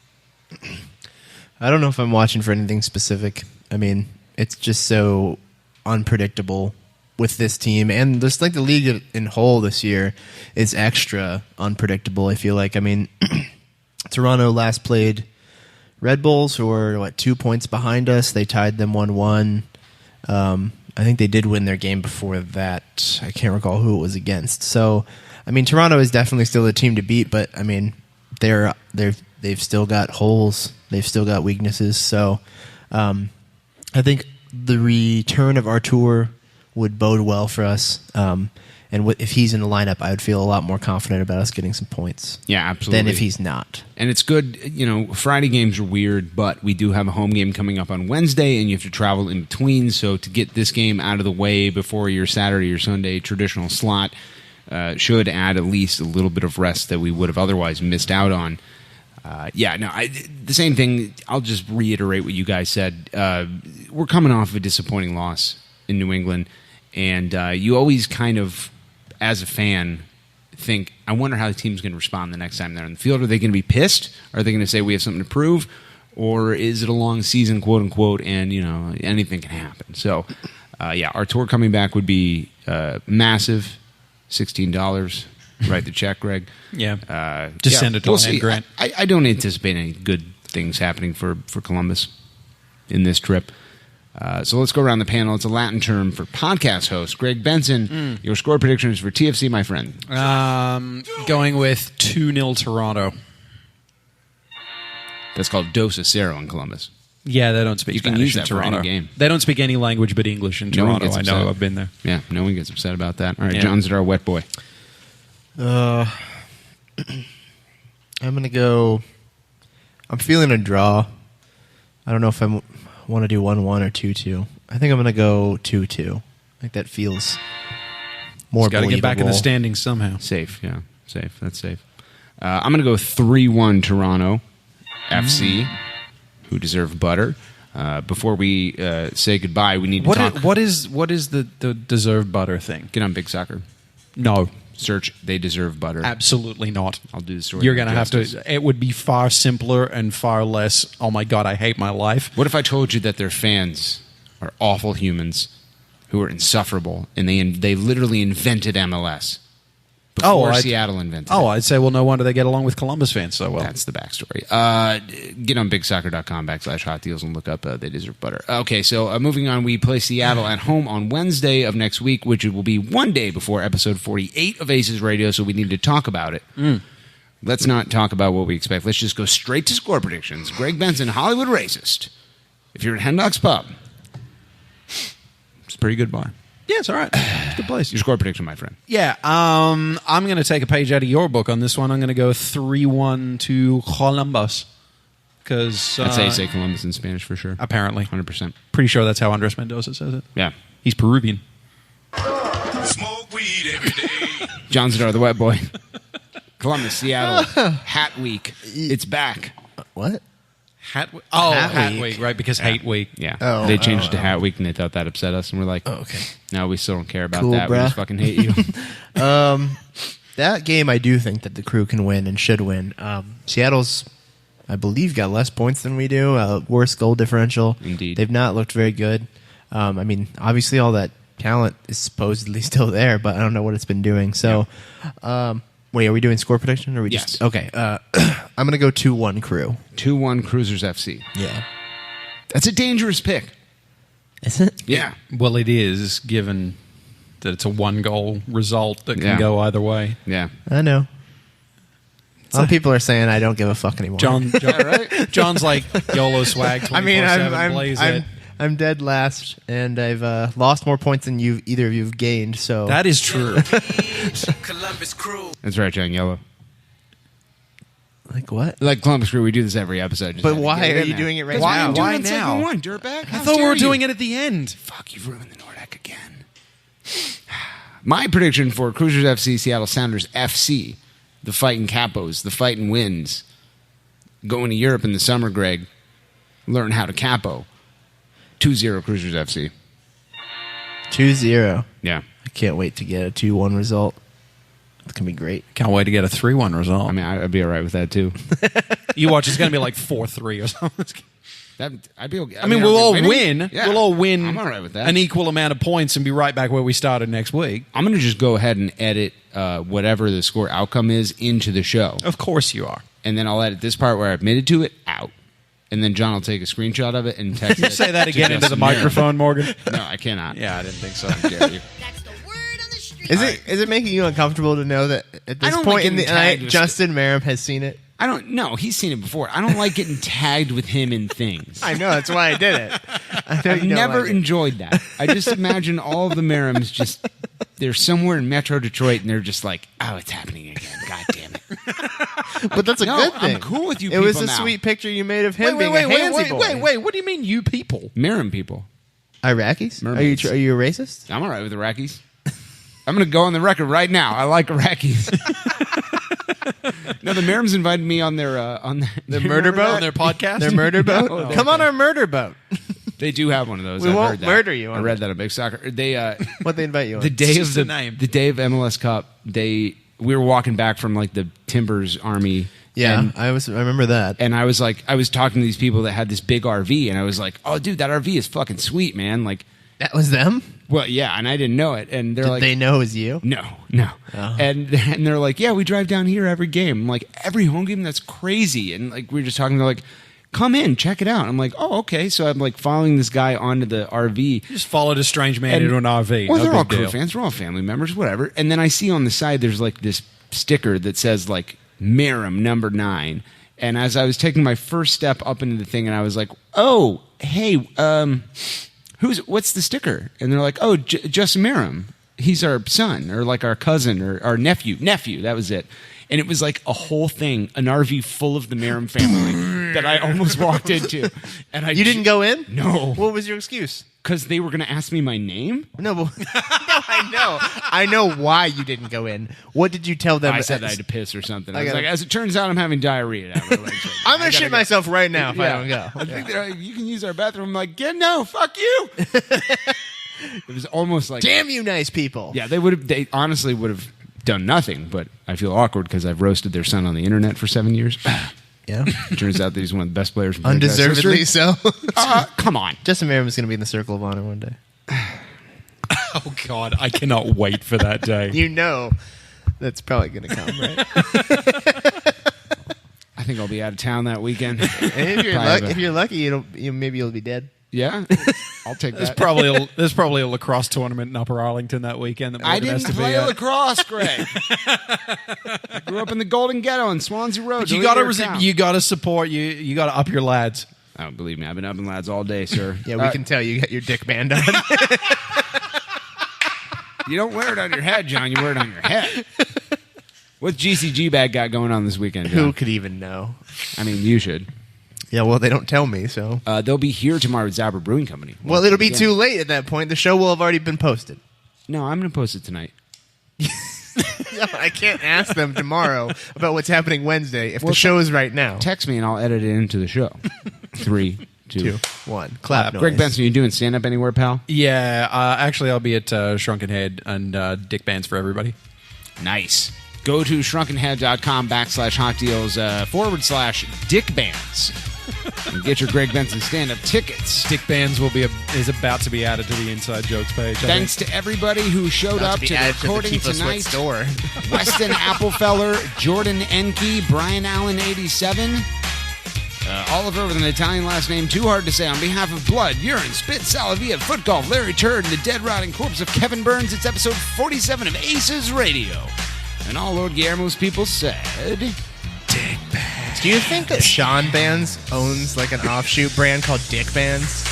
I don't know if I'm watching for anything specific. I mean, it's just so unpredictable with this team, and just like the league in whole this year is extra unpredictable. I feel like, Toronto last played Red Bulls, who were 2 points behind us. They tied them 1-1. I think they did win their game before that. I can't recall who it was against. So, Toronto is definitely still the team to beat, but they've still got holes. They've still got weaknesses. So, I think the return of Artur would bode well for us. And if he's in the lineup, I would feel a lot more confident about us getting some points. Yeah, absolutely. Than if he's not. And it's good, Friday games are weird, but we do have a home game coming up on Wednesday, and you have to travel in between. So to get this game out of the way before your Saturday or Sunday traditional slot should add at least a little bit of rest that we would have otherwise missed out on. The same thing. I'll just reiterate what you guys said. We're coming off a disappointing loss in New England, and you always kind of, as a fan, think, I wonder how the team's going to respond the next time they're on the field. Are they going to be pissed? Are they going to say we have something to prove? Or is it a long season, quote unquote, and anything can happen? So, our tour coming back would be massive. $16. Write the check, Greg. Yeah. Just send it to Land Grant. I don't anticipate any good things happening for Columbus in this trip. So let's go around the panel. It's a Latin term for podcast host. Greg Benson, your score predictions for TFC, my friend. Going with 2-0 Toronto. That's called Dos a Cero in Columbus. Yeah, they don't speak you Spanish can use in that Toronto. for any game. They don't speak any language but English in Toronto. I know. I've been there. Yeah, no one gets upset about that. All right, John's our wet boy. I'm going to go... I'm feeling a draw. I don't know if I want to do 1-1 or 2-2. I think I'm going to go 2-2. I think that feels more got to get back in the standings somehow. Safe, yeah. Safe. That's safe. I'm going to go 3-1 Toronto FC, who deserve butter. Before we say goodbye, we need to talk... What is the deserve butter thing? Get on Big Soccer. No. Search They Deserve Butter. Absolutely not. I'll do the story. You're going to have to... It would be far simpler and far less, oh my God, I hate my life. What if I told you that their fans are awful humans who are insufferable, and they literally invented MLS before Seattle invented it? I'd say, well, no wonder they get along with Columbus fans so well. That's the backstory. Get on bigsoccer.com/hot deals and look up They Deserve Butter. Okay, so moving on, we play Seattle at home on Wednesday of next week, which will be one day before episode 48 of ACES Radio, so we need to talk about it. Let's not talk about what we expect. Let's just go straight to score predictions. Greg Benson, Hollywood Racist. If you're at Hendog's Pub, it's a pretty good bar. Yeah, it's all right. It's a good place. Your score prediction, my friend. Yeah, I'm going to take a page out of your book on this one. I'm going to go 3-1 to Columbus. Because that's how you say Columbus in Spanish for sure. Apparently. 100%. Pretty sure that's how Andres Mendoza says it. Yeah. He's Peruvian. Smoke weed every day. John Zadar, the wet boy. Columbus, Seattle, Hat Week. It's back. What? Hat Week, right? Because Hate Week. Yeah. They changed it to Hat Week, and they thought that upset us, and we're like, okay. No, we still don't care about Cool, that. bruh. We just fucking hate you. That game, I do think that the Crew can win and should win. Seattle's, I believe, got less points than we do. Worse goal differential. Indeed. They've not looked very good. Obviously, all that talent is supposedly still there, but I don't know what it's been doing. So, wait, are we doing score prediction? Or are we Yes. just okay? I'm going to go 2-1 Crew. 2-1 Cruisers FC. Yeah. That's a dangerous pick. Is it? Yeah. Well, it is, given that it's a one-goal result that can go either way. Yeah. I know. A lot of people are saying I don't give a fuck anymore. John's like YOLO swag 24/7, blaze it. I'm dead last, and I've lost more points than either of you have gained. So that is true. Columbus Crew. That's right, John Yellow. Like what? Like Columbus Crew, we do this every episode. Just but why are you doing it right now? Why now? One, dirtbag. I thought we were doing it at the end. Fuck, you've ruined the Nordic again. My prediction for Cruisers FC, Seattle Sounders FC, the Fighting Capos, the Fighting Winds, going to Europe in the summer, Greg, learn how to capo. 2-0 Cruisers FC. 2-0. Yeah. I can't wait to get a 2-1 result. It's going to be great. Can't wait to get a 3-1 result. I mean, I'd be all right with that, too. You watch, it's going to be like 4-3 or something. I'd be okay. I mean, we'll all win. Yeah. We'll all win I'm all right with that. an equal amount of points and be right back where we started next week. I'm going to just go ahead and edit whatever the score outcome is into the show. Of course you are. And then I'll edit this part where I admitted to it out. And then John will take a screenshot of it and text it. Say that again into the microphone, Morgan. No, I cannot. Yeah, I didn't think so. How dare you. Is it making you uncomfortable to know that at this point in the night, Justin Merrim has seen it? I don't know. He's seen it before. I don't like getting tagged with him in things. I know. That's why I did it. I've never enjoyed that. I just imagine all of the Merrims just, they're somewhere in Metro Detroit and they're just like, oh, it's happening again. God damn it. But that's a good thing. I'm cool with you it people was a now. sweet picture you made of him being a handsy boy. Wait. What do you mean, you people? Merrim people. Iraqis? Mermaids. Are you a racist? I'm all right with Iraqis. I'm going to go on the record right now. I like Iraqis. No, the Merrims invited me on their murder boat, on their podcast. Their murder boat. No, Come on our murder boat. They do have one of those. We I've won't heard that. murder you. I read that on Big Soccer. They what they invite you on? the day It's of just a name. the day of MLS Cup. We were walking back from like the Timbers Army. Yeah, and, I remember that. And I was talking to these people that had this big RV, and I was like, "Oh, dude, that RV is fucking sweet, man!" Like that was them. Well, yeah, and I didn't know it, and they're like, they know it was you? No. Oh. And they're like, yeah, we drive down here every game. I'm like, every home game? That's crazy. And like we were just talking, they're like, come in, check it out. I'm like, oh, okay. So I'm like following this guy onto the RV. You just followed a strange man into an RV. Well, no they're all big crew deal. fans, we're all family members, whatever. And then I see on the side there's like this sticker that says like Merrim number 9. And as I was taking my first step up into the thing, and I was like, oh, hey, what's the sticker? And they're like, oh, just Merrim. He's our son, or like our cousin, or our nephew. That was it. And it was like a whole thing, an RV full of the Merrim family that I almost walked into. And You didn't go in? No. What was your excuse? Because they were going to ask me my name? No, no, I know. I know why you didn't go in. What did you tell them? I said I had to piss or something. I was gotta- like, as it turns out, I'm having diarrhea. I'm going to shit myself right now if I don't go. I think they're like, you can use our bathroom. I'm like, no, fuck you. It was almost like, Damn you, nice people. yeah, they honestly would have done nothing, but I feel awkward because I've roasted their son on the internet for 7 years. Yeah. It turns out that he's one of the best players in franchise Undeservedly history. so. Come on. Justin Merrim is going to be in the Circle of Honor one day. Oh, God. I cannot wait for that day. You know that's probably going to come, right? I think I'll be out of town that weekend. And if you're lucky, maybe you'll be dead. Yeah, I'll take There's that. probably a lacrosse tournament in Upper Arlington that weekend. That I Morgan has didn't to play be at. lacrosse, Greg. I grew up in the Golden Ghetto on Swansea Road. But you got to support you got to up your lads. Oh, believe me, I've been upping lads all day, sir. Yeah, we can tell you got your dick band on. You don't wear it on your head, John. You wear it on your head. What's GCG Bag got going on this weekend, John? Who could even know? I mean, you should. Yeah, well, they don't tell me, so. They'll be here tomorrow at Zabra Brewing Company. Well, it'll be too late at that point. The show will have already been posted. No, I'm going to post it tonight. No, I can't ask them tomorrow about what's happening Wednesday if the show is right now. Text me and I'll edit it into the show. 3, 2, 1. Clap noise. Greg Benson, you doing stand-up anywhere, pal? Yeah, actually, I'll be at Shrunken Head and Dick Bands for everybody. Nice. Go to shrunkenhead.com/hot deals /Dick Bands. And get your Greg Benson stand-up tickets. Dick Bands is about to be added to the Inside Jokes page. Thanks to everybody who showed up to the recording tonight. Store. Weston Appelfeller, Jordan Enke, Brian Allen 87, Oliver with an Italian last name too hard to say. On behalf of Blood, Urine, Spit, Salavia, Foot Golf, Larry Turd, and the dead rotting corpse of Kevin Burns, it's episode 47 of ACES Radio. And all Lord Guillermo's people said... Do you think that Sean Bands owns like an offshoot brand called Dick Bands?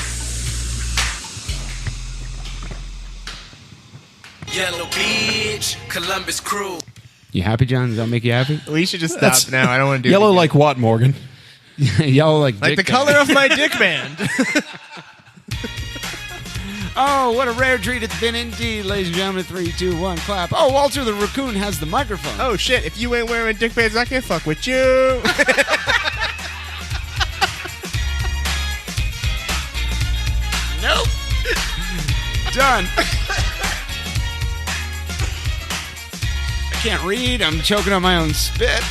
Yellow Beach, Columbus Crew. You happy, John? Does that make you happy? We should just stop now. I don't want to do Yellow it like what, Morgan? Yellow like the dick color band. of my dick band. Oh, what a rare treat it's been indeed, ladies and gentlemen. 3, 2, 1, clap. Oh, Walter the Raccoon has the microphone. Oh, shit. If you ain't wearing dick bands, I can't fuck with you. Nope. Done. I can't read. I'm choking on my own spit.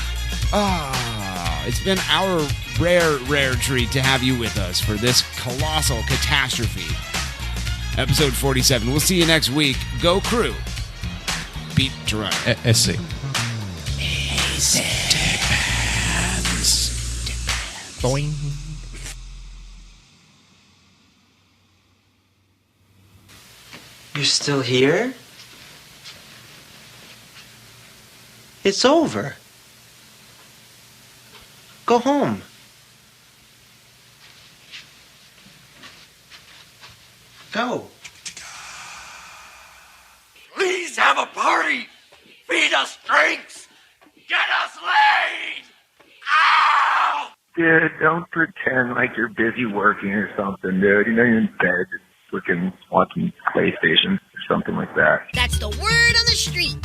It's been our rare treat to have you with us for this colossal catastrophe. Episode 47. We'll see you next week. Go Crew. Beat Toronto. SC. Boing. You're still here? It's over. Go home. Go. Please have a party. Feed us drinks. Get us laid. Ow! Dude, don't pretend like you're busy working or something, dude. You know you're in bed, looking, watching PlayStation or something like that. That's the word on the street.